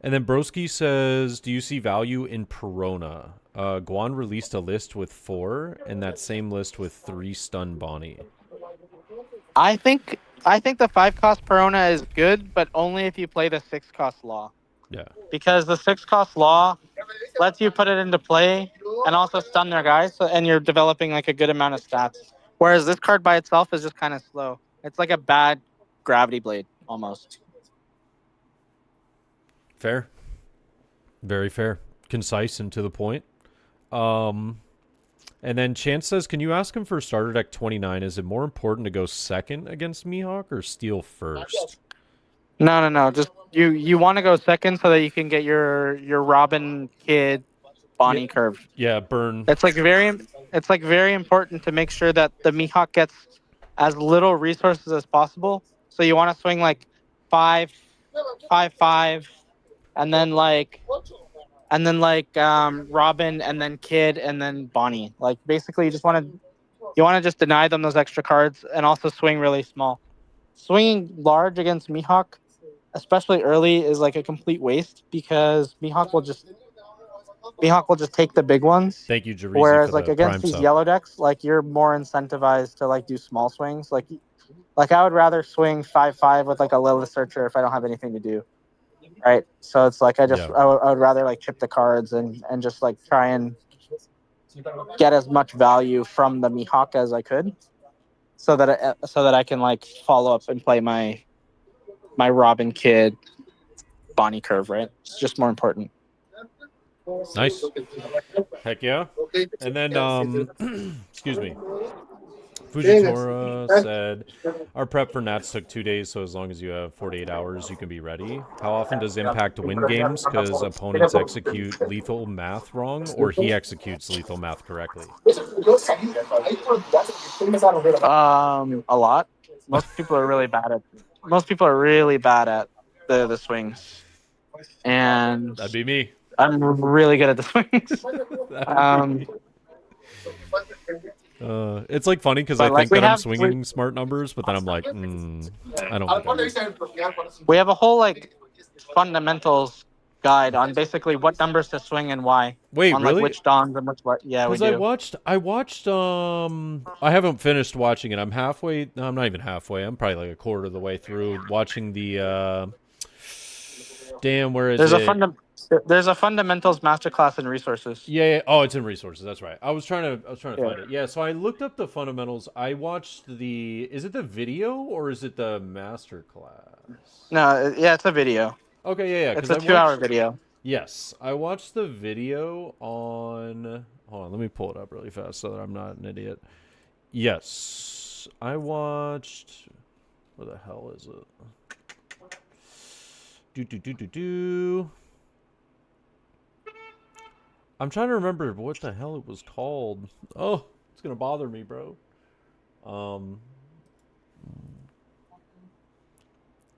then Broski says, "Do you see value in Perona? Guan released a list with 4 and that same list with 3 stun Bonnie." I think the 5-cost Perona is good, but only if you play the 6-cost Law. Yeah. Because the 6-cost Law lets you put it into play and also stun their guys, and you're developing like a good amount of stats. Whereas this card by itself is just kind of slow. It's like a bad Gravity Blade almost. Fair. Very fair. Concise and to the point. And then Chance says, "Can you ask him for starter deck 29? Is it more important to go second against Mihawk or steal first?" No. Just you want to go second so that you can get your Robin Kid Bonnie curve. Yeah, burn. It's like very important to make sure that the Mihawk gets as little resources as possible. So you want to swing like 5, 5, and then like Robin, and then Kid, and then Bonnie. Like basically, you want to just deny them those extra cards, and also swing really small. Swinging large against Mihawk, especially early, is like a complete waste because Mihawk will just take the big ones. Thank you, Jarizi, Whereas for like the against prime these sub. yellow decks, like you're more incentivized to like do small swings. Like I would rather swing 5/5 with like a Lilith Searcher if I don't have anything to do. Right, so it's like I would rather like chip the cards and just like try and get as much value from the Mihawk as I could, so that I can like follow up and play my Robin Kid Bonnie curve. Right, it's just more important. Nice. Heck yeah. And then excuse me. Fujitora said, our prep for Nats took 2 days, so as long as you have 48 hours, you can be ready. How often does Impact win games because opponents execute lethal math wrong, or he executes lethal math correctly? A lot. Most people are really bad at the swings, and That'd be me. I'm really good at the swings. That'd be me. It's like funny because I But like think that I'm swinging smart numbers, but then I'm like, I don't think I am. we have a whole like fundamentals guide on basically what numbers to swing and why. Wait, on really? like which dons and which what. Yeah, we Because do. I watched, I haven't finished watching it. I'm halfway, no, I'm not even halfway. I'm probably like a quarter of the way through watching the, damn, where is it? There's a fundamentals masterclass in resources. Yeah, oh, it's in resources. That's right. I was trying to Yeah. find it. Yeah, so I looked up the fundamentals. I watched is it the video or is it the master class? No, yeah, it's a video. Okay, yeah. It's a 2-hour video. Yes, I watched the video on. Hold on, let me pull it up really fast so that I'm not an idiot. Yes, I watched. Where the hell is it? Do. I'm trying to remember what the hell it was called. Oh, it's gonna bother me, bro.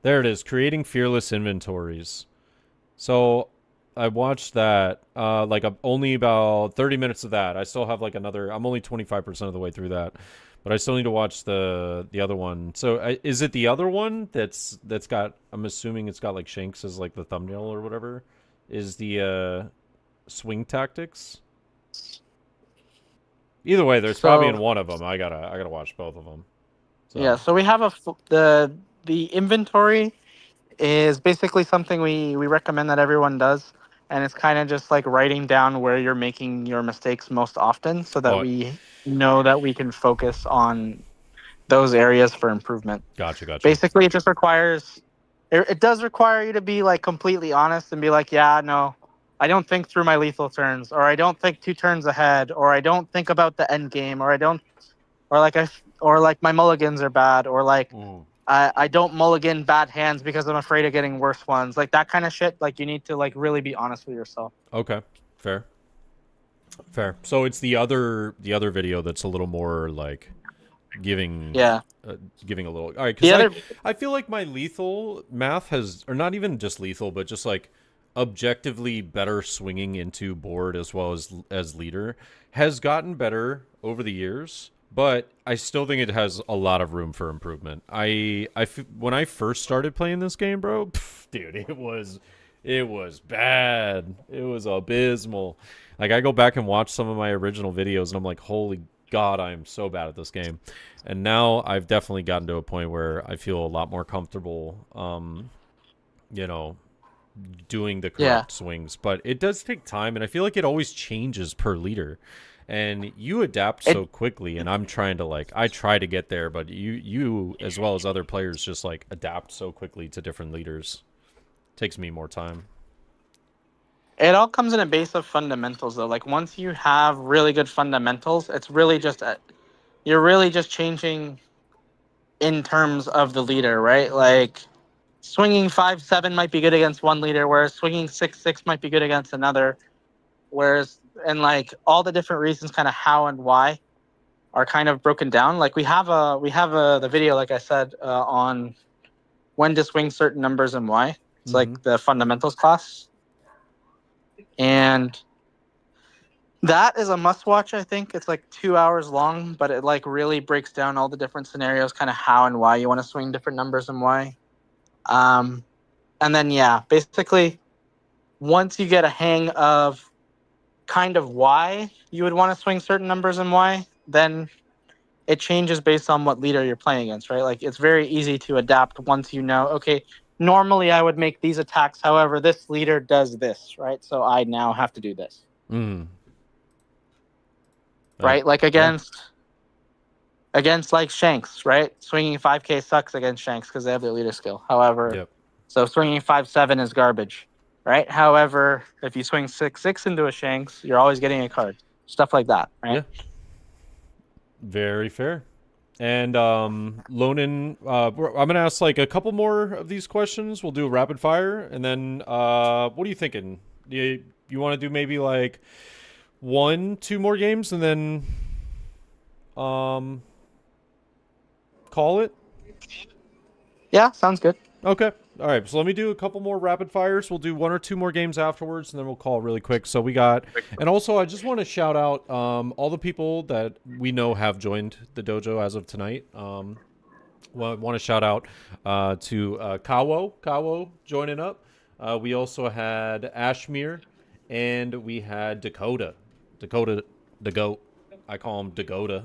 There it is. Creating fearless inventories. So I watched that. Only about 30 minutes of that. I still have like another. I'm only 25% of the way through that, but I still need to watch the other one. So is it the other one that's got? I'm assuming it's got like Shanks as like the thumbnail or whatever. Is the swing tactics? Either way, there's probably in one of them. I gotta watch both of them. So. Yeah. So we have the inventory is basically something we recommend that everyone does, and it's kind of just like writing down where you're making your mistakes most often, so that we know that we can focus on those areas for improvement. Gotcha. Basically, it just requires. It does require you to be like completely honest and be like, yeah, no, I don't think through my lethal turns, or I don't think 2 turns ahead, or I don't think about the end game, or I don't, or like my mulligans are bad, or like I don't mulligan bad hands because I'm afraid of getting worse ones, like that kind of shit. Like you need to like really be honest with yourself. Okay, fair. So it's the other video that's a little more like giving giving a little. All right, because I feel like my lethal math has, or not even just lethal, but just like objectively better swinging into board as well as leader has gotten better over the years, but I still think it has a lot of room for improvement. When I first started playing this game, bro, dude, it was bad. It was abysmal. Like I go back and watch some of my original videos and I'm like, holy God, I am so bad at this game. And now I've definitely gotten to a point where I feel a lot more comfortable, doing the correct swings. But it does take time, and I feel like it always changes per leader. And you adapt so quickly, and I'm trying to I try to get there, but you as well as other players just like adapt so quickly to different leaders. It takes me more time. It all comes in a base of fundamentals, though. Like once you have really good fundamentals, it's really just you're really just changing in terms of the leader, right? Like swinging 5-7 might be good against one leader, whereas swinging 6-6 might be good against another. Whereas, and like all the different reasons, kind of how and why, are kind of broken down. Like we have the video, like I said, on when to swing certain numbers and why. It's like the fundamentals class. And that is a must watch, I think. It's like 2 hours long, but it like really breaks down all the different scenarios, kind of how and why you want to swing different numbers and why. And then, basically, once you get a hang of kind of why you would want to swing certain numbers and why, then it changes based on what leader you're playing against, right? Like it's very easy to adapt once you know, okay, normally I would make these attacks. However, this leader does this, right? So I now have to do this. Right? Like against like Shanks, right? Swinging 5K sucks against Shanks because they have their leader skill. However, so swinging 5-7 is garbage, right? However, if you swing 6-6 into a Shanks, you're always getting a card. Stuff like that, right? Yeah. Very fair. And Lonan, I'm gonna ask like a couple more of these questions. We'll do a rapid fire, and then what are you thinking? You want to do maybe like 1, 2 more games, and then call it? Yeah, sounds good. Okay. All right. So let me do a couple more rapid fires. We'll do 1 or 2 more games afterwards, and then we'll call it really quick. So we got, and also I just want to shout out all the people that we know have joined the dojo as of tonight. Well, I want to shout out to Kawo joining up. We also had Ashmere, and we had Dakota the goat. I call him Dakota,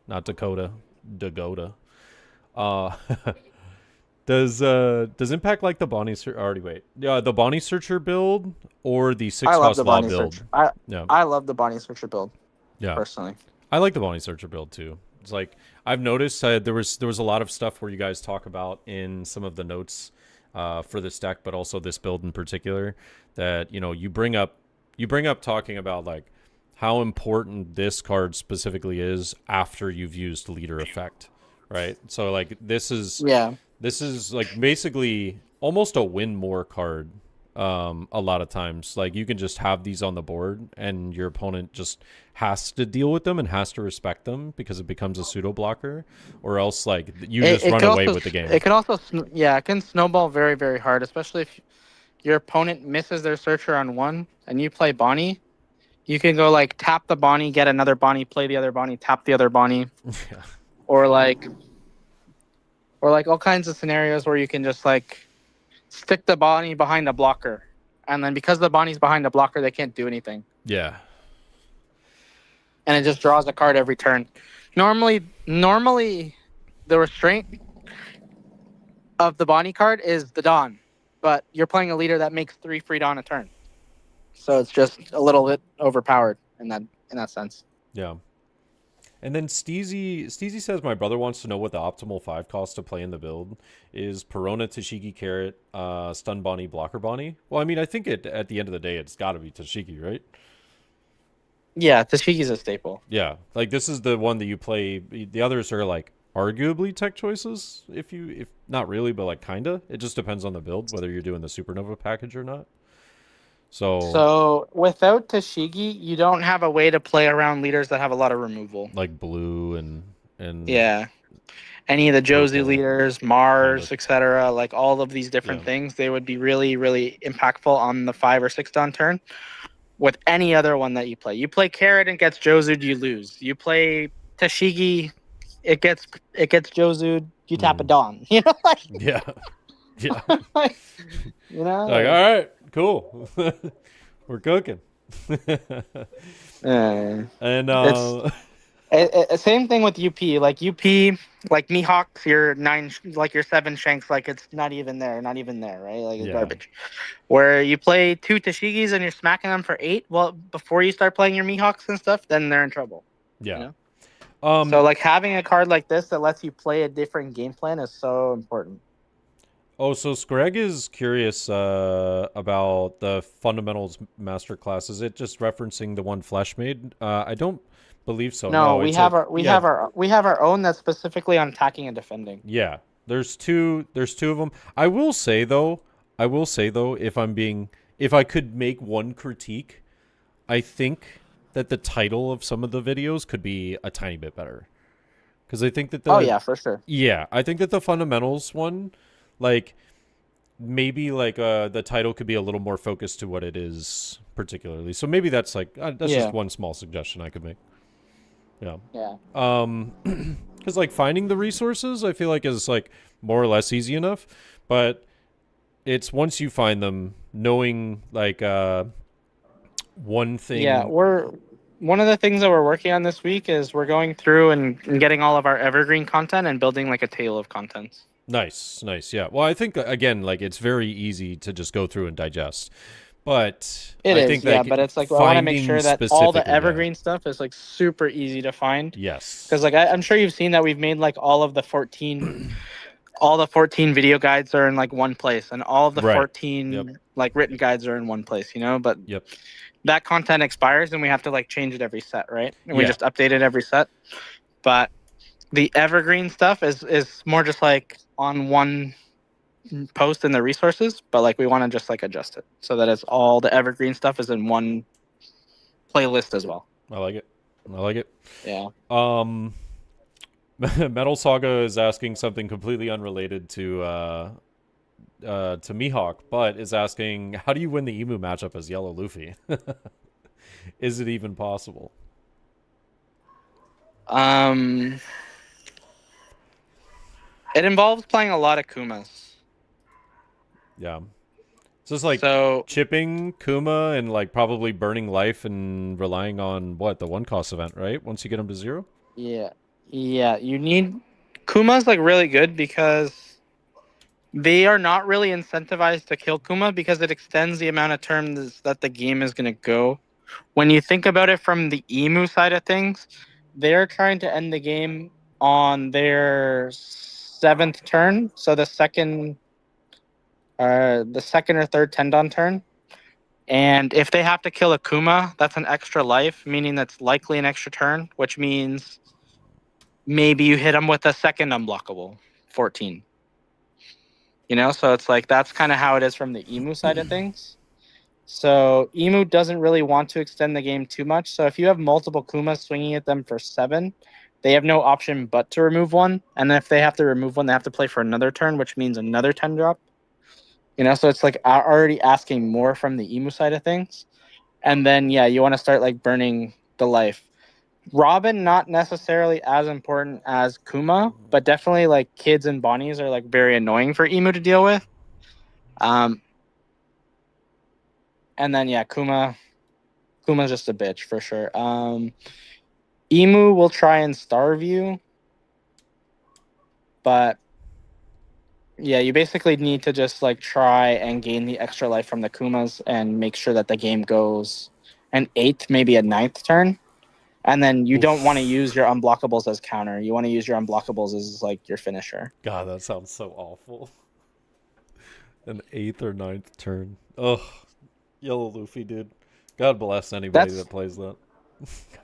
not Dakota, Dakota. Uh, does Impact like the Bonnie already wait? Yeah, the Bonnie Searcher build or the Six I love Cost the Law Bonnie build? Searcher. Yeah, I love the Bonnie Searcher build yeah. personally. I like the Bonnie Searcher build too. It's like I've noticed there was a lot of stuff where you guys talk about in some of the notes for this deck, but also this build in particular that you bring up talking about like how important this card specifically is after you've used leader effect, right? So like this is like basically almost a win more card. A lot of times, like you can just have these on the board, and your opponent just has to deal with them and has to respect them because it becomes a pseudo blocker, or else like you just run away with the game. It can also, it can snowball very, very hard, especially if your opponent misses their searcher on one and you play Bonnie. You can go like tap the Bonnie, get another Bonnie, play the other Bonnie, tap the other Bonnie, Yeah. or like all kinds of scenarios where you can just like stick the Bonnie behind a blocker, and then because the Bonnie's behind a blocker, they can't do anything. Yeah. And it just draws a card every turn. Normally, the restraint of the Bonnie card is the Dawn, but you're playing a leader that makes 3 free Dawn a turn, so it's just a little bit overpowered in that sense. Yeah. And then Steezy says, my brother wants to know what the optimal 5 cost to play in the build is. Perona, Tashiki, Carrot, Stun Bonnie, Blocker Bonnie. Well, I mean, I think at the end of the day, it's got to be Tashiki, right? Yeah, Tashiki's a staple. Yeah, like this is the one that you play. The others are like arguably tech choices, if not really, but like kinda. It just depends on the build, whether you're doing the Supernova package or not. So without Tashigi, you don't have a way to play around leaders that have a lot of removal. like blue and yeah, any of the Josie purple, leaders, Mars, kind of. etc. Like all of these different things, they would be really, really impactful on the 5 or 6 Dawn turn. With any other one that you play Carrot and gets Josu'd, you lose. You play Tashigi, it gets Josu'd, you tap a Dawn. You know, like yeah. like, you know, like all right, cool, we're cooking. And same thing with UP. Like Mihawks, your 7 Shanks, like it's not even there, right? Like it's garbage. Where you play 2 Tashigis and you're smacking them for 8. Well, before you start playing your Mihawks and stuff, then they're in trouble. Yeah. You know? So like having a card like this that lets you play a different game plan is so important. Oh, so Screg is curious about the fundamentals masterclass. Is it just referencing the one Flesh made? I don't believe so. No, we have our own that's specifically on attacking and defending. Yeah, there's two of them. I will say though, if I could make one critique, I think that the title of some of the videos could be a tiny bit better. Because I think that for sure. Yeah, I think that the fundamentals one, like maybe like the title could be a little more focused to what it is particularly. So maybe that's like just one small suggestion I could make. Yeah. Because like finding the resources, I feel like is like more or less easy enough, but it's once you find them, knowing like one thing. Yeah, one of the things that we're working on this week is we're going through and getting all of our evergreen content and building like a table of contents. Nice. Yeah. Well, I think again, like it's very easy to just go through and digest, but I think but it's like I want to make sure that all the evergreen stuff is like super easy to find. Yes. Because like I'm sure you've seen that we've made like all of the 14, all the 14 video guides are in like one place, and all of the 14 like written guides are in one place. You know, but that content expires and we have to like change it every set, right? And we just update it every set, but the evergreen stuff is more just like on one post in the resources, but like we want to just like adjust it so that it's all the evergreen stuff is in one playlist as well. I like it. I like it. Yeah. Metal Saga is asking something completely unrelated to Mihawk, but is asking, how do you win the Emu matchup as Yellow Luffy? Is it even possible? It involves playing a lot of Kumas. Yeah. So it's like So chipping Kuma and like probably burning life and relying on what, the one cost event, right? Once you get him to 0? yeah, you need Kuma's like really good because they are not really incentivized to kill Kuma because it extends the amount of turns that the game is going to go. When you think about it from the Emu side of things, they're trying to end the game on their 7th turn, so the second or third Tendon turn. And if they have to kill a Kuma, that's an extra life, meaning that's likely an extra turn, which means maybe you hit them with a second unblockable 14. You know, so it's like that's kind of how it is from the Emu side of things. So Emu doesn't really want to extend the game too much. So if you have multiple Kumas swinging at them for 7, they have no option but to remove one. And then if they have to remove one, they have to play for another turn, which means another 10 drop. You know, so it's like already asking more from the Emu side of things. And then, yeah, you want to start like burning the life. Robin, not necessarily as important as Kuma, but definitely like kids and Bonnies are like very annoying for Emu to deal with. And then, yeah, Kuma's just a bitch for sure. Emu will try and starve you, but yeah, you basically need to just like try and gain the extra life from the Kumas and make sure that the game goes an 8th, maybe a 9th turn. And then you don't want to use your unblockables as counter. You want to use your unblockables as like your finisher. God, that sounds so awful. An 8th or 9th turn. Ugh. Yellow Luffy, dude. God bless anybody that plays that.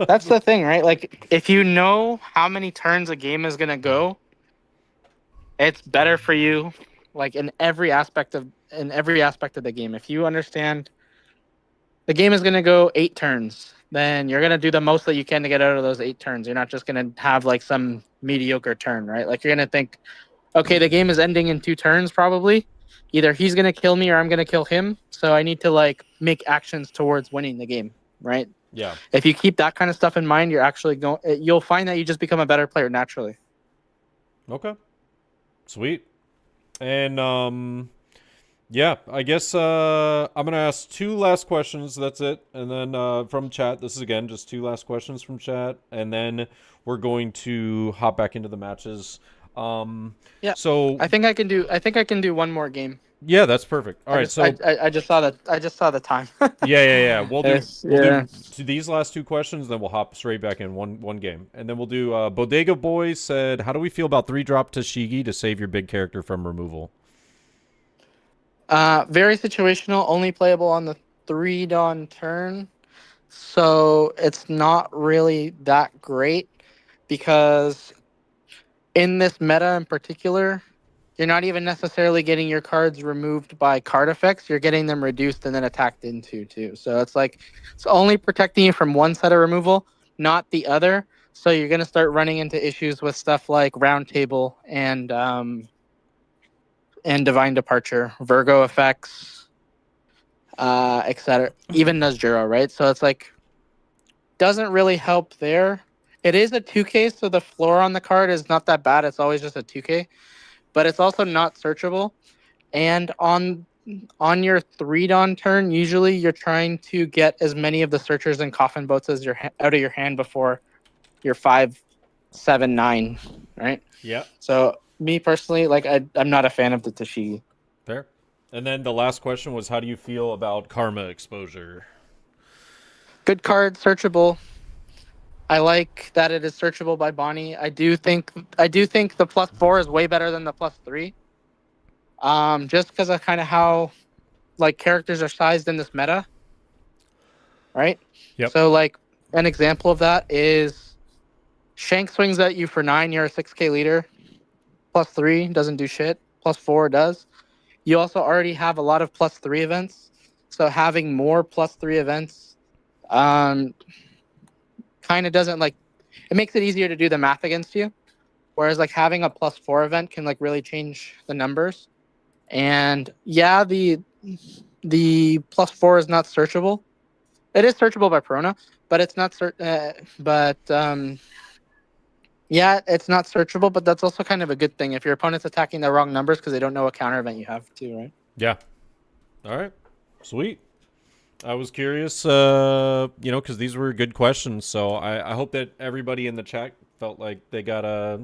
That's the thing, right? Like, if you know how many turns a game is going to go, it's better for you, like in every aspect of the game. If you understand the game is going to go 8 turns, then you're going to do the most that you can to get out of those 8 turns. You're not just going to have like some mediocre turn, right? Like you're going to think, okay, the game is ending in 2 turns probably. Either he's going to kill me or I'm going to kill him. So I need to like make actions towards winning the game, right? Yeah. If you keep that kind of stuff in mind, you'll find that you just become a better player naturally. Okay. Sweet. And yeah, I guess I'm gonna ask 2 last questions. That's it, and then from chat. This is again just 2 last questions from chat, and then we're going to hop back into the matches. Yeah. So I think I can do one more game. Yeah, that's perfect. All right, I just saw the time. yeah. We'll do Yeah. to these last 2 questions, then we'll hop straight back in one game, and then we'll do. Bodega Boy said, "How do we feel about 3-drop Tashigi to save your big character from removal?" Very situational. Only playable on the 3 dawn turn, so it's not really that great because in this meta in particular, you're not even necessarily getting your cards removed by card effects. You're getting them reduced and then attacked into too. So it's like it's only protecting you from one set of removal, not the other. So you're gonna start running into issues with stuff like Round Table and Divine Departure, Virgo effects, etc. Even Nazjuro, right? So it's like doesn't really help there. It is a 2K, so the floor on the card is not that bad. It's always just a 2K. But it's also not searchable. And on your 3 dawn turn, usually you're trying to get as many of the searchers and coffin boats as out of your hand before your 5, 7, 9, right? Yeah. So me personally, like I'm not a fan of the Tashigi. Fair. And then the last question was, how do you feel about Karma exposure? Good card, searchable. I like that it is searchable by Bonnie. I do think the +4 is way better than the +3. Just because of kind of how like characters are sized in this meta, right? Yep. So like an example of that is Shank swings at you for 9. You're a 6K leader. +3 doesn't do shit. +4 does. You also already have a lot of +3 events. So having more +3 events kind of doesn't like it makes it easier to do the math against you. Whereas like having a +4 event can like really change the numbers. And yeah, the +4 is not searchable. It is searchable by Perona, but it's not yeah, it's not searchable, but that's also kind of a good thing if your opponent's attacking the wrong numbers because they don't know what counter event you have too, right? Yeah. All right. Sweet. I was curious, because these were good questions. So I hope that everybody in the chat felt like they got a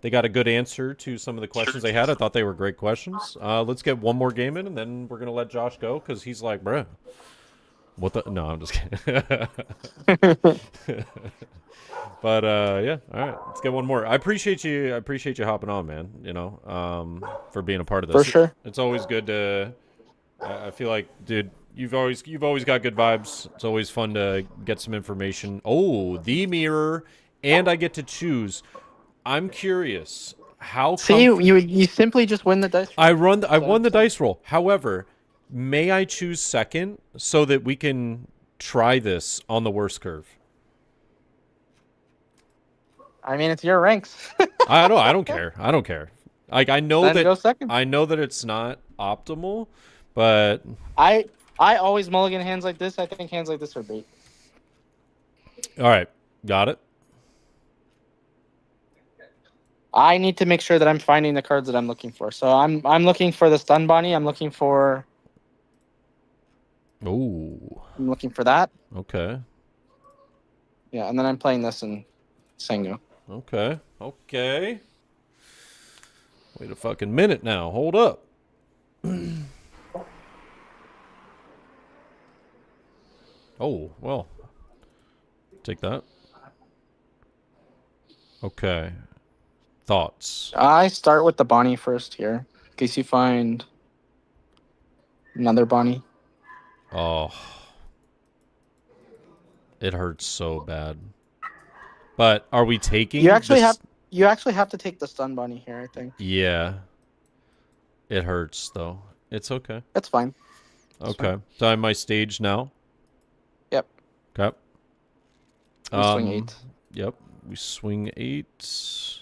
good answer to some of the questions they had. I thought they were great questions. Let's get one more game in, and then we're gonna let Josh go because he's like, bruh, what the? No, I'm just kidding. But yeah, all right, let's get one more. I appreciate you hopping on, man. For being a part of this. For sure. It's always good to. I feel like, dude, you've always got good vibes. It's always fun to get some information. Oh, the mirror, and I get to choose. I'm curious how. See, you simply just win the dice roll. I won the dice roll. However, may I choose second so that we can try this on the worst curve? I mean, it's your ranks. I don't care. I don't care. Like I know Then go second. I know that it's not optimal, but I always mulligan hands like this. I think hands like this are bait. all right, got it. I need to make sure that I'm finding the cards that I'm looking for. So I'm looking for the stun Bonnie. I'm looking for that. Okay. Yeah, and then I'm playing this in Sengu. Okay. Wait a fucking minute now. Hold up. Oh, well. Take that. Okay. Thoughts? I start with the Bonnie first here, in case you find another Bonnie. Oh. It hurts so bad. But are we taking You actually have to take the stun Bonnie here, I think. Yeah. It hurts though. It's okay. That's fine. Okay. So I'm my stage now. Yep. Okay. We swing 8. Yep. We swing 8.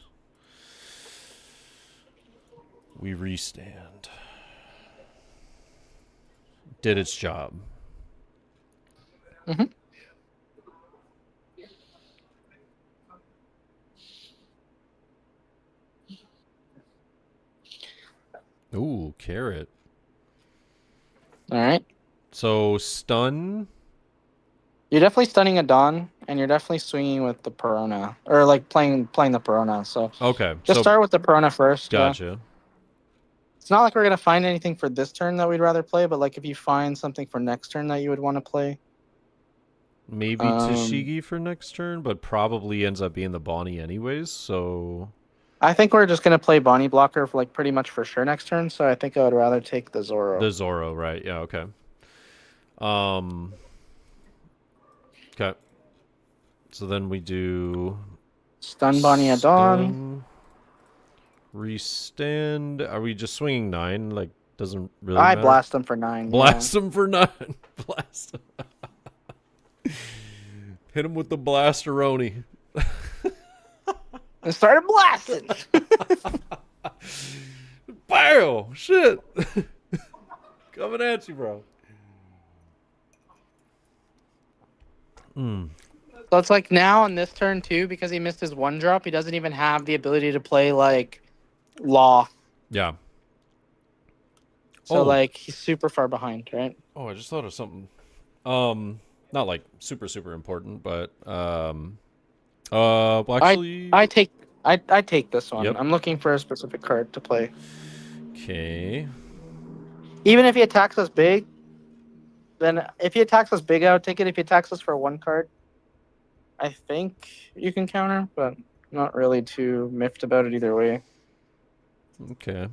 We restand. Did its job. Mm-hmm. Ooh, carrot. All right. So stun. You're definitely stunning a Dawn, and you're definitely swinging with the Perona, or like playing the Perona. So Okay. just start with the Perona first. Gotcha. Yeah. It's not like we're gonna find anything for this turn that we'd rather play, but like if you find something for next turn that you would want to play. Maybe Tashigi for next turn, but probably ends up being the Bonnie anyways, so... I think we're just going to play Bonnie blocker for like pretty much for sure next turn, so I think I would rather take the Zoro. The Zoro, right. Yeah, okay. Okay. So then we do... Stun Bonnie at Dawn. Restand. Are we just swinging 9? Like, doesn't really I matter? blast them for 9. Blast them for 9. Blast them. Hit him with the blasteroni. And started blasting. Bow! Shit! Coming at you, bro. So it's like now on this turn too, because he missed his 1-drop, he doesn't even have the ability to play like Law. Yeah. So like he's super far behind, right? Oh, I just thought of something. Not like super important, but well, actually, I take this one. Yep. I'm looking for a specific card to play. Okay. Even if he attacks us big, then if he attacks us big, I would take it. If he attacks us for 1 card, I think you can counter, but not really too miffed about it either way. Okay.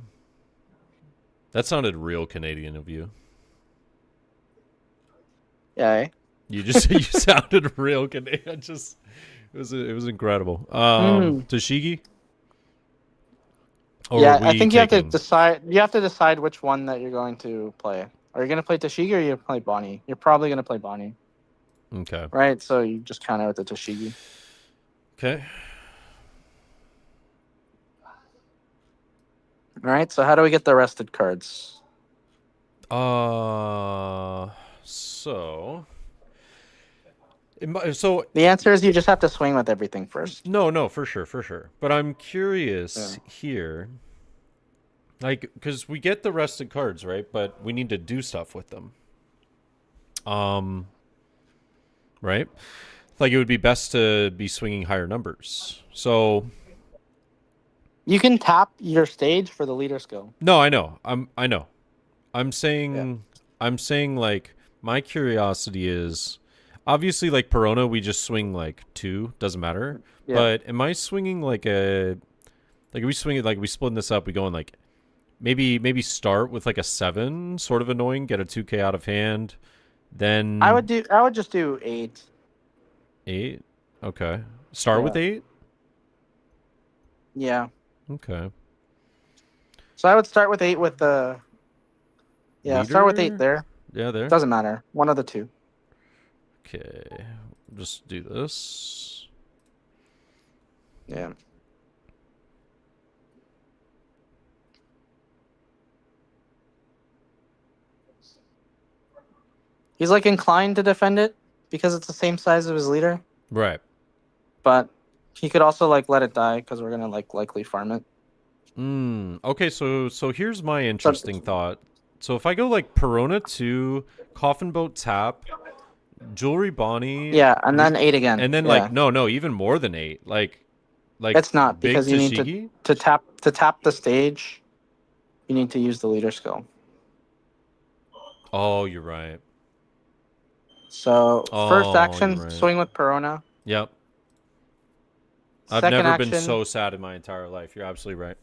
That sounded real Canadian of you. Yeah. You just you sounded real Canadian. It was incredible. Mm. Tashigi? Or Yeah, are I we think you have to taking... decide. You have to decide which one that you're going to play. Are you going to play Tashigi or are you going to play Bonnie? You're probably going to play Bonnie, Okay. right? So you just count out the Tashigi. Okay. All right. So how do we get the rested cards? So... So The answer is you just have to swing with everything first. no, for sure, for sure. But I'm curious Yeah. here, like, because we get the rested cards, right? But we need to do stuff with them. Right? Like, it would be best to be swinging higher numbers. So You can tap your stage for the leader skill. no, I know. I know. I'm Yeah. saying like my curiosity is obviously like Perona we just swing like 2, doesn't matter. Yeah. But am I swinging like are we swinging like we splitting this up, we going like maybe start with like a 7, sort of annoying, get a 2K out of hand, then I would just do 8. 8? Okay. Start with Yeah. 8? Yeah. Okay. So I would start with 8 with the. Yeah, start with 8 Leader? there. Yeah, there. Doesn't matter. One of the two. Okay. Just do this. Yeah. He's like inclined to defend it because it's the same size of his leader, Right. but he could also like let it die because we're gonna like likely farm it. Okay, so here's my interesting thought. So if I go like Perona 2, Coffin Boat tap, Jewelry Bonnie, Yeah, and then 8 again. and then Yeah. like no, even more than 8. Like It's not big because you need Tashigi? to tap the stage. You need to use the leader skill. Oh, you're right. So first Oh, action, you're right. swing with Perona. Yep. I've Second never action, been so sad in my entire life. You're absolutely right.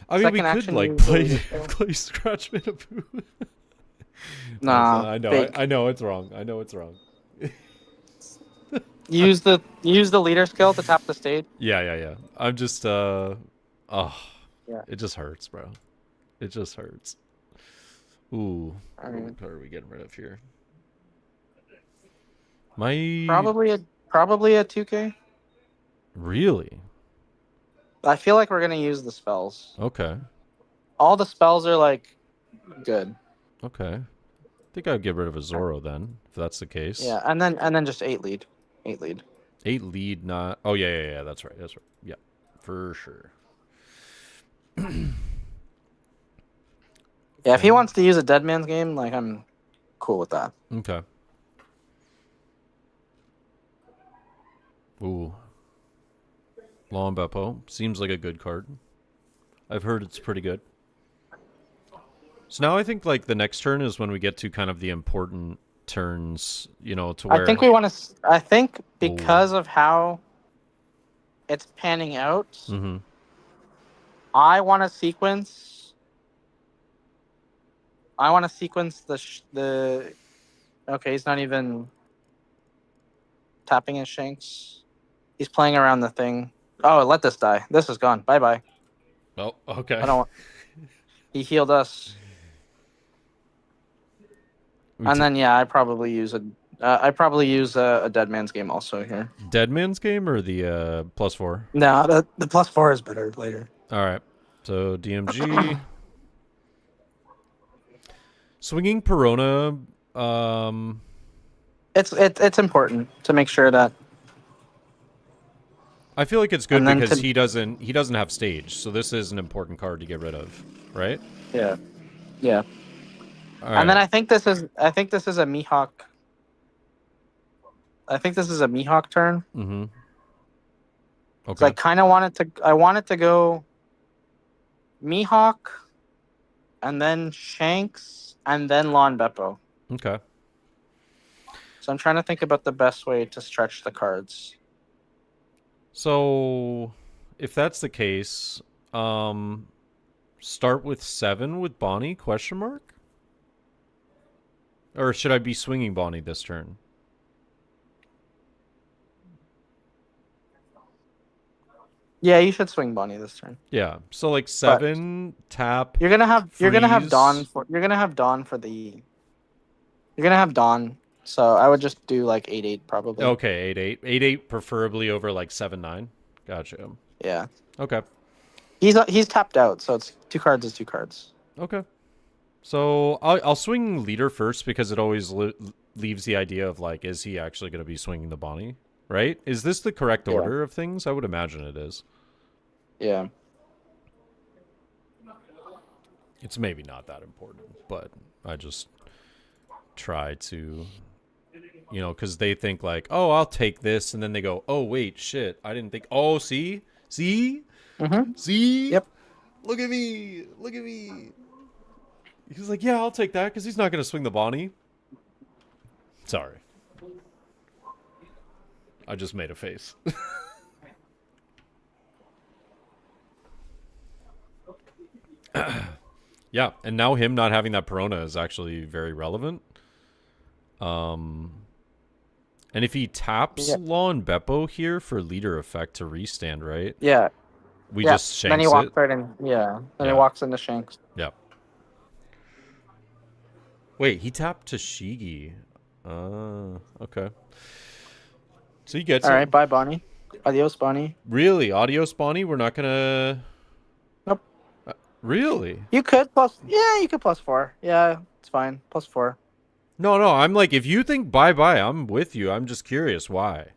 I mean, we second could action, like use the play leader skill. play Scratch Minaboo. Nah, I know. fake. I know it's wrong. I know it's wrong. Use the leader skill to tap the stage. Yeah. I'm just oh, Yeah. it just hurts, bro. It just hurts. Ooh, Alright. what are we getting rid of here? My Probably a 2K. really? I feel like we're gonna use the spells. Okay. All the spells are like good. Okay. I think I'd get rid of a Zoro then, if that's the case. Yeah, and then just 8 lead. 8 lead. 8 lead, not. Oh yeah. That's right. That's right. Yeah, for sure. Yeah, if he wants to use a dead man's game, like I'm cool with that. Okay. Ooh. Long Beppo. Seems like a good card. I've heard it's pretty good. So now I think like the next turn is when we get to kind of the important turns, you know, to where I think we want to. I think because of how it's panning out, Mm-hmm. I want to sequence. I want to sequence the. Okay, he's not even tapping his shanks. He's playing around the thing. Oh, let this die. This is gone. Bye bye. Oh, okay. I don't want. He healed us. And then yeah, I probably use a dead man's game also here. Dead Man's Game or the +4? No, the +4 is better later. All right. So DMG. Swinging Perona. It's important to make sure that. I feel like it's good And then because he doesn't have stage, so this is an important card to get rid of, right? Yeah. All And then right. I think this is a Mihawk. I think this is a Mihawk turn. Mm-hmm. Okay. So I wanted to go Mihawk, and then Shanks, and then Lon Beppo. Okay. So I'm trying to think about the best way to stretch the cards. So, if that's the case, start with 7 with Bonnie? Question mark? Or should I be swinging Bonnie this turn? Yeah, you should swing Bonnie this turn. Yeah. So like But 7 tap. you're gonna have Dawn freeze. for you're gonna have Dawn. So I would just do like 8/8 probably. Okay, 8/8. 8/8 preferably over like 7/9. Gotcha. Yeah. Okay. He's tapped out, so it's 2 cards is 2 cards. Okay. So I'll swing leader first because it always leaves the idea of like, is he actually going to be swinging the Bonnie? Right? Is this the correct Yeah. order of things? I would imagine it is. Yeah. It's maybe not that important, but I just try to, you know, because they think like, oh, I'll take this, and then they go, oh wait, shit, I didn't think. Oh, see, see. Yep. Look at me. Look at me. He's like, yeah, I'll take that because he's not going to swing the Bonnie. Sorry. I just made a face. Yeah, and now him not having that Perona is actually very relevant. And if he taps Lawn Beppo here for leader effect to restand, right? Yeah. We just shanks then he walks it. right in. Yeah. Then Yeah. he walks into Shanks. Yeah. Wait, he tapped Tashigi. Okay. So he gets All it. right, bye Bonnie. Adios Bonnie. Really? Adios, Bonnie? We're not gonna... Nope. Really? You could plus. Yeah, you could +4. Yeah, it's fine. +4. No, I'm like, if you think bye-bye, I'm with you. I'm just curious why.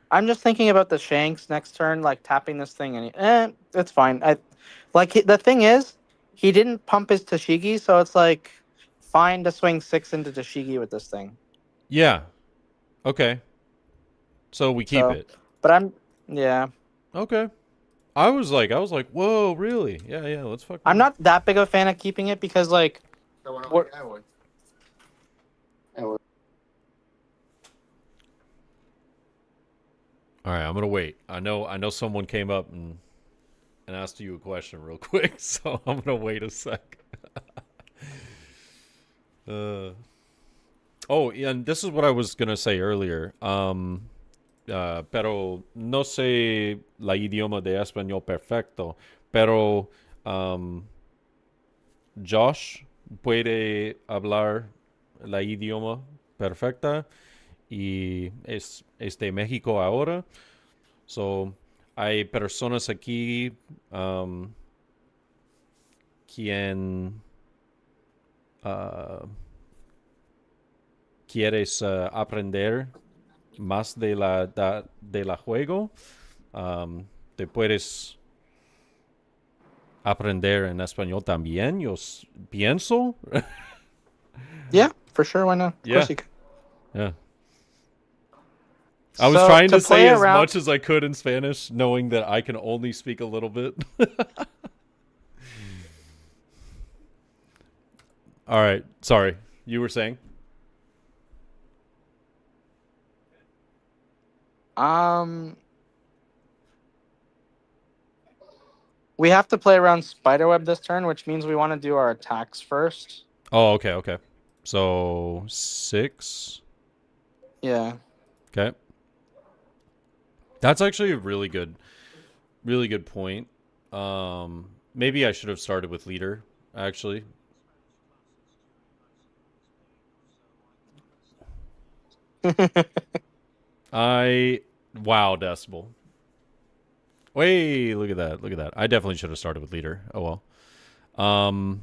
I'm just thinking about the Shanks next turn, like tapping this thing, and it's fine. The thing is, he didn't pump his Tashigi, so it's like fine to swing 6 into Tashigi with this thing. Yeah. Okay. So we keep it. But yeah. Okay. I was like, whoa, really? Yeah, let's fuck. I'm not that big of a fan of keeping it because like. I would. All right, I'm gonna wait. I know someone came up and asked you a question real quick, so I'm gonna wait a sec. Oh, and this is what I was gonna say earlier. Pero no sé la idioma de español perfecto, pero Josh puede hablar la idioma perfecta y es de México ahora. So, hay personas aquí quien quieres aprender más de la juego, te puedes aprender en español también, yo pienso. Yeah, for sure. Why not? Of Yeah. course you can. Yeah. I was trying to say as much as I could in Spanish, knowing that I can only speak a little bit. All right. Sorry. You were saying? We have to play around Spiderweb this turn, which means we want to do our attacks first. Oh, okay. So 6. Yeah. Okay. That's actually a really good point. Maybe I should have started with leader, actually. Wow, Decibel. Wait, look at that. I definitely should have started with leader. Oh well.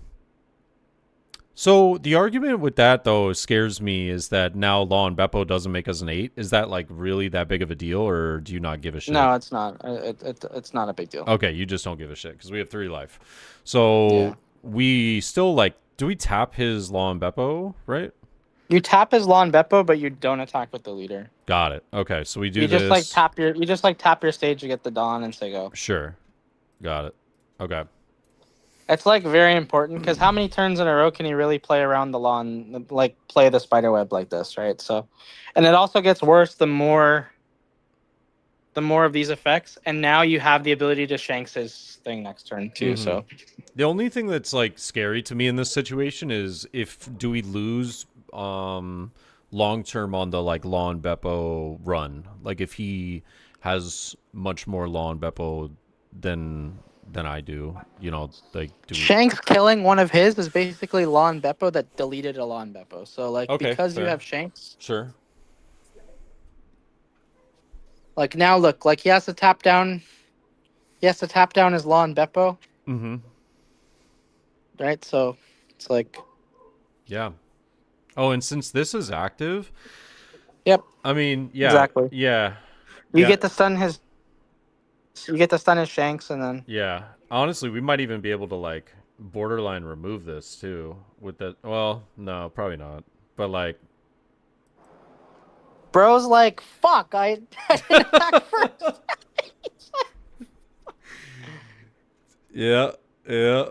So the argument with that though scares me is that now Law and Beppo doesn't make us an 8. Is that like really that big of a deal, or do you not give a shit? No, it's not. It's not a big deal. Okay, you just don't give a shit because we have 3 life. So we still like. Do we tap his Law and Beppo, right? You tap his Law and Beppo, but you don't attack with the leader. Got it. Okay, so we do you this. You just tap your stage to get the Dawn and say go. Sure. Got it. Okay. It's like very important because how many turns in a row can he really play around the lawn, like play the Spiderweb like this, right? So, and it also gets worse the more of these effects, and now you have the ability to Shanks his thing next turn too. Mm-hmm. So, the only thing that's like scary to me in this situation is do we lose long term on the like Law and Beppo run? Like if he has much more Law and Beppo than I do. You know, like do we... Shanks killing one of his is basically Law and Beppo that deleted a Law and Beppo. So like Okay, because you fair. have Shanks, Sure. like now look, like he has to tap down. He has to tap down his Law and Beppo, Mm-hmm. right? So it's like, Yeah. Oh, and since this is active, yep, I mean, yeah, exactly. yeah, You yeah, get to stun his. You get to stun his Shanks, and then yeah. Honestly, we might even be able to like borderline remove this too with the. Well, no, probably not. But like, bro's like, "Fuck, I didn't attack first." yeah, yeah,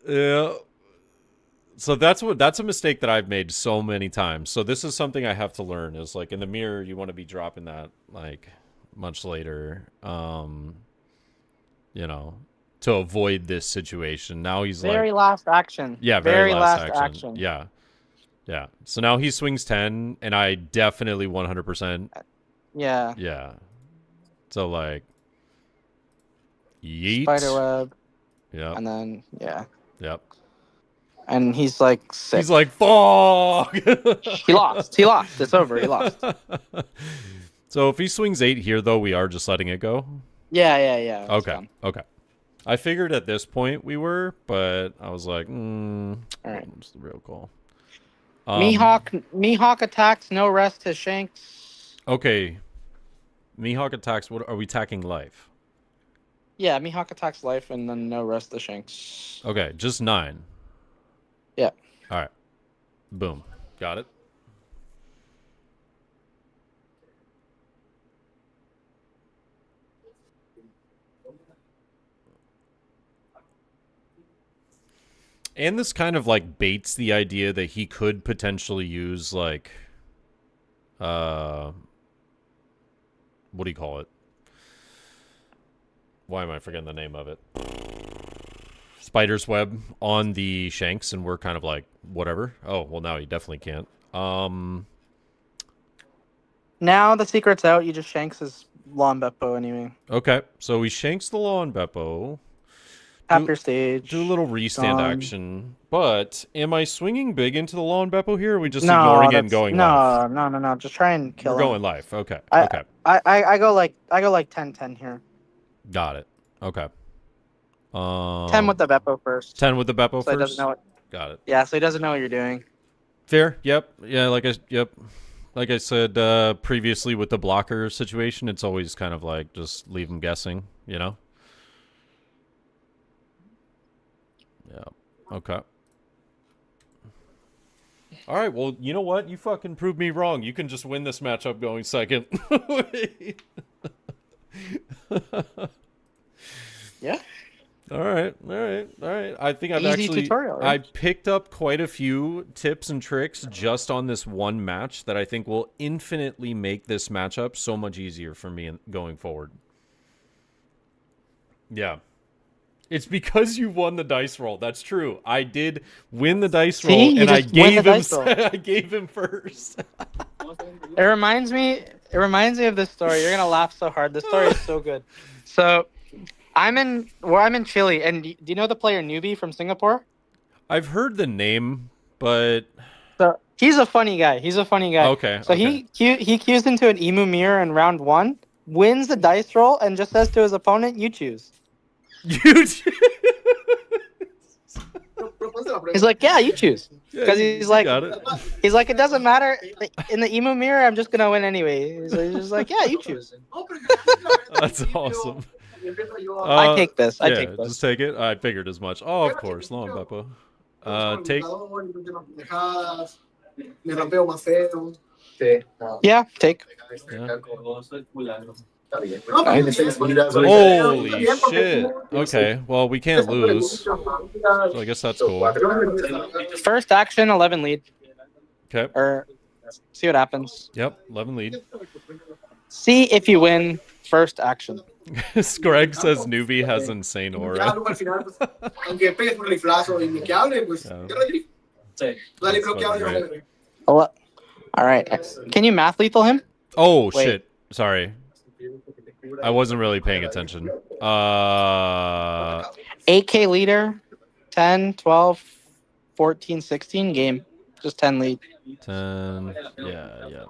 yeah. So that's a mistake that I've made so many times. So this is something I have to learn. Is like in the mirror, you want to be dropping that like much later. You know, to avoid this situation. Now he's Very like, last action. yeah, Very last action. Yeah, yeah. So now he swings 10, and I definitely 100%. Yeah. Yeah. So like, yeet. Spiderweb. Yep. And then yeah. Yep. And he's like sick. He's like, fuck. He lost. He lost. It's over. He lost. So if he swings 8 here, though, we are just letting it go. Yeah. Okay. Okay. I figured at this point we were, but I was like, all right. What's the real call? Mihawk attacks, no rest his Shanks. Okay. Mihawk attacks. What are we attacking? Life. Yeah, Mihawk attacks life and then no rest the Shanks. Okay, just 9. Yeah. All right. Boom. Got it. And this kind of like baits the idea that he could potentially use like what do you call it? Why am I forgetting the name of it? Spider's web on the Shanks, and we're kind of like, whatever. Oh, well now he definitely can't. Now the secret's out, you just Shanks his Lawn Beppo anyway. Okay, so he Shanks the Lawn Beppo. Tap your stage. Do a little restand action. But am I swinging big into the Lawn Beppo here, or are we just No, ignoring it and going life? No. Just try and kill We're him. going life. Okay. Okay. I go like 10-10 here. Got it. Okay. 10 with the Beppo first. 10 with the Beppo so first? He doesn't know it. Got it. Yeah, so he doesn't know what you're doing. Fair. Yep. Yeah, like I said previously with the blocker situation, it's always kind of like just leave him guessing, you know? Yeah. Okay. All right, well, you know what? You fucking proved me wrong. You can just win this matchup going second. Yeah. All right. I think I've Easy actually tutorial, right? I picked up quite a few tips and tricks just on this one match that I think will infinitely make this matchup so much easier for me going forward. Yeah. It's because you won the dice roll. That's true. I did win the dice roll, and I gave him I gave him first. It reminds me of this story. You're gonna laugh so hard. This story is so good. So I'm in Chile, and do you know the player Newbie from Singapore? I've heard the name, but so he's a funny guy. Okay. So he cues into an emu mirror in round 1, wins the dice roll, and just says to his opponent, "You choose." He's like, "Yeah, you choose," because he's like, "It doesn't matter in the emu mirror. I'm just gonna win anyway." So he's just like, "Yeah, you choose." That's awesome. I take this. Just take it. I figured as much. Oh, of course, Lawn Beppo. Take. Yeah, take. Yeah. Holy shit. Okay, well, we can't lose. So I guess that's cool. First action, 11 lead. Okay. Or see what happens. Yep, 11 lead. See if you win first action. Greg says Newbie has insane aura. All right. Can you math lethal him? Oh, Wait. shit. Sorry. I wasn't really paying attention. 8K leader, 10, 12, 14, 16 game. Just 10 lead. 10. Yeah. Yeah.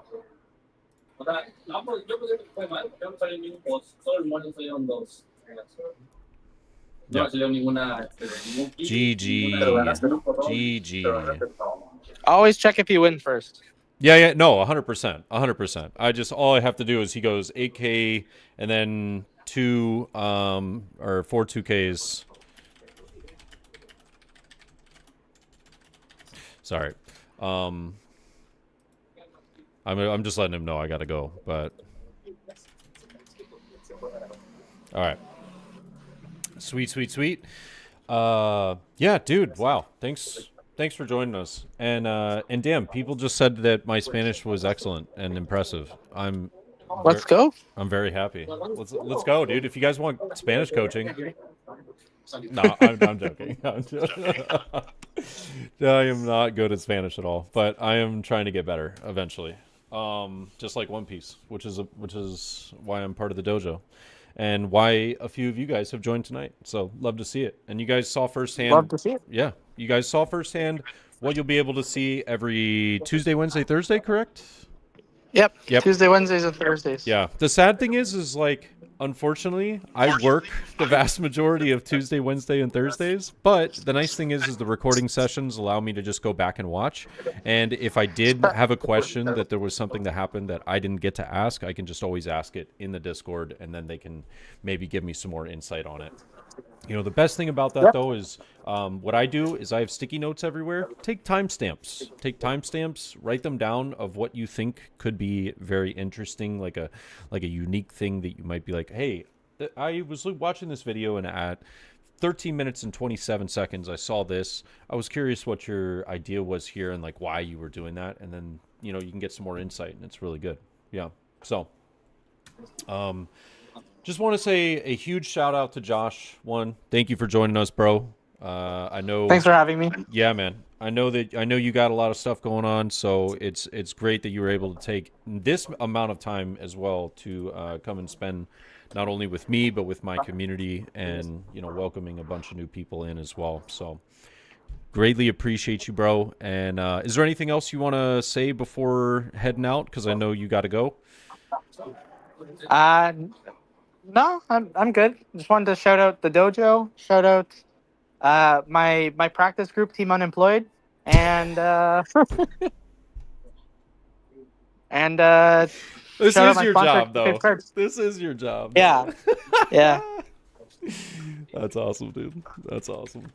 GG. Always check if you win first. Yeah, no, 100%. 100%. All I have to do is he goes 8K and then 2 or 4 2Ks. Sorry. I'm just letting him know I got to go, but all right. Sweet. Yeah, dude, wow. Thanks for joining us. And damn, people just said that my Spanish was excellent and impressive. Let's go. I'm very happy. Let's go, dude. If you guys want Spanish coaching. No, I'm joking. No, I am not good at Spanish at all, but I am trying to get better eventually. Just like One Piece, which is why I'm part of the dojo. And why a few of you guys have joined tonight. So love to see it. And you guys saw firsthand. Love to see it. Yeah, you guys saw firsthand what you'll be able to see every Tuesday, Wednesday, Thursday, correct? Yep. Tuesday, Wednesdays, and Thursdays. Yeah. The sad thing is like, unfortunately, I work the vast majority of Tuesday, Wednesday, and Thursdays. But the nice thing is the recording sessions allow me to just go back and watch. And if I did have a question that there was something that happened that I didn't get to ask, I can just always ask it in the Discord, and then they can maybe give me some more insight on it. You know, the best thing about that, though, is what I do is I have sticky notes everywhere. Take timestamps, write them down of what you think could be very interesting, like a unique thing that you might be like, hey, I was watching this video and at 13 minutes and 27 seconds, I saw this. I was curious what your idea was here and like why you were doing that. And then, you know, you can get some more insight and it's really good. Yeah. So, just want to say a huge shout out to Josh. Thank you for joining us, bro. I know. Thanks for having me. Yeah, man. I know you got a lot of stuff going on, so it's great that you were able to take this amount of time as well to come and spend not only with me but with my community and, you know, welcoming a bunch of new people in as well. So greatly appreciate you, bro. And is there anything else you want to say before heading out? Because I know you got to go. No, I'm good. Just wanted to shout out the dojo, shout out my practice group, Team Unemployed, and this shout out is my your sponsor, job, though. This is your job. Yeah, yeah. That's awesome, dude. That's awesome.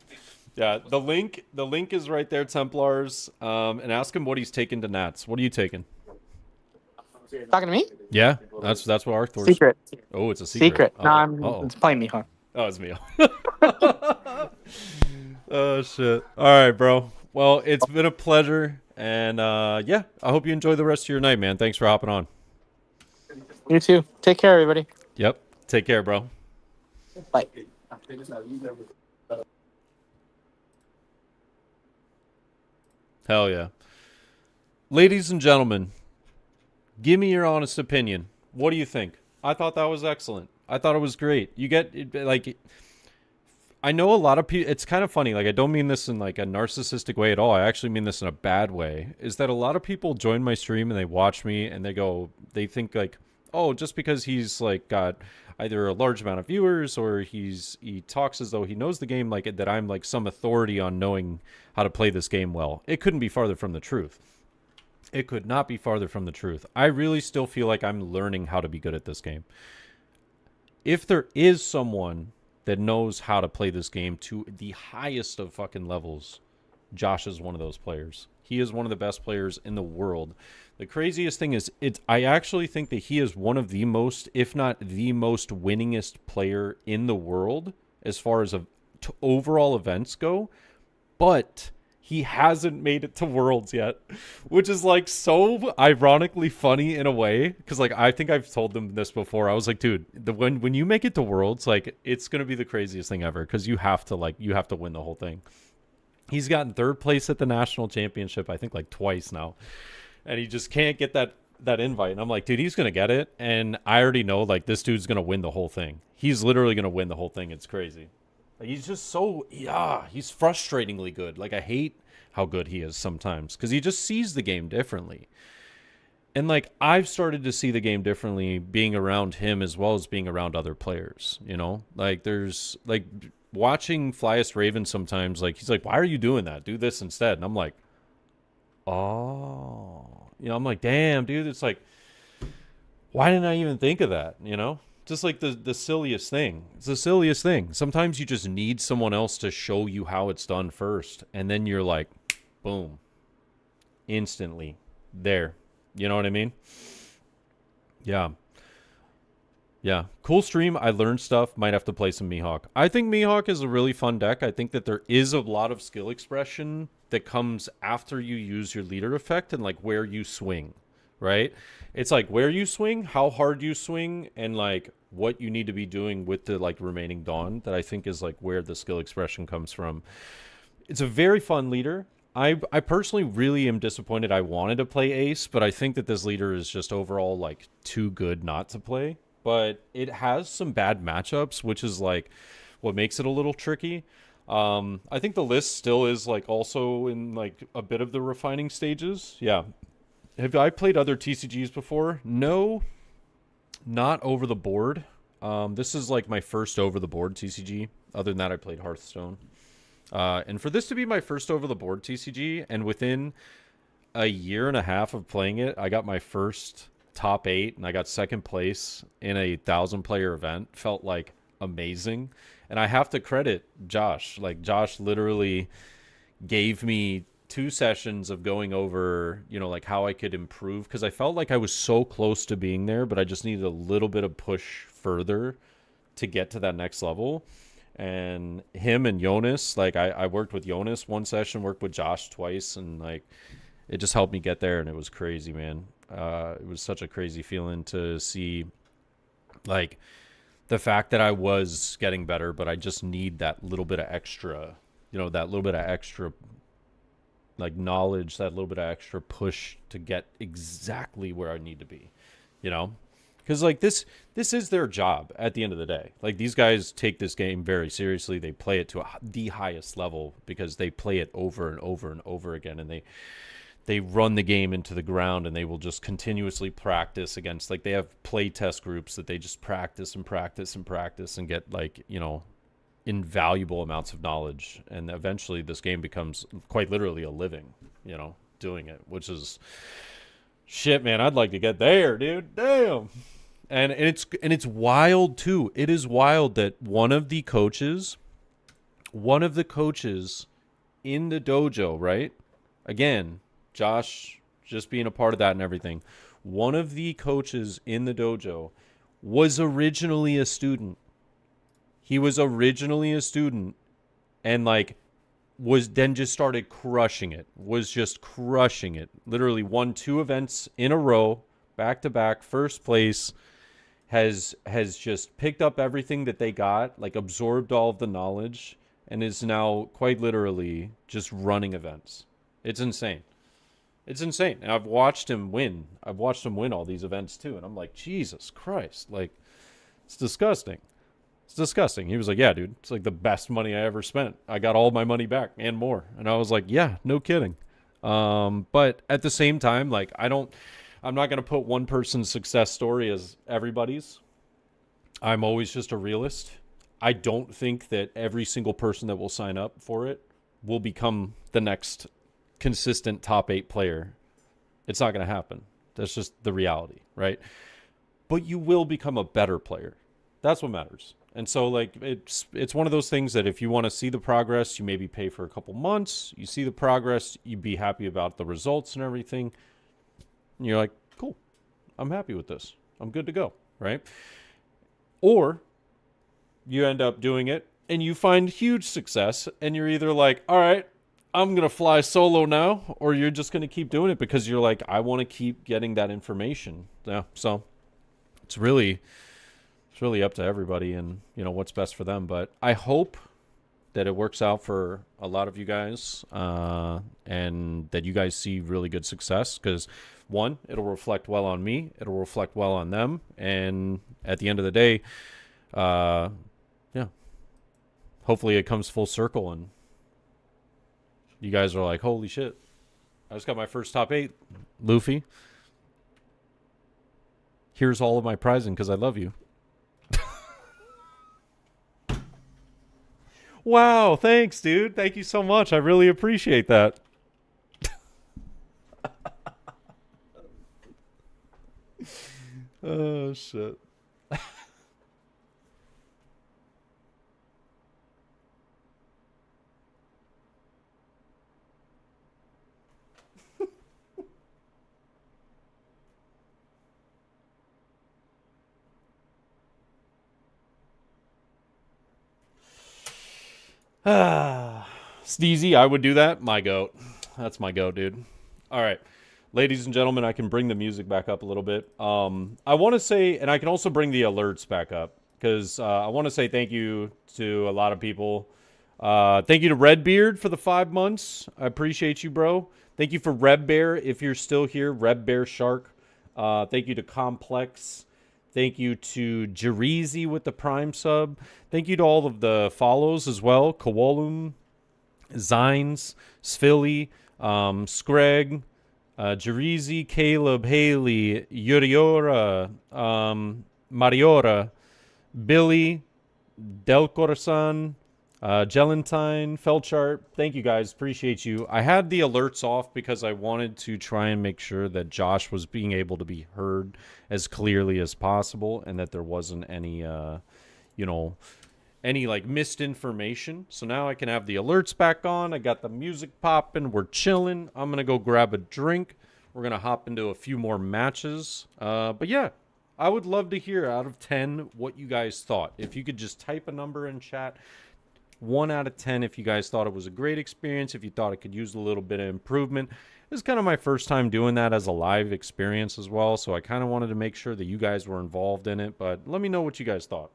Yeah, the link is right there, Templars. And ask him what he's taking to Nats. What are you taking? Talking to me? Yeah, that's what Arthur's. Secret. Oh, it's a secret. No, it's playing me, huh? Oh, it's me. Oh shit. All right, bro. Well, it's been a pleasure, and yeah, I hope you enjoy the rest of your night, man. Thanks for hopping on. You too. Take care, everybody. Yep. Take care, bro. Bye. Hell yeah. Ladies and gentlemen, give me your honest opinion. What do you think? I thought that was excellent. I thought it was great. You get, like, I know a lot of people, it's kind of funny, like, I don't mean this in, like, a narcissistic way at all. I actually mean this in a bad way, is that a lot of people join my stream and they watch me and they think, like, oh, just because he's, like, got either a large amount of viewers or he talks as though he knows the game, like, that I'm, like, some authority on knowing how to play this game well. It couldn't be farther from the truth. It could not be farther from the truth. I really still feel like I'm learning how to be good at this game. If there is someone that knows how to play this game to the highest of fucking levels, Josh is one of those players. He is one of the best players in the world. The craziest thing is, I actually think that he is one of the most, if not the most winningest player in the world as far as overall events go. But he hasn't made it to Worlds yet, which is, like, so ironically funny in a way. Because, like, I think I've told them this before. I was like, dude, when you make it to Worlds, like, it's going to be the craziest thing ever. Because you have to win the whole thing. He's gotten third place at the national championship, I think, like, twice now. And he just can't get that that invite, and I'm like, dude, he's gonna get it, and I already know like this dude's gonna win the whole thing. He's literally gonna win the whole thing. It's crazy. Like, he's just so he's frustratingly good. Like, I hate how good he is sometimes because he just sees the game differently. And like, I've started to see the game differently being around him as well as being around other players, you know? Like, there's like watching Flyest Raven sometimes, like, he's like, why are you doing that? Do this instead. And I'm like, oh, you know, I'm like, damn, dude, it's like, why didn't I even think of that? You know, just like the silliest thing. It's the silliest thing. Sometimes you just need someone else to show you how it's done first, and then you're like, boom, instantly there. You know what I mean? Yeah. Yeah. Cool stream. I learned stuff. Might have to play some Mihawk. I think Mihawk is a really fun deck. I think that there is a lot of skill expression that comes after you use your leader effect and like where you swing, right? It's like where you swing, how hard you swing, and like what you need to be doing with the like remaining Dawn that I think is like where the skill expression comes from. It's a very fun leader. I personally really am disappointed. I wanted to play Ace, but I think that this leader is just overall like too good not to play. But it has some bad matchups, which is like what makes it a little tricky. I think the list still is like also in like a bit of the refining stages. Yeah. Have I played other TCGs before? No, not over the board. This is like my first over the board TCG. Other than that, I played Hearthstone. And for this to be my first over the board TCG, and within a year and a half of playing it, I got my first top 8 and I got second place in a 1,000-player event. Felt like amazing. And I have to credit Josh. Like, Josh literally gave me 2 sessions of going over, you know, like how I could improve, because I felt like I was so close to being there, but I just needed a little bit of push further to get to that next level. And him and Jonas, like I worked with Jonas one session, worked with Josh twice, and like it just helped me get there, and it was crazy, man. It was such a crazy feeling to see like the fact that I was getting better, but I just need that little bit of extra, you know, that little bit of extra like knowledge, that little bit of extra push to get exactly where I need to be, you know? Because like this is their job at the end of the day. Like, these guys take this game very seriously. They play it to the highest level because they play it over and over and over again, and they run the game into the ground, and they will just continuously practice against, like, they have play test groups that they just practice and practice and practice and get, like, you know, invaluable amounts of knowledge. And eventually this game becomes quite literally a living, you know, doing it, which is shit, man. I'd like to get there, dude. Damn. And it's wild too. It is wild that one of the coaches in the dojo, right? Again, Josh just being a part of that and everything. One of the coaches in the dojo was originally a student. He was originally a student, and like was then just started crushing it. Was just crushing it. Literally won 2 events in a row, back to back, first place. Has just picked up everything that they got, like absorbed all of the knowledge, and is now quite literally just running events. It's insane. It's insane. And I've watched him win. I've watched him win all these events too, and I'm like, Jesus Christ, like, it's disgusting. It's disgusting. He was like, yeah, dude, it's like the best money I ever spent. I got all my money back and more. And I was like, yeah, no kidding. But at the same time, like, I'm not going to put one person's success story as everybody's. I'm always just a realist. I don't think that every single person that will sign up for it will become the next consistent top 8 player. It's not going to happen. That's just the reality, right? But you will become a better player. That's what matters. And so, like, it's one of those things that if you want to see the progress, you maybe pay for a couple months. You see the progress, you be happy about the results and everything. And you're like, cool, I'm happy with this. I'm good to go, right? Or you end up doing it and you find huge success, and you're either like, all right, I'm going to fly solo now, or you're just going to keep doing it because you're like, I want to keep getting that information. Yeah, so it's really up to everybody and, you know, what's best for them. But I hope that it works out for a lot of you guys, and that you guys see really good success, because one, it'll reflect well on me, it'll reflect well on them, and at the end of the day, yeah, hopefully it comes full circle and you guys are like, holy shit, I just got my first top 8, Luffy. Here's all of my prizing because I love you. Wow, thanks, dude. Thank you so much. I really appreciate that. Oh, shit. Sneezy, I would do that. My goat. That's my goat, dude. All right. Ladies and gentlemen, I can bring the music back up a little bit. I want to say, and I can also bring the alerts back up, because I want to say thank you to a lot of people. Thank you to Redbeard for the 5 months. I appreciate you, bro. Thank you for Red Bear, if you're still here. Red Bear Shark. Thank you to Complex. Thank you to Jerizi with the Prime sub. Thank you to all of the follows as well. Kowalum, Zines, Sphilly, Screg, Jerizi, Caleb, Haley, Yuriora, Mariora, Billy, Del Corazon, Gelentine, Felchart. Thank you guys. Appreciate you. I had the alerts off because I wanted to try and make sure that Josh was being able to be heard as clearly as possible and that there wasn't any, any like missed information. So now I can have the alerts back on. I got the music popping. We're chilling. I'm going to go grab a drink. We're going to hop into a few more matches. But yeah, I would love to hear out of 10 what you guys thought. If you could just type a number in chat. 1 out of 10 if you guys thought it was a great experience, if you thought it could use a little bit of improvement. This is kind of my first time doing that as a live experience as well, so I kind of wanted to make sure that you guys were involved in it, but let me know what you guys thought.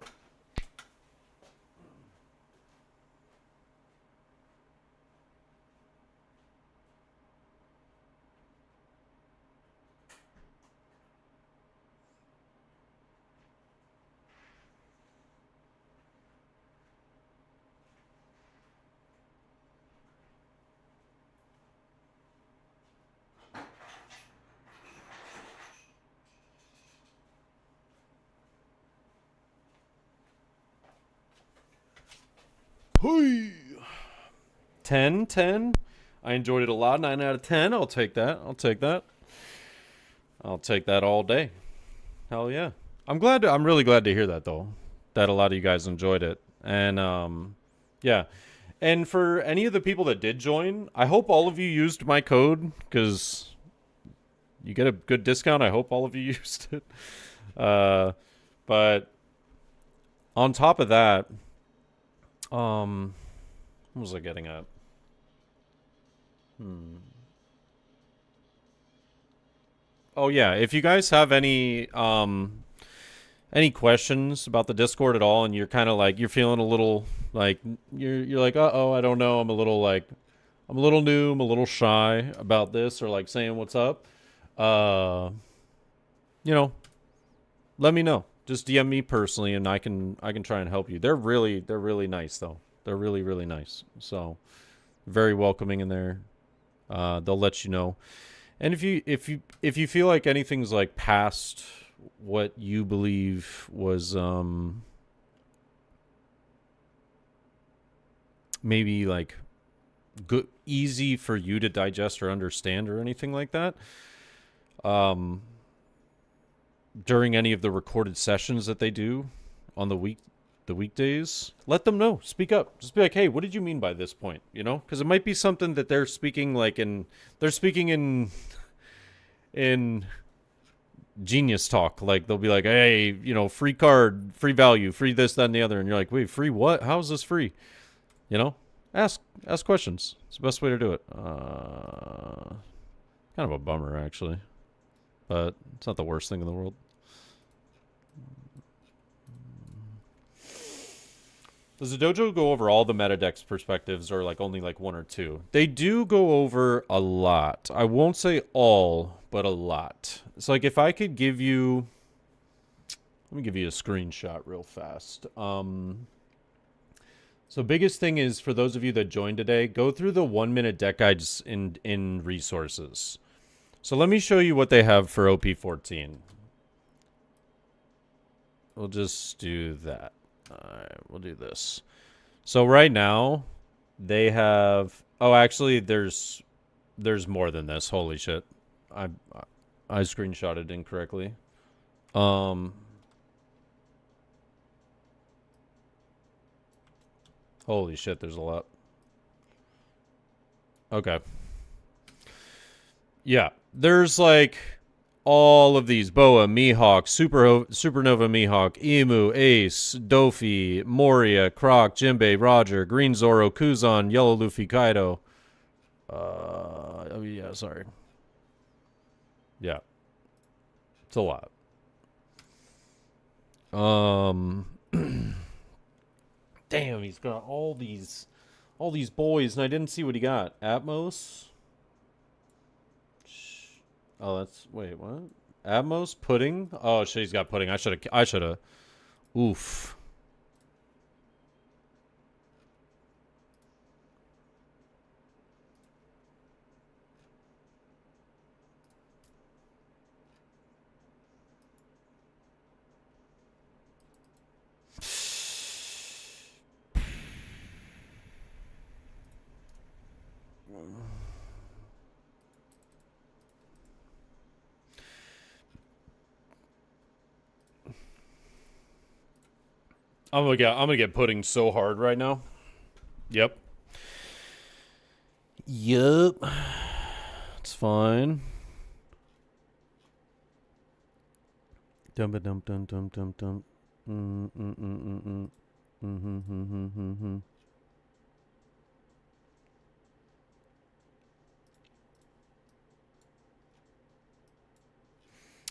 Hey. 10. I enjoyed it a lot. 9 out of 10. I'll take that. I'll take that all day. Hell yeah. I'm really glad to hear that, though, that a lot of you guys enjoyed it. And yeah. And for any of the people that did join, I hope all of you used my code, because you get a good discount. I hope all of you used it. But on top of that, what was I getting at? Oh yeah, if you guys have any questions about the Discord at all, and you're kind of like, you're feeling a little like you're like, I don't know, I'm a little new, I'm a little shy about this, or like saying what's up, let me know. Just DM me personally, and I can try and help you. They're really nice, though. They're really nice. So very welcoming in there. They'll let you know. And if you feel like anything's like past what you believe was maybe like good, easy for you to digest or understand or anything like that, during any of the recorded sessions that they do on the weekdays, let them know. Speak up. Just be like, hey, what did you mean by this point? Because it might be something that they're speaking in genius talk. Like they'll be like, hey, free card, free value, free this, that, and the other, and you're like, wait, free what? How is this free? Ask questions. It's the best way to do it. Kind of a bummer, actually, but it's not the worst thing in the world. Does the dojo go over all the meta decks perspectives or like only like one or two? They do go over a lot. I won't say all, but a lot. It's like if I could give you, let me give you a screenshot real fast. So biggest thing is for those of you that joined today, go through the 1 minute deck guides in resources. So let me show you what they have for OP14. We'll just do that. Alright, we'll do this. So right now, they have... Oh, actually, there's more than this. Holy shit. I screenshotted incorrectly. Holy shit, there's a lot. Okay. Yeah, there's like... all of these: Boa, Mihawk, Supernova Mihawk, Emu, Ace, Dofi, Moria, Croc, Jinbei, Roger, Green Zoro, Kuzan, Yellow Luffy, Kaido. Oh yeah, sorry. Yeah. It's a lot. Damn, he's got all these boys, and I didn't see what he got. Atmos? Oh, that's... Wait, what? Atmos? Pudding? Oh, shit, he's got pudding. I should've... Oof. I'm gonna get pudding so hard right now. Yep. Yep. It's fine. Dum dum dum dum dum dum.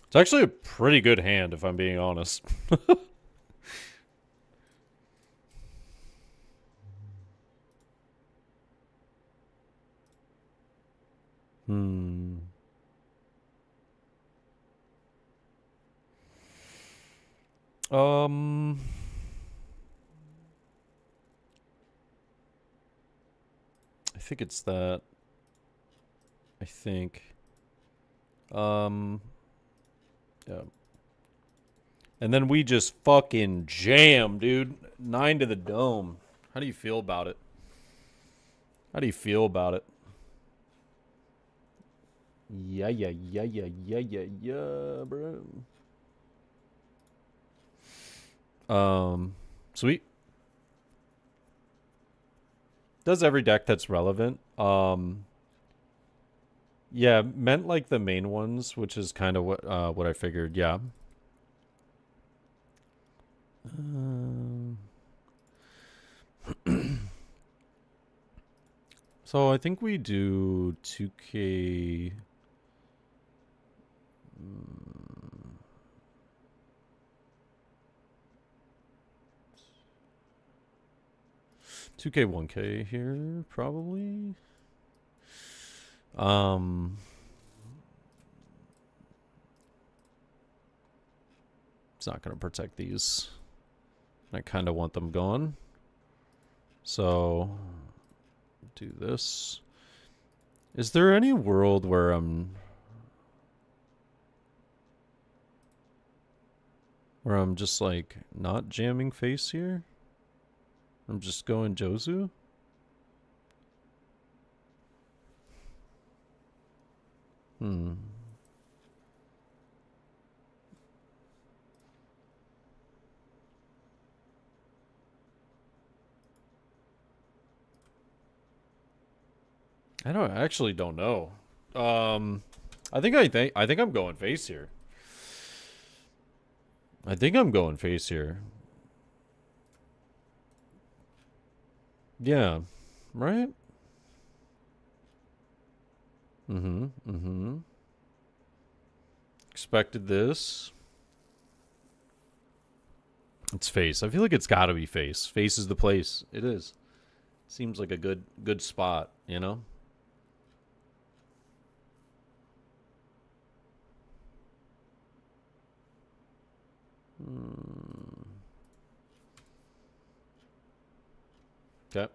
It's actually a pretty good hand, if I'm being honest. I think it's that. I think. Yeah. And then we just fucking jam, dude. 9 to the dome. How do you feel about it? How do you feel about it? Yeah, bro. Sweet. Does every deck that's relevant. Yeah, meant like the main ones, which is kind of what I figured. Yeah. So I think we do 2K. 2K 1K here, probably. It's not going to protect these. I kind of want them gone. So, do this. Is there any world where I'm just like not jamming face here? I'm just going Jozu? I actually don't know. I think I'm going face here. I think I'm going face here. Yeah. Right? Expected this. It's face. I feel like it's got to be face. Face is the place. It is. Seems like a good spot, you know? Okay.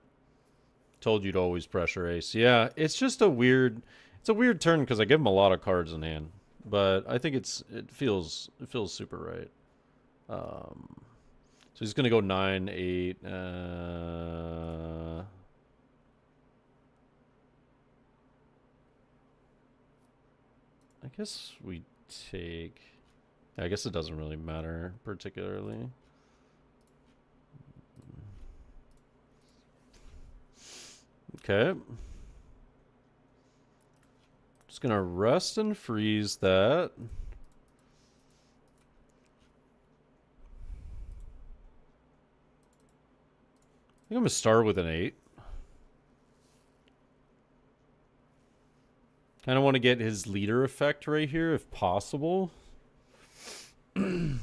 Told you to always pressure ace. Yeah, it's just a weird turn because I give him a lot of cards in hand. But I think it feels super right. So he's gonna go 9, 8. I guess we take. I guess it doesn't really matter particularly. Okay. Just gonna rest and freeze that. I think I'm gonna start with an 8. Kind of want to get his leader effect right here if possible. No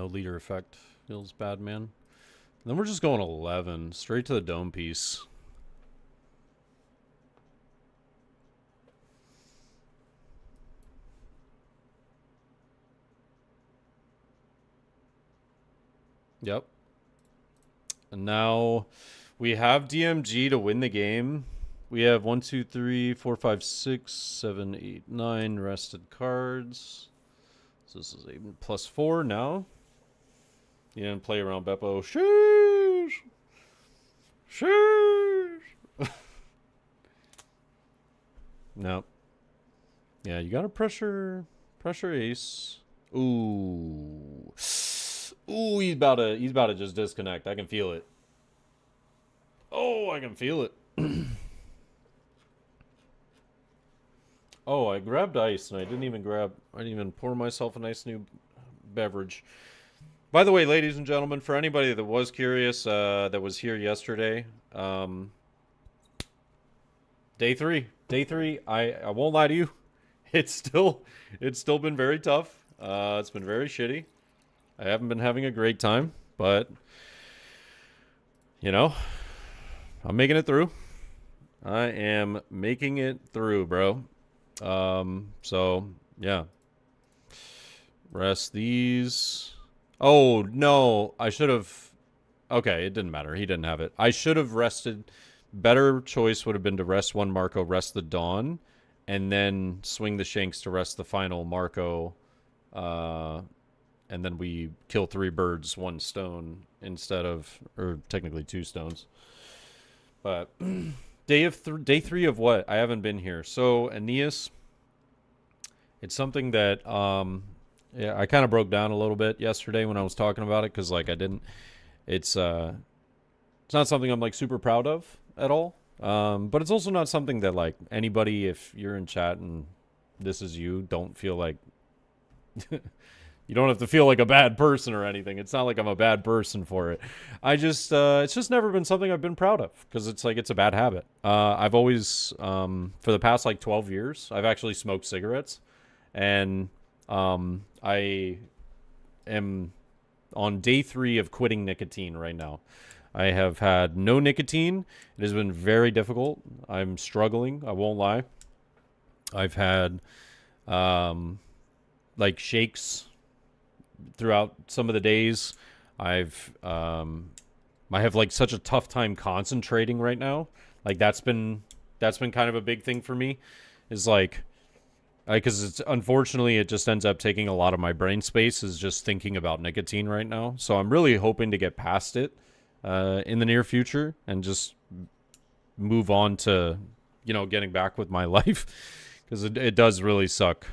leader effect. Feels bad, man. Then we're just going 11. Straight to the dome piece. Yep. And now we have DMG to win the game. We have 1, 2, 3, 4, 5, 6, 7, 8, 9 rested cards. So this is a +4 now. You didn't play around Beppo. Sheesh! Sheesh! No. Yeah, you gotta pressure ace. Ooh. Ooh, he's about to just disconnect. I can feel it. Oh, I can feel it. Oh, I grabbed ice and I didn't even pour myself a nice new beverage. By the way, ladies and gentlemen, for anybody that was curious, that was here yesterday, day three, I won't lie to you, it's still been very tough. It's been very shitty. I haven't been having a great time, but you know, I'm making it through. I am making it through, bro. So yeah, rest these. Oh no, I should have. Okay, it didn't matter. He didn't have it. I should have rested. Better choice would have been to rest one Marco, rest the Dawn, and then swing the Shanks to rest the final Marco. And then we kill 3 birds, 1 stone instead of, or technically 2 stones. But day 3 of what? I haven't been here. So Aeneas, it's something that yeah, I kind of broke down a little bit yesterday when I was talking about it because like I didn't. It's not something I'm like super proud of at all. But it's also not something that like anybody, if you're in chat and this is you, don't feel like. You don't have to feel like a bad person or anything. It's not like I'm a bad person for it. I just, it's just never been something I've been proud of because it's like, it's a bad habit. I've always, for the past like 12 years, I've actually smoked cigarettes and, I am on day 3 of quitting nicotine right now. I have had no nicotine. It has been very difficult. I'm struggling. I won't lie. I've had, like shakes throughout some of the days. I have like such a tough time concentrating right now. Like that's been kind of a big thing for me is like because it's unfortunately it just ends up taking a lot of my brain space is just thinking about nicotine right now. So I'm really hoping to get past it in the near future and just move on to, you know, getting back with my life because it does really suck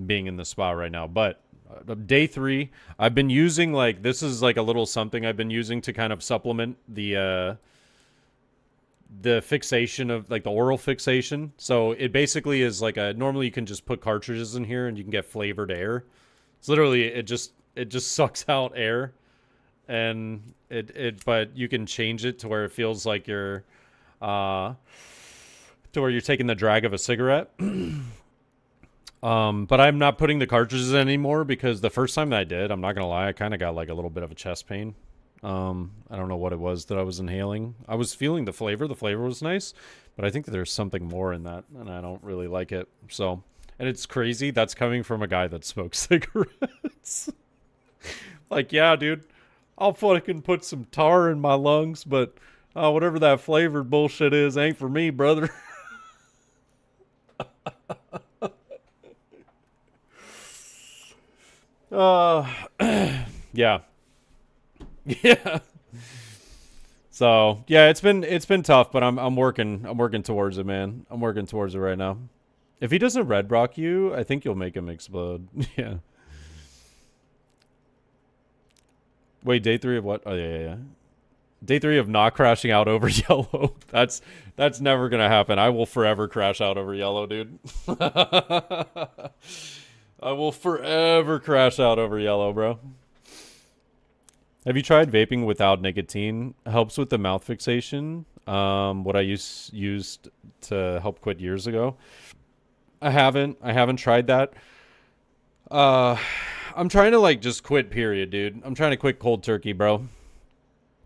being in the spot right now. But day 3, I've been using like this is like a little something I've been using to kind of supplement the fixation of like the oral fixation. So it basically is like a normally you can just put cartridges in here and you can get flavored air. It's literally it just sucks out air and but you can change it to where it feels like you're to where you're taking the drag of a cigarette. But I'm not putting the cartridges in anymore because the first time that I did, I'm not gonna lie, I kind of got like a little bit of a chest pain. I don't know what it was that I was inhaling. I was feeling the flavor. The flavor was nice, but I think that there's something more in that, and I don't really like it. So, and it's crazy. That's coming from a guy that smokes cigarettes. Like, yeah, dude, I'll fucking put some tar in my lungs, but whatever that flavored bullshit is, ain't for me, brother. Yeah. Yeah. So yeah, it's been tough, but I'm working towards it, man. I'm working towards it right now. If he doesn't red rock you, I think you'll make him explode. Yeah. Wait, day 3 of what? Oh yeah. Day 3 of not crashing out over yellow. That's never gonna happen. I will forever crash out over yellow, dude. I will forever crash out over yellow, bro. Have you tried vaping without nicotine? Helps with the mouth fixation. What I used to help quit years ago. I haven't tried that. I'm trying to like just quit, period, dude. I'm trying to quit cold turkey, bro.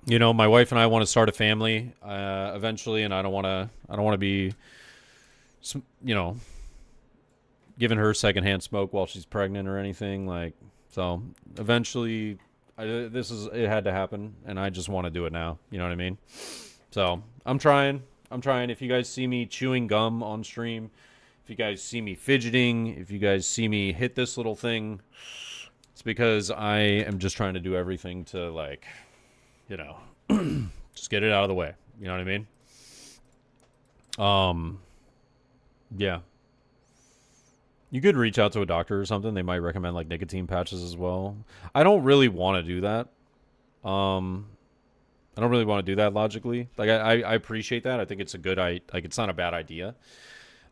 You know, my wife and I want to start a family eventually, and I don't want to be, you know, giving her secondhand smoke while she's pregnant or anything. Like, so eventually, it had to happen, and I just want to do it now. You know what I mean? So I'm trying. If you guys see me chewing gum on stream, if you guys see me fidgeting, if you guys see me hit this little thing, it's because I am just trying to do everything to, like, you know, just get it out of the way. You know what I mean? Yeah. You could reach out to a doctor or something. They might recommend like nicotine patches as well. I don't really want to do that. I don't really want to do that logically. Like I appreciate that. I think it's a good it's not a bad idea.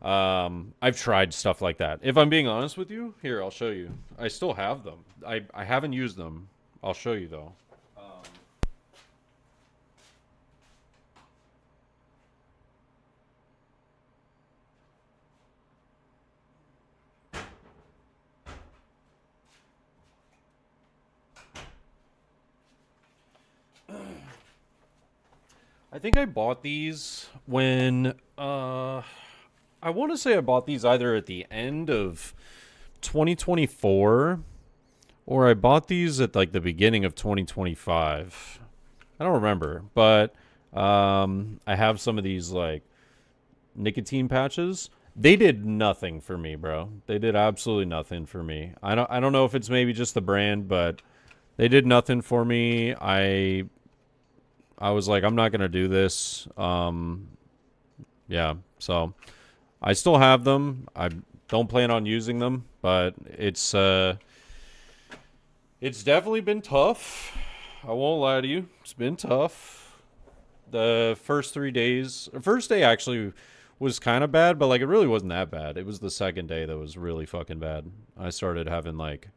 I've tried stuff like that. If I'm being honest with you, here, I'll show you. I still have them. I haven't used them. I'll show you though. I think I bought these when I want to say I bought these either at the end of 2024 or I bought these at like the beginning of 2025. I don't remember, but I have some of these like nicotine patches. They did nothing for me, bro. They did absolutely nothing for me. I don't know if it's maybe just the brand, but they did nothing for me. I was like, I'm not going to do this. Yeah, so I still have them. I don't plan on using them, but it's definitely been tough. I won't lie to you. It's been tough. The first 3 days, first day actually was kind of bad, but like it really wasn't that bad. It was the second day that was really fucking bad. I started having like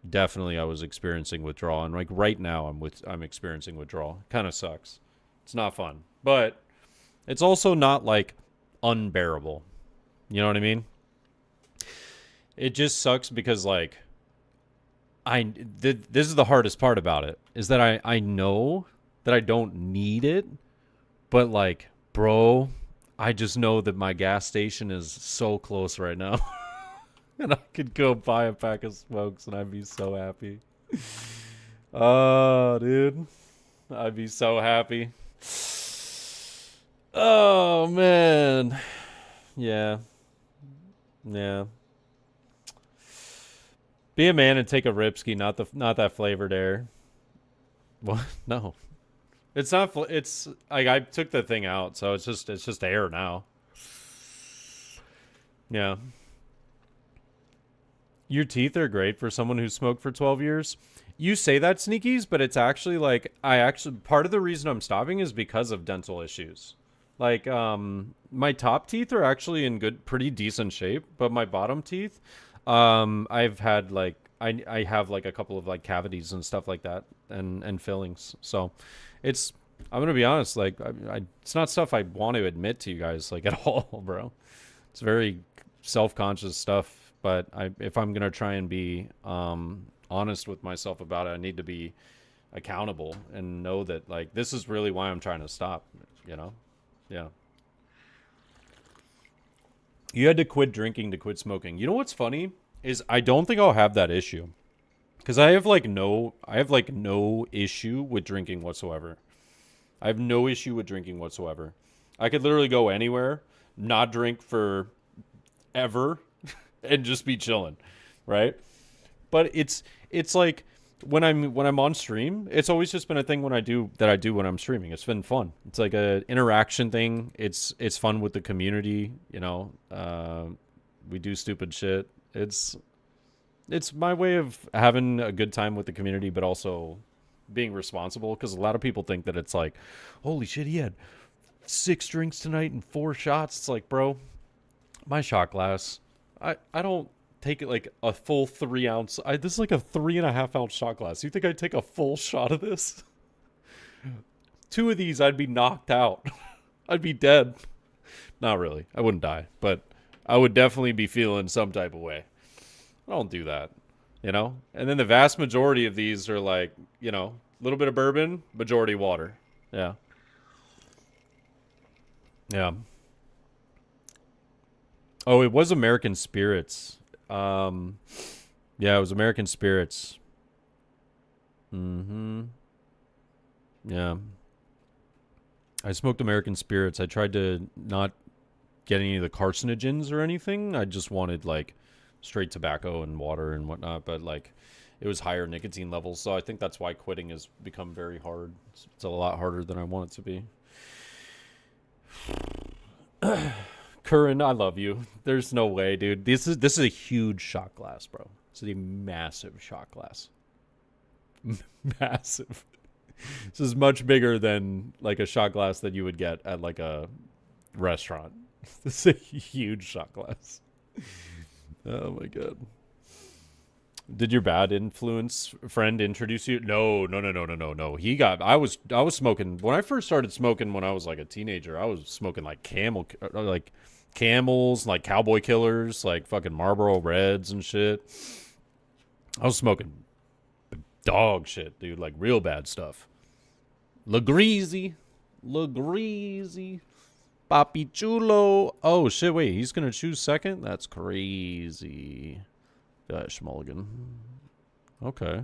definitely I was experiencing withdrawal, and like right now I'm experiencing withdrawal. Kind of sucks. It's not fun, but it's also not like unbearable. You know what I mean? It just sucks because like this is the hardest part about it, is that I know that I don't need it, but like, bro, I just know that my gas station is so close right now. And I could go buy a pack of smokes and I'd be so happy. Oh, dude. I'd be so happy. Oh, man. Yeah. Yeah. Be a man and take a ripski, not that flavored air. What? No. It's not it's like I took the thing out, so it's just air now. Yeah. Your teeth are great for someone who smoked for 12 years. You say that, Sneakies, but it's actually like part of the reason I'm stopping is because of dental issues. Like my top teeth are actually in pretty decent shape, but my bottom teeth, I've had like I have like a couple of like cavities and stuff like that and fillings. So I'm gonna be honest, like it's not stuff I want to admit to you guys like at all, bro. It's very self-conscious stuff. But if I'm gonna try and be honest with myself about it, I need to be accountable and know that like this is really why I'm trying to stop. You know, yeah. You had to quit drinking to quit smoking. You know what's funny is I don't think I'll have that issue because I have like no issue with drinking whatsoever. I have no issue with drinking whatsoever. I could literally go anywhere, not drink for ever, and just be chilling, right? But it's like when I'm on stream, it's always just been a thing when I do when I'm streaming. It's been fun. It's like a interaction thing. It's fun with the community, you know. We do stupid shit. It's my way of having a good time with the community, but also being responsible, because a lot of people think that it's like, holy shit, he had 6 drinks tonight and 4 shots. It's like, bro, my shot glass, I don't take it like a full 3 ounce. This is like a 3.5 ounce shot glass. You think I'd take a full shot of this? 2 of these, I'd be knocked out. I'd be dead. Not really. I wouldn't die, but I would definitely be feeling some type of way. I don't do that, you know? And then the vast majority of these are like, you know, a little bit of bourbon, majority water. Yeah. Yeah. Oh, it was American Spirits. Yeah, it was American Spirits. Yeah. I smoked American Spirits. I tried to not get any of the carcinogens or anything. I just wanted like straight tobacco and water and whatnot, but like it was higher nicotine levels, so I think that's why quitting has become very hard. It's a lot harder than I want it to be. Curran, I love you. There's no way, dude. This is a huge shot glass, bro. It's a massive shot glass. Massive. This is much bigger than like a shot glass that you would get at like a restaurant. This is a huge shot glass. Oh my god. Did your bad influence friend introduce you? No. He got. I was smoking when I first started smoking when I was like a teenager. I was smoking like Camels, like Cowboy Killers, like fucking Marlboro Reds and shit. I was smoking dog shit, dude, like real bad stuff. Legreezy, Papi Chulo. Oh shit! Wait, he's gonna choose second. That's crazy. Gosh, Mulligan. Okay.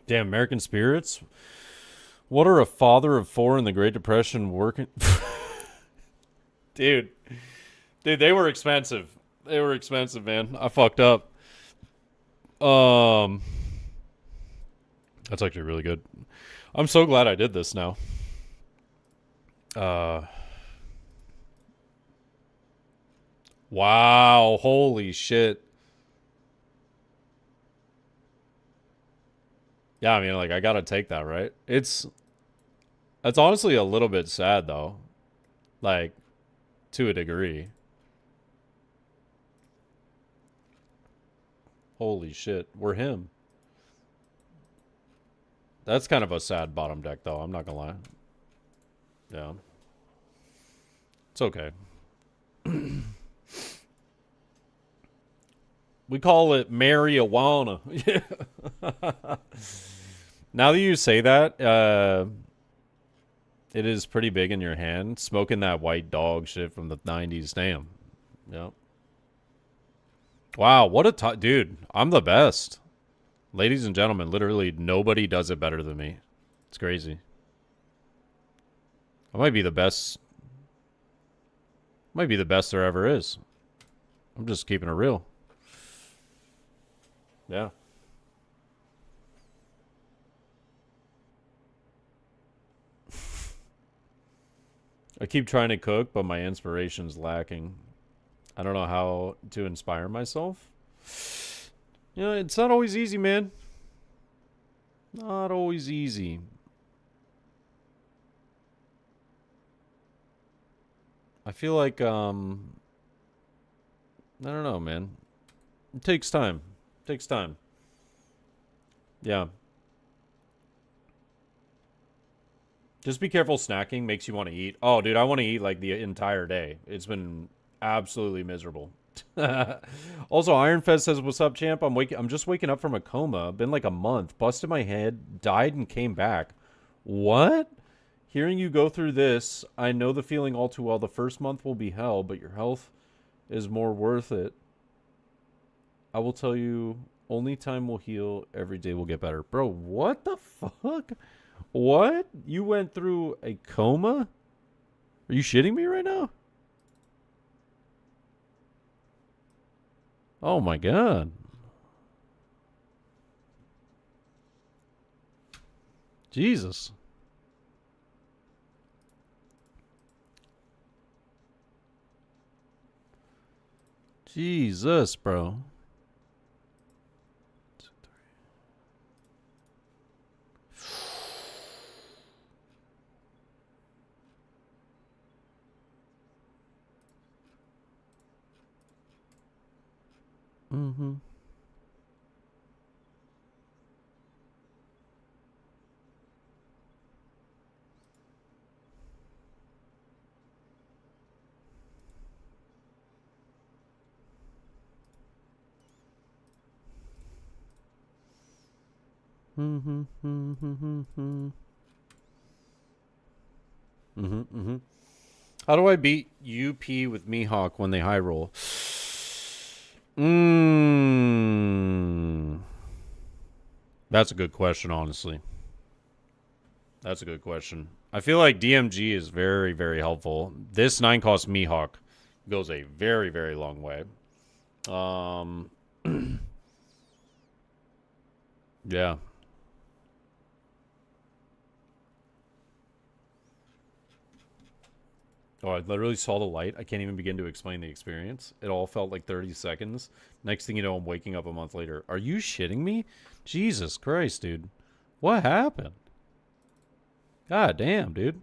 Damn, American Spirits. What are a father of 4 in the Great Depression working? Dude, they were expensive. They were expensive, man. I fucked up. That's actually really good. I'm so glad I did this now. Wow, holy shit. Yeah, I mean, like, I gotta take that, right? It's honestly a little bit sad, though. Like, to a degree. Holy shit, we're him. That's kind of a sad bottom deck, though. I'm not gonna lie. Yeah. It's okay. We call it marijuana. Now that you say that, it is pretty big in your hand. Smoking that white dog shit from the 90s. Damn. Yep. Wow, what a dude. I'm the best. Ladies and gentlemen, literally nobody does it better than me. It's crazy. I might be the best. Might be the best there ever is. I'm just keeping it real. Yeah. I keep trying to cook, but my inspiration's lacking. I don't know how to inspire myself. You know, it's not always easy, man. Not always easy. I feel like, I don't know, man. It takes time. It takes time. Yeah. Just be careful. Snacking makes you want to eat. Oh, dude, I want to eat like the entire day. It's been absolutely miserable. Also, Ironfest says, "What's up, champ? I'm just waking up from a coma. Been like a month. Busted my head. Died and came back. What? Hearing you go through this, I know the feeling all too well. The first month will be hell, but your health is more worth it. I will tell you, only time will heal. Every day will get better." Bro, what the fuck? What? You went through a coma? Are you shitting me right now? Oh my god. Jesus. Jesus, bro. Mm-hmm. Mm-hmm. Mm-hmm. Mm-hmm. How do I beat UP with Mihawk when they high roll? That's a good question, honestly. That's a good question. I feel like DMG is very, very helpful. This 9-cost Mihawk goes a very, very long way. Yeah. Oh, I literally saw the light. I can't even begin to explain the experience. It all felt like 30 seconds. Next thing you know, I'm waking up a month later. Are you shitting me? Jesus Christ, dude. What happened? God damn, dude.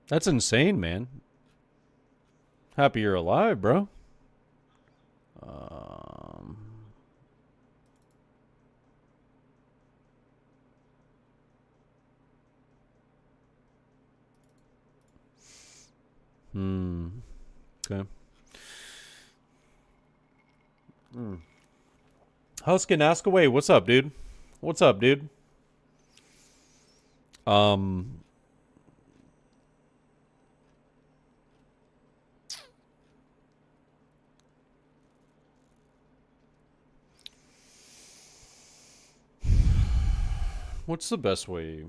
That's insane, man. Happy you're alive, bro. Okay. Huskin, ask away. What's up, dude? What's up, dude? What's the best way?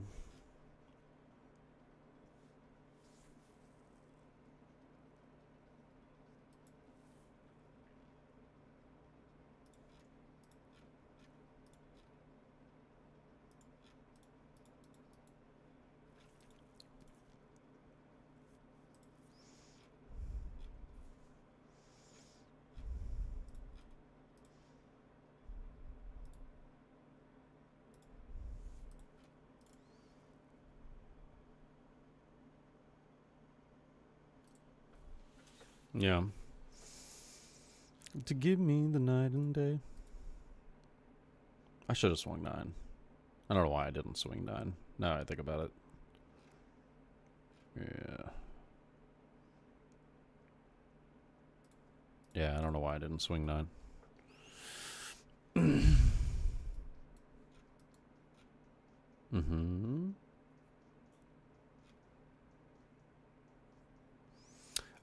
Yeah. To give me the night and day. I should have swung 9. I don't know why I didn't swing 9. Now I think about it. Yeah. Yeah, I don't know why I didn't swing 9.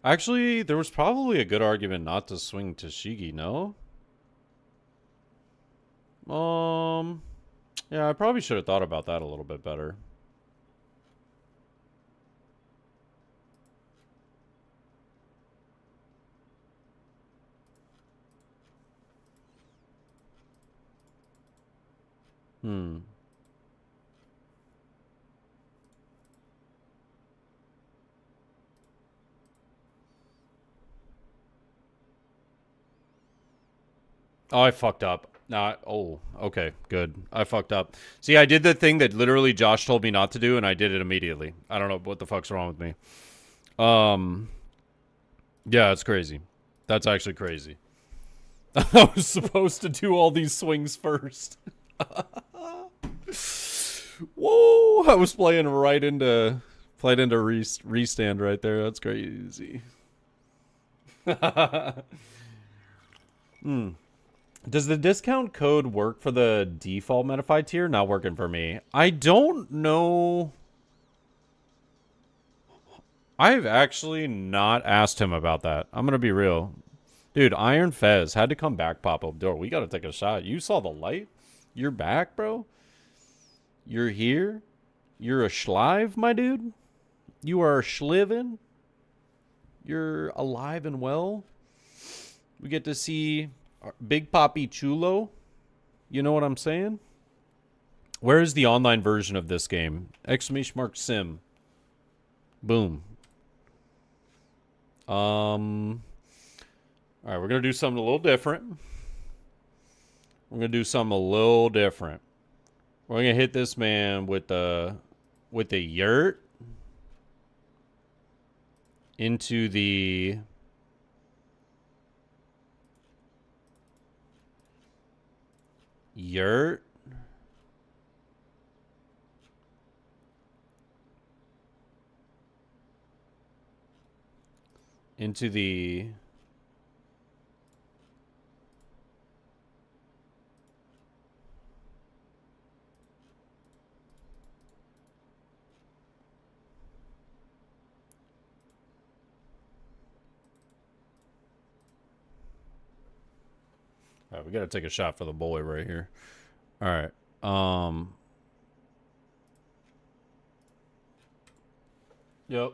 Actually, there was probably a good argument not to swing Tashigi, no? Yeah, I probably should have thought about that a little bit better. Oh, I fucked up. Nah, oh, okay, good. I fucked up. See, I did the thing that literally Josh told me not to do, and I did it immediately. I don't know what the fuck's wrong with me. Yeah, it's crazy. That's actually crazy. I was supposed to do all these swings first. Whoa! I was playing right into restand right there. That's crazy. Hmm. Does the discount code work for the default Metafy tier? Not working for me. I don't know. I've actually not asked him about that. I'm gonna be real. Dude, Iron Fez had to come back pop-up door. We gotta take a shot. You saw the light? You're back, bro? You're here? You're a schlive, my dude? You are schlivin? You're alive and well? We get to see Big Papi Chulo? You know what I'm saying? Where is the online version of this game? Exclamation mark sim. Boom. Alright, we're gonna do something a little different. We're gonna do something a little different. We're gonna hit this man with the yurt into the yurt into the all right, we gotta take a shot for the boy right here. All right. Yep.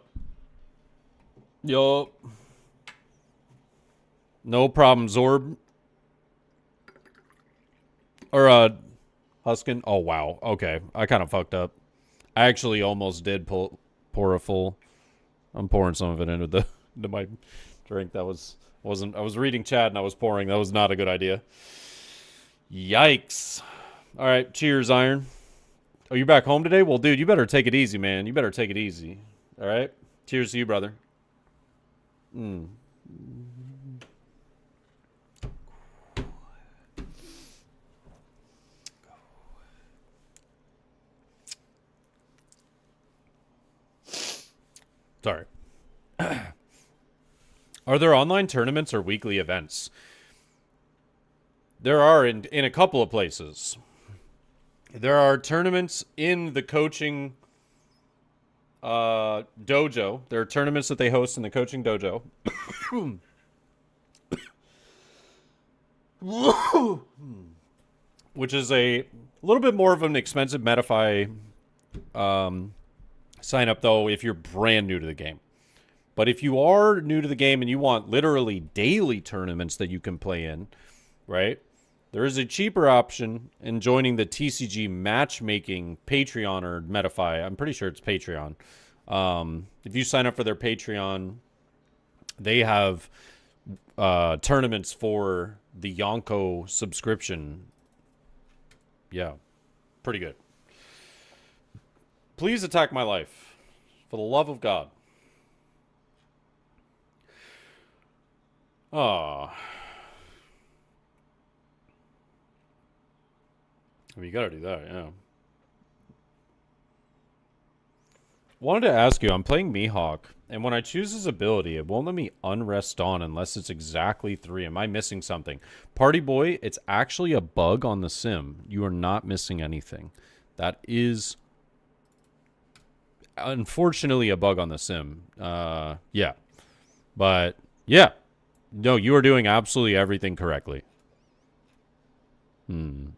Yup. No problem, Zorb. Or, Huskin. Oh, wow. Okay. I kind of fucked up. I actually almost did pour a full. I'm pouring some of it into my drink. I was reading chat and I was pouring. That was not a good idea. Yikes. All right. Cheers, Iron. Oh, you back home today? Well, dude, you better take it easy, man. You better take it easy. All right? Cheers to you, brother. Sorry. Are there online tournaments or weekly events? There are in a couple of places. There are tournaments in the coaching dojo. There are tournaments that they host in the coaching dojo. Which is a little bit more of an expensive Metafy sign up, though, if you're brand new to the game. But if you are new to the game and you want literally daily tournaments that you can play in, right? There is a cheaper option in joining the TCG matchmaking Patreon or Metafy. I'm pretty sure it's Patreon. If you sign up for their Patreon, they have tournaments for the Yonko subscription. Yeah, pretty good. Please attack my life. For the love of God. Ah. Well, you gotta do that, yeah. Wanted to ask you, I'm playing Mihawk, and when I choose his ability, it won't let me unrest on unless it's exactly 3. Am I missing something? Party Boy, it's actually a bug on the sim. You are not missing anything. That is unfortunately a bug on the sim. Yeah. But, yeah. No, you are doing absolutely everything correctly. You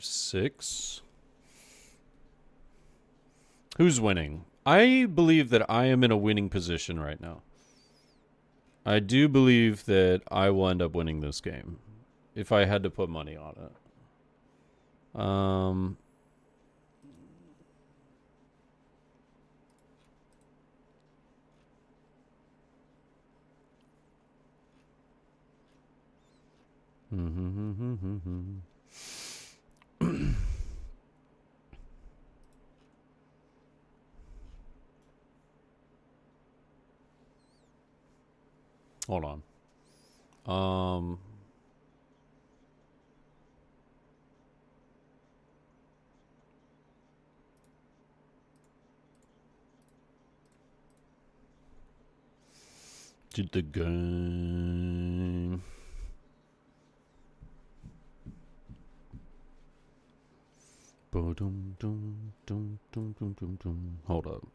6. Who's winning? I believe that I am in a winning position right now. I do believe that I will end up winning this game if I had to put money on it. Hold on. Did the game. Hold up.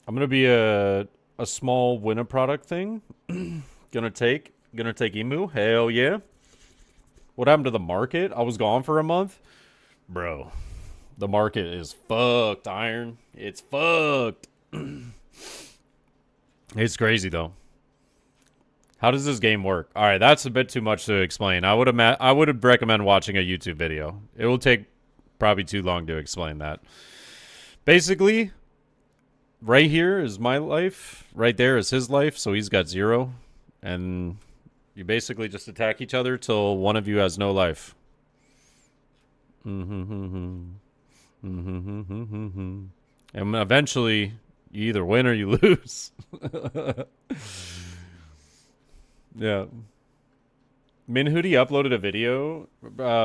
I'm gonna be a small winner product thing. gonna take Emu. Hell yeah. What happened to the market? I was gone for a month. Bro, the market is fucked, Iron. It's fucked. It's crazy though. How does this game work? All right, that's a bit too much to explain. I would recommend watching a YouTube video. It will take probably too long to explain that. Basically, right here is my life. Right there is his life, so he's got 0. And you basically just attack each other till one of you has no life. And eventually, you either win or you lose. Yeah. Minhoody uploaded a video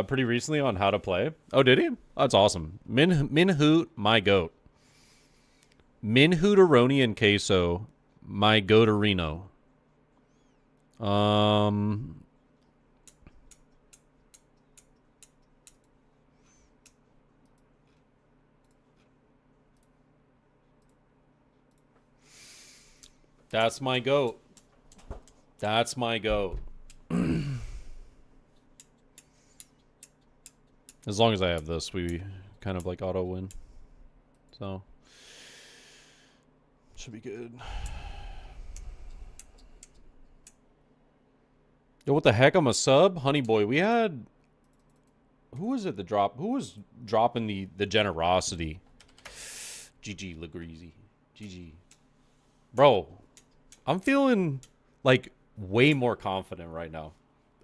pretty recently on how to play. Oh, did he? That's awesome. Minhoot, my goat. Minhooteroni and queso, my goaterino. That's my goat. That's my goat. As long as I have this, we kind of like auto win. So should be good. Yo, what the heck? I'm a sub? Honey boy, we had... Who was it the drop? Who was dropping the generosity? GG Legreezy. GG. Bro, I'm feeling like way more confident right now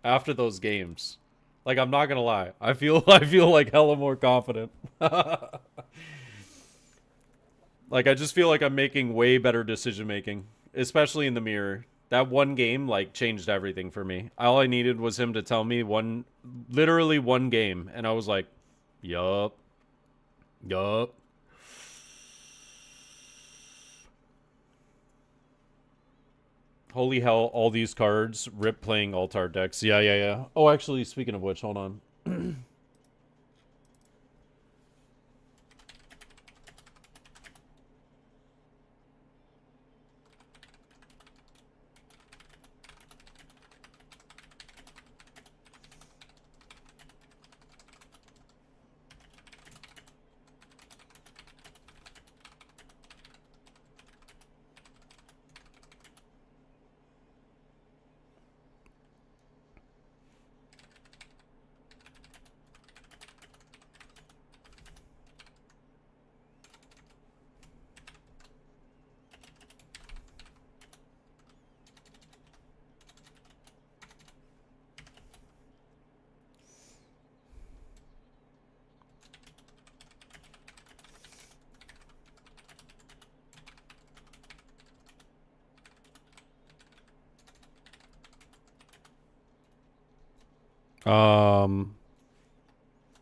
after those games. Like, I'm not gonna lie. I feel like hella more confident. Like, I just feel like I'm making way better decision making, especially in the mirror. That one game, like, changed everything for me. All I needed was him to tell me literally one game, and I was like, yup. Yup. Holy hell, all these cards. Rip playing Altar decks. Yeah. Oh, actually, speaking of which, hold on.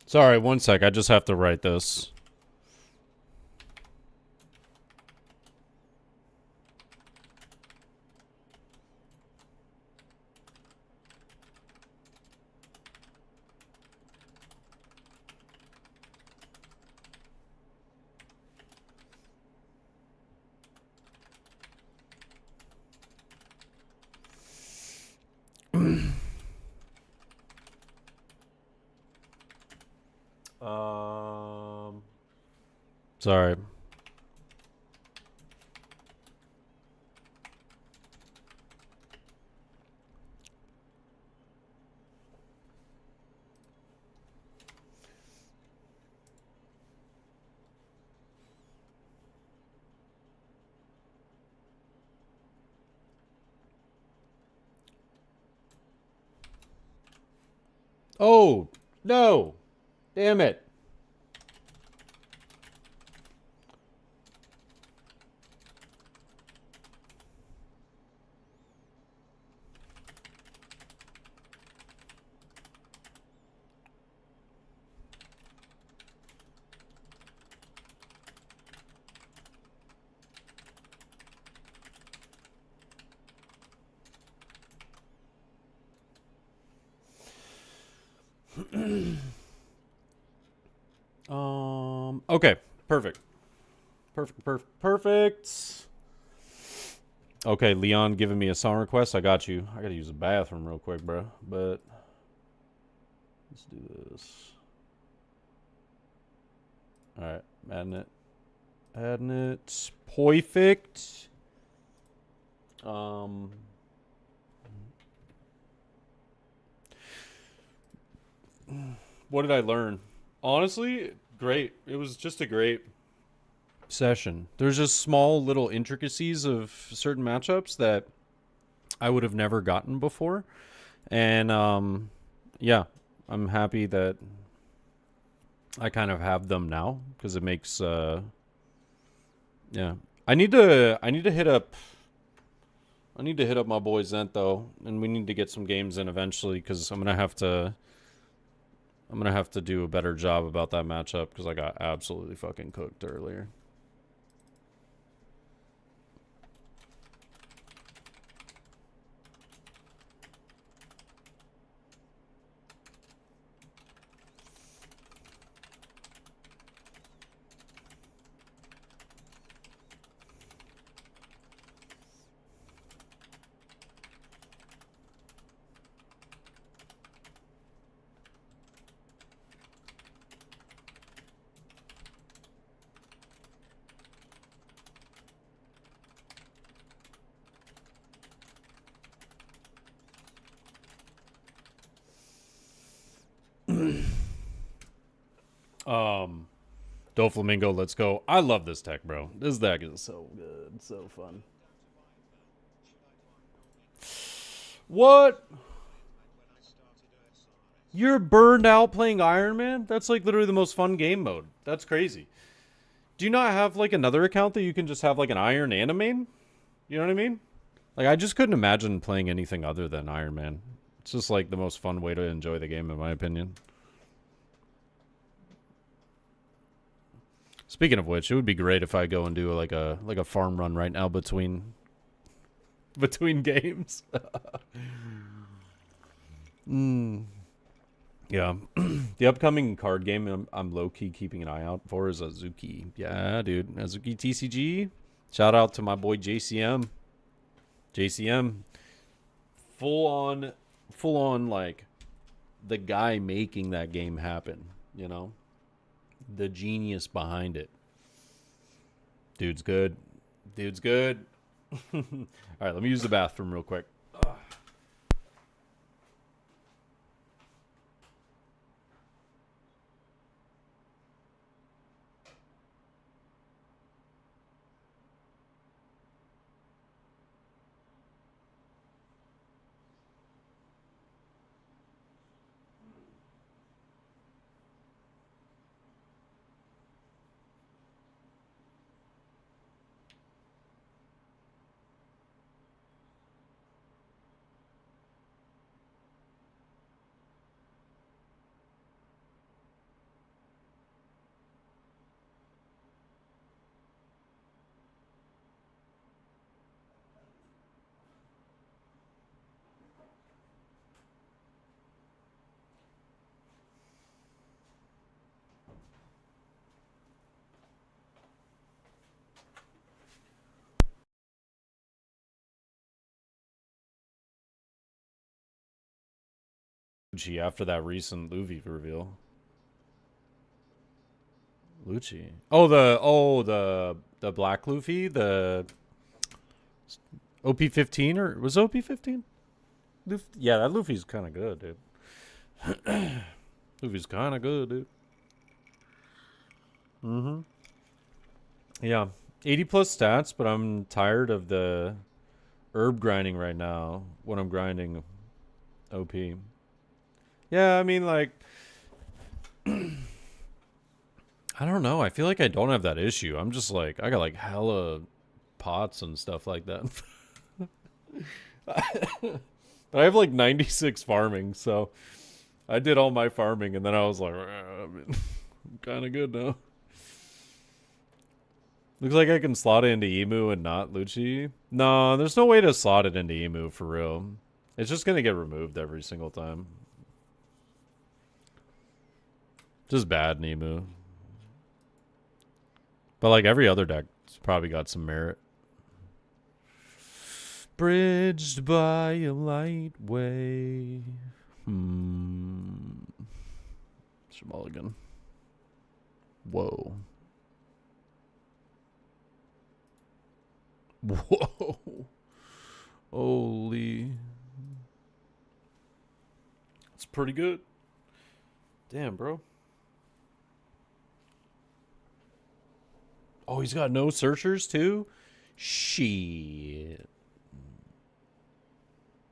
Sorry, one sec. I just have to write this. Sorry. Oh, no. Damn it. Okay. Perfect. Perfect. Okay, Leon giving me a song request. I got you. I gotta use the bathroom real quick, bro. But let's do this. Alright, adding it. Adding it. Perfect. What did I learn? Honestly, great. It was just a great session. There's just small little intricacies of certain matchups that I would have never gotten before. And yeah, I'm happy that I kind of have them now because it makes yeah. I need to hit up my boy Zent though, and we need to get some games in eventually because I'm gonna have to do a better job about that matchup because I got absolutely fucking cooked earlier. Doflamingo, let's go. I love this deck, bro. This deck is so good. So fun. What? You're burned out playing Iron Man? That's like literally the most fun game mode. That's crazy. Do you not have like another account that you can just have like an Iron and a main? You know what I mean? Like I just couldn't imagine playing anything other than Iron Man. It's just like the most fun way to enjoy the game in my opinion. Speaking of which, it would be great if I go and do like a farm run right now between games. Yeah. The upcoming card game I'm low-key keeping an eye out for is Azuki. Yeah, dude. Azuki TCG. Shout out to my boy JCM. JCM. Full on like the guy making that game happen, you know? The genius behind it. Dude's good. Dude's good. All right, let me use the bathroom real quick. After that recent Luffy reveal. Lucci. The black Luffy, the OP-15 or was it OP-15? Yeah, that Luffy's kind of good, dude. Luffy's kind of good, dude. Yeah, 80 plus stats, but I'm tired of the herb grinding right now when I'm grinding OP. Yeah, Yeah, I mean, like, I don't know. I feel like I don't have that issue. I'm just like, I got like hella pots and stuff like that. But I have like 96 farming, so I did all my farming, and then I was like, I'm kind of good now. Looks like I can slot it into Emu and not Lucci. No, there's no way to slot it into Emu for real. It's just gonna get removed every single time. Just bad in Emu. But like every other deck's probably got some merit. Bridged by a light way. Mulligan. Whoa. Whoa. Holy. It's pretty good. Damn, bro. Oh, he's got no searchers too? Shit.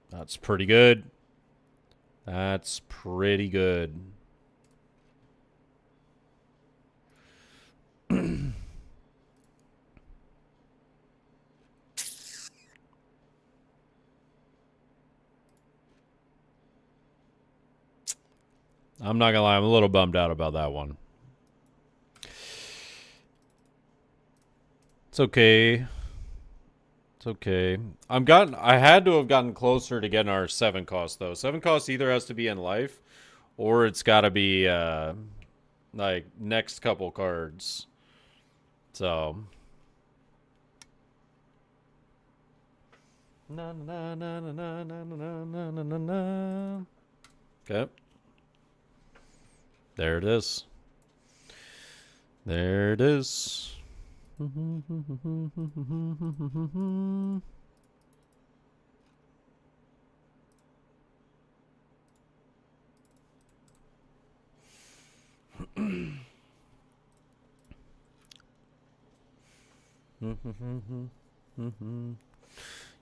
That's pretty good. That's pretty good. I'm not gonna lie, I'm a little bummed out about that one. It's okay. It's okay. I had to have gotten closer to getting our 7 cost though. 7 cost either has to be in life or it's gotta be like next couple cards. So na na na na na na na na na na na. Okay. There it is. There it is.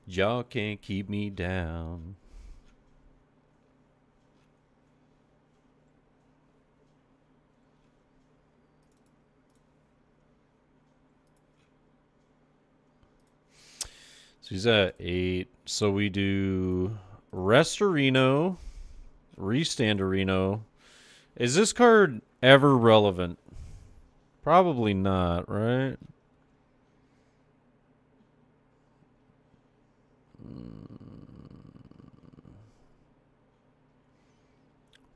Y'all can't keep me down. So he's at 8. So we do Restorino, Restanderino. Is this card ever relevant? Probably not, right?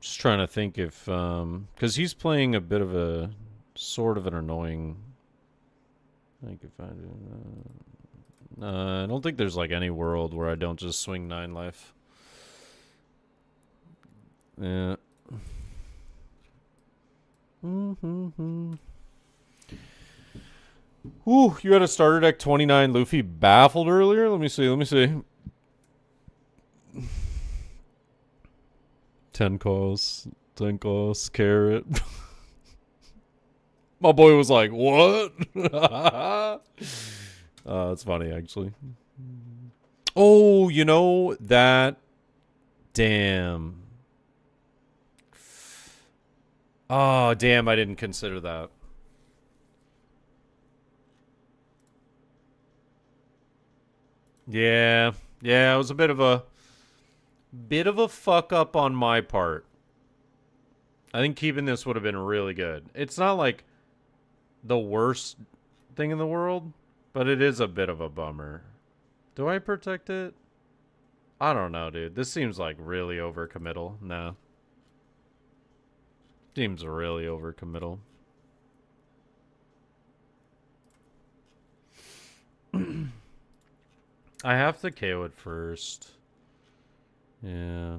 Just trying to think if, because he's playing a bit of a sort of an annoying. I think if I do, I don't think there's like any world where I don't just swing 9 life. Yeah. Ooh, you had a starter deck 29 Luffy baffled earlier? Let me see. 10 calls, carrot. My boy was like, what? It's funny, actually. Oh, you know that. Damn. Oh, damn, I didn't consider that. Yeah. Yeah, it was a bit of a fuck up on my part. I think keeping this would have been really good. It's not like the worst thing in the world, but it is a bit of a bummer. Do I protect it? I don't know, dude. This seems like really overcommittal. No. Seems really overcommittal. I have to KO it first. Yeah.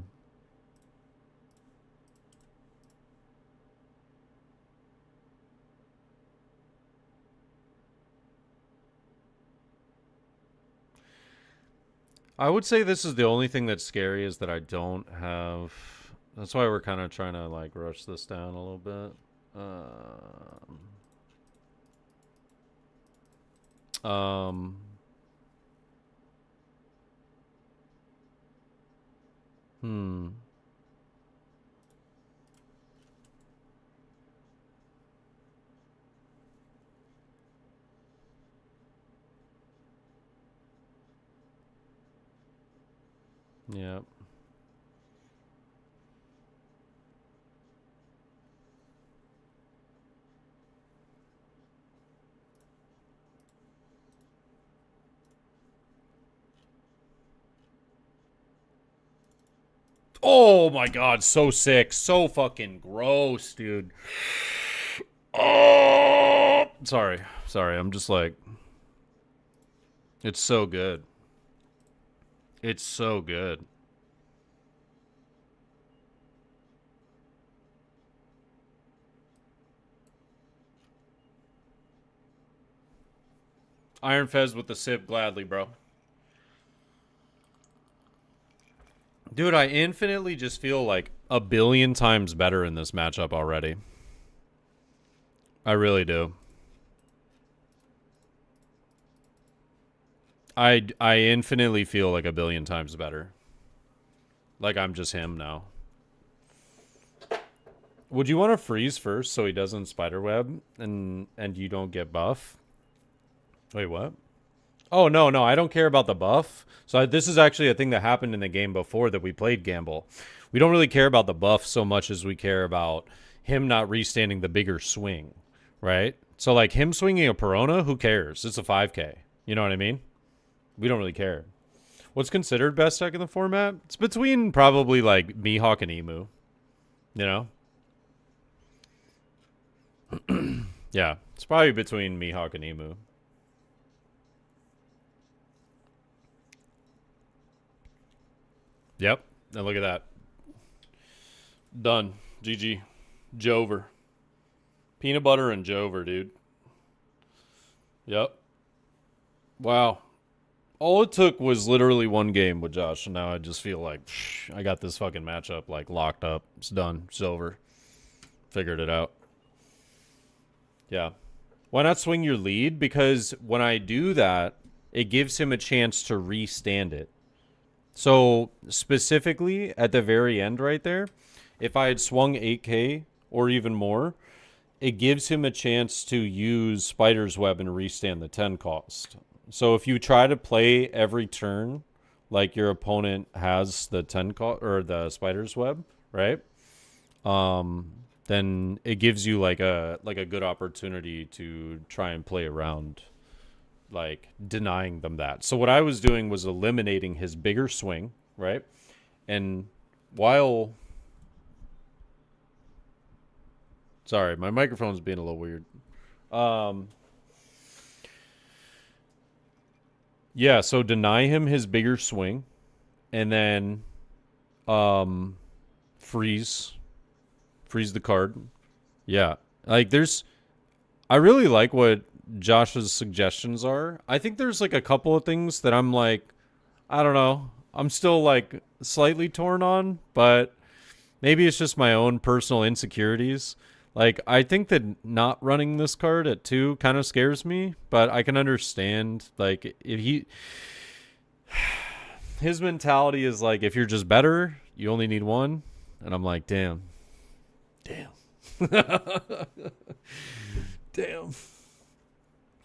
I would say this is the only thing that's scary is that I don't have. That's why we're kind of trying to like rush this down a little bit. Hmm. Yeah. Oh my god, so sick. So fucking gross, dude. Oh, sorry. Sorry, I'm just like, it's so good. It's so good. Iron Fez with the sip, gladly, bro. Dude, I infinitely just feel like a billion times better in this matchup already. I really do. I infinitely feel like a billion times better. Like I'm just him now. Would you want to freeze first so he doesn't spiderweb and you don't get buff? Wait, what? Oh, no, I don't care about the buff. So this is actually a thing that happened in the game before that we played Gamble. We don't really care about the buff so much as we care about him not restanding the bigger swing, right? So like him swinging a Perona, who cares? It's a 5K. You know what I mean? We don't really care. What's considered best deck in the format? It's between probably like Mihawk and Emu. You know? Yeah, it's probably between Mihawk and Emu. Yep. And look at that. Done. GG. Jover. Peanut butter and Jover, dude. Yep. Wow. All it took was literally one game with Josh, and now I just feel like I got this fucking matchup like locked up. It's done. It's over. Figured it out. Yeah. Why not swing your lead? Because when I do that, it gives him a chance to restand it. So specifically at the very end right there, if I had swung 8K or even more, it gives him a chance to use Spider's Web and restand the 10 cost. So if you try to play every turn like your opponent has the 10 cost or the Spider's Web, right? Then it gives you like a good opportunity to try and play around like denying them that. So what I was doing was eliminating his bigger swing, right? And while sorry, my microphone's being a little weird. Yeah, so deny him his bigger swing and then freeze the card. Yeah. Like I really like what Josh's suggestions are. I think there's like a couple of things that I'm like, I don't know. I'm still like slightly torn on, but maybe it's just my own personal insecurities. Like, I think that not running this card at 2 kind of scares me, but I can understand, like, if his mentality is like, if you're just better, you only need 1. And I'm like, damn. Damn.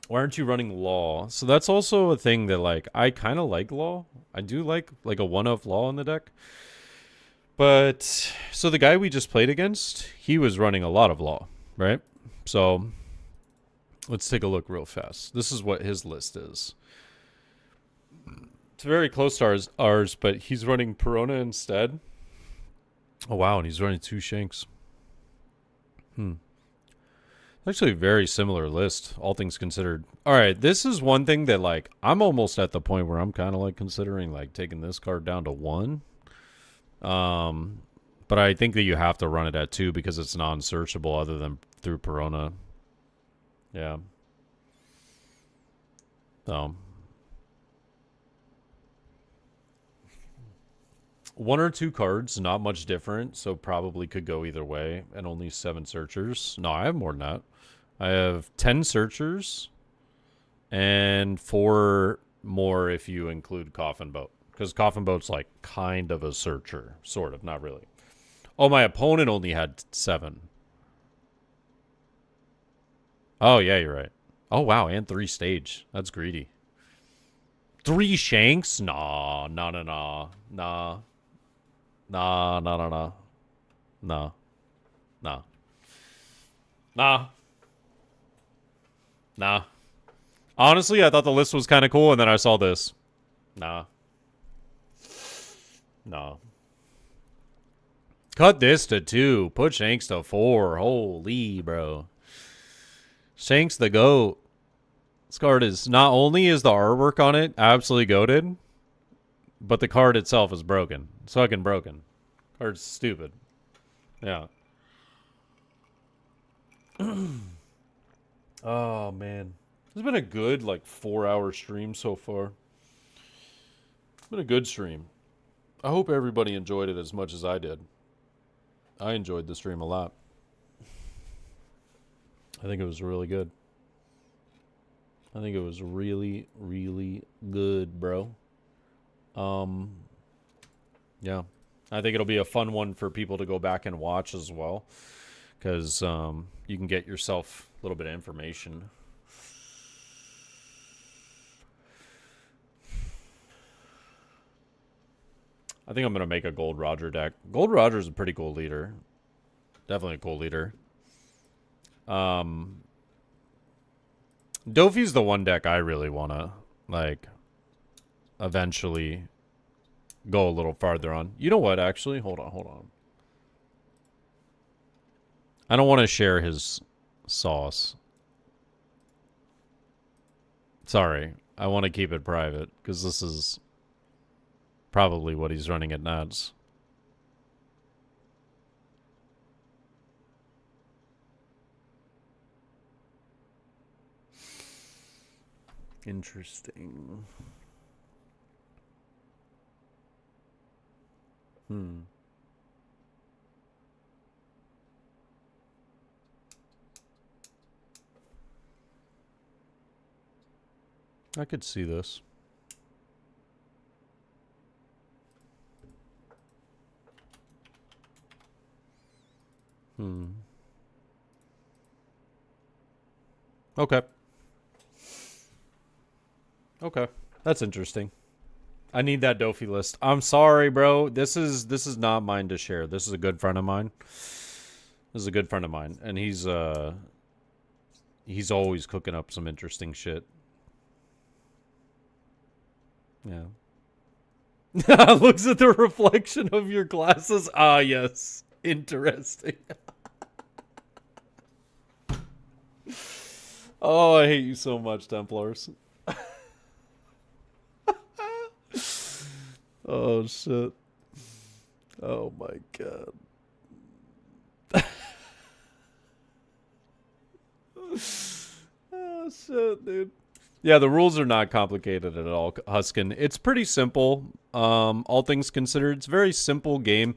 Why aren't you running Law? So that's also a thing that, like, I kind of like Law. I do like a 1-of Law in the deck. But, so the guy we just played against, he was running a lot of Law, right? So, let's take a look real fast. This is what his list is. It's very close to ours, but he's running Perona instead. Oh, wow, and he's running 2 Shanks. Actually a very similar list, all things considered. All right, this is one thing that, like, I'm almost at the point where I'm kind of, like, considering, like, taking this card down to 1. But I think that you have to run it at 2 because it's non-searchable other than through Perona. Yeah. So. 1 or 2 cards, not much different, so probably could go either way, and only 7 searchers. No, I have more than that. I have 10 searchers, and 4 more if you include Coffin Boat. Because Coffin Boat's like kind of a searcher. Sort of, not really. Oh, my opponent only had 7. Oh, yeah, you're right. Oh, wow, and 3 stage. That's greedy. 3 Shanks? Nah, nah, nah, nah, nah, nah, nah, nah, nah, nah, nah, nah, nah. Honestly, I thought the list was kind of cool, and then I saw this. Nah. Nah. Cut this to 2. Put Shanks to 4. Holy, bro. Shanks the GOAT. This card is, not only is the artwork on it absolutely goated, but the card itself is broken. It's fucking broken. Card's stupid. Yeah. Oh, man. This has been a good, like, 4-hour stream so far. It's been a good stream. I hope everybody enjoyed it as much as I did. I enjoyed the stream a lot. I think it was really good. I think it was really, really good, bro. Yeah. I think it'll be a fun one for people to go back and watch as well. Because you can get yourself a little bit of information. I think I'm going to make a Gold Roger deck. Gold Roger's a pretty cool leader. Definitely a cool leader. Dofi's the one deck I really want to, like, eventually go a little farther on. You know what, actually? Hold on. I don't want to share his sauce. Sorry. I want to keep it private, because this is probably what he's running at Nats. Interesting. I could see this. Okay. Okay. That's interesting. I need that Dofi list. I'm sorry, bro. This is not mine to share. This is a good friend of mine. This is a good friend of mine, and he's always cooking up some interesting shit. Yeah. Looks at the reflection of your glasses. Ah, yes. Interesting. Oh, I hate you so much, Templars. Oh, shit. Oh, my God. Oh, shit, dude. Yeah, the rules are not complicated at all, Huskin. It's pretty simple. All things considered, it's a very simple game.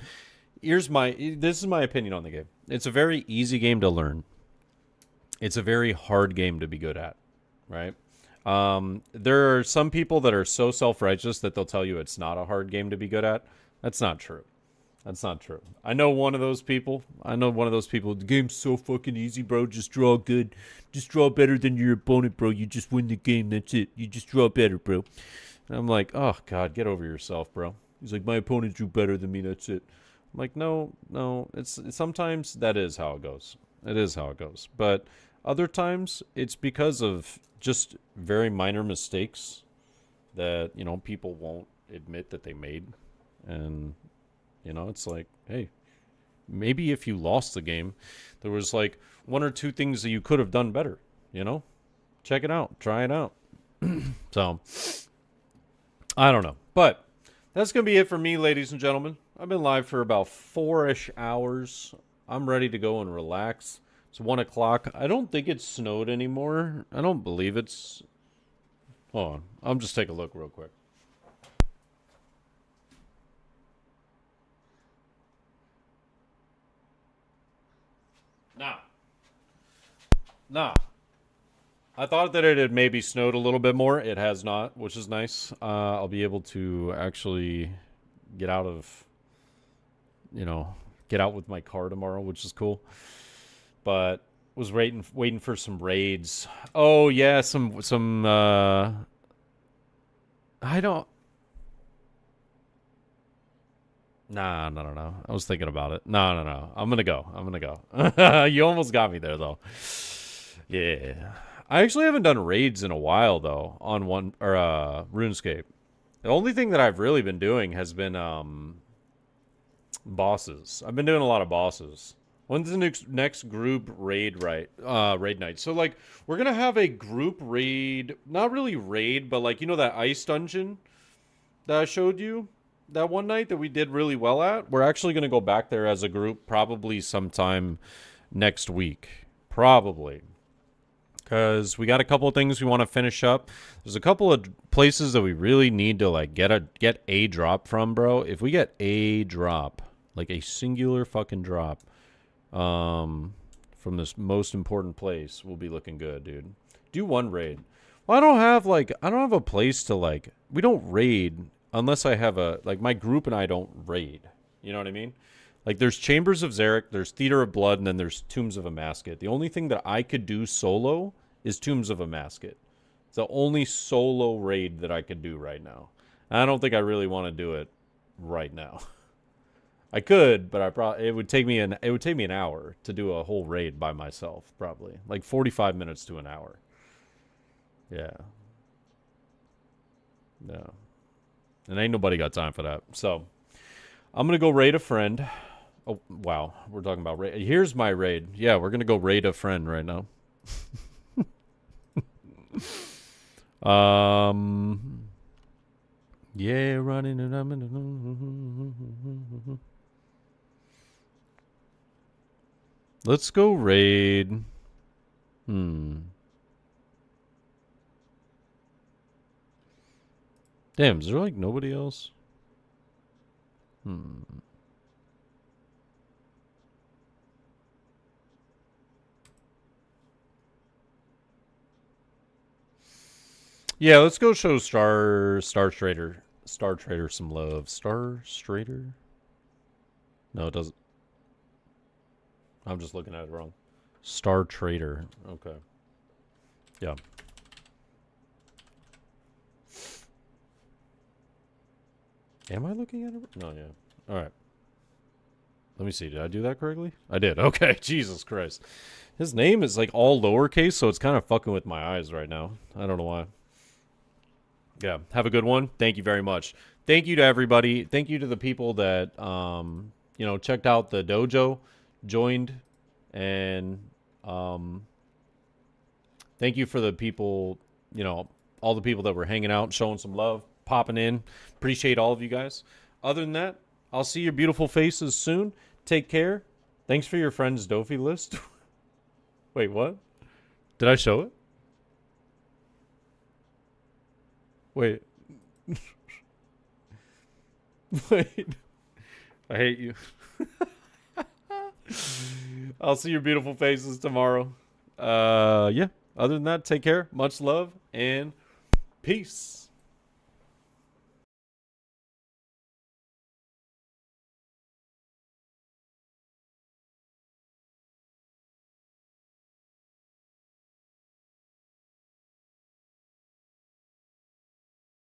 This is my opinion on the game. It's a very easy game to learn. It's a very hard game to be good at, right? There are some people that are so self-righteous that they'll tell you it's not a hard game to be good at. That's not true. That's not true. I know one of those people. The game's so fucking easy, bro. Just draw good. Just draw better than your opponent, bro. You just win the game. That's it. You just draw better, bro. And I'm like, oh, God, get over yourself, bro. He's like, my opponent drew better than me. That's it. I'm like, no. It's sometimes that is how it goes. It is how it goes. But other times, it's because of just very minor mistakes that, people won't admit that they made. And it's like, hey, maybe if you lost the game, there was like 1 or 2 things that you could have done better, Check it out. Try it out. So, I don't know. But that's going to be it for me, ladies and gentlemen. I've been live for about 4-ish hours. I'm ready to go and relax. It's 1 o'clock. I don't think it's snowed anymore. I don't believe it's... Hold on. I'll just take a look real quick. Nah. I thought that it had maybe snowed a little bit more. It has not, which is nice. I'll be able to actually get out with my car tomorrow, which is cool. But was waiting for some raids. Oh yeah, some I don't. Nah, no. I was thinking about it. No. I'm gonna go. You almost got me there, though. Yeah. I actually haven't done raids in a while, though, on RuneScape. The only thing that I've really been doing has been bosses. I've been doing a lot of bosses. When's the next group raid raid night? So like we're gonna have a group raid, not really raid, but like you know that ice dungeon that I showed you that one night that we did really well at? We're actually gonna go back there as a group probably sometime next week. Probably. Because we got a couple of things we want to finish up. There's a couple of places that we really need to like get a drop from, bro. If we get a drop, like a singular fucking drop, from this most important place, we'll be looking good, dude. Do one raid. Well, I don't have a place to like. We don't raid unless I have my group and I don't raid. You know what I mean? Like, there's Chambers of Zarek, there's Theater of Blood, and then there's Tombs of a Masket. The only thing that I could do solo is Tombs of a Masket. It's the only solo raid that I could do right now. And I don't think I really want to do it right now. I could, but it would take me an hour to do a whole raid by myself, probably. Like 45 minutes to an hour. Yeah. No. And ain't nobody got time for that. So, I'm going to go raid a friend. Oh, wow. We're talking about raid. Here's my raid. Yeah, we're going to go raid a friend right now. Yeah, running and I'm Let's go raid. Damn, is there like nobody else? Yeah, let's go show Star Trader some love. Star Trader? No, it doesn't. I'm just looking at it wrong. Star Trader. Okay. Yeah. Am I looking at it? No, yeah. All right. Let me see. Did I do that correctly? I did. Okay. Jesus Christ. His name is like all lowercase, so it's kind of fucking with my eyes right now. I don't know why. Yeah. Have a good one. Thank you very much. Thank you to everybody. Thank you to the people that, checked out the dojo, joined, and thank you for the people, all the people that were hanging out, showing some love, popping in. Appreciate all of you guys. Other than that, I'll see your beautiful faces soon. Take care. Thanks for your friend's Dofi list. Wait, what? Did I show it? Wait. Wait. I hate you. I'll see your beautiful faces tomorrow. Yeah. Other than that, take care. Much love and peace.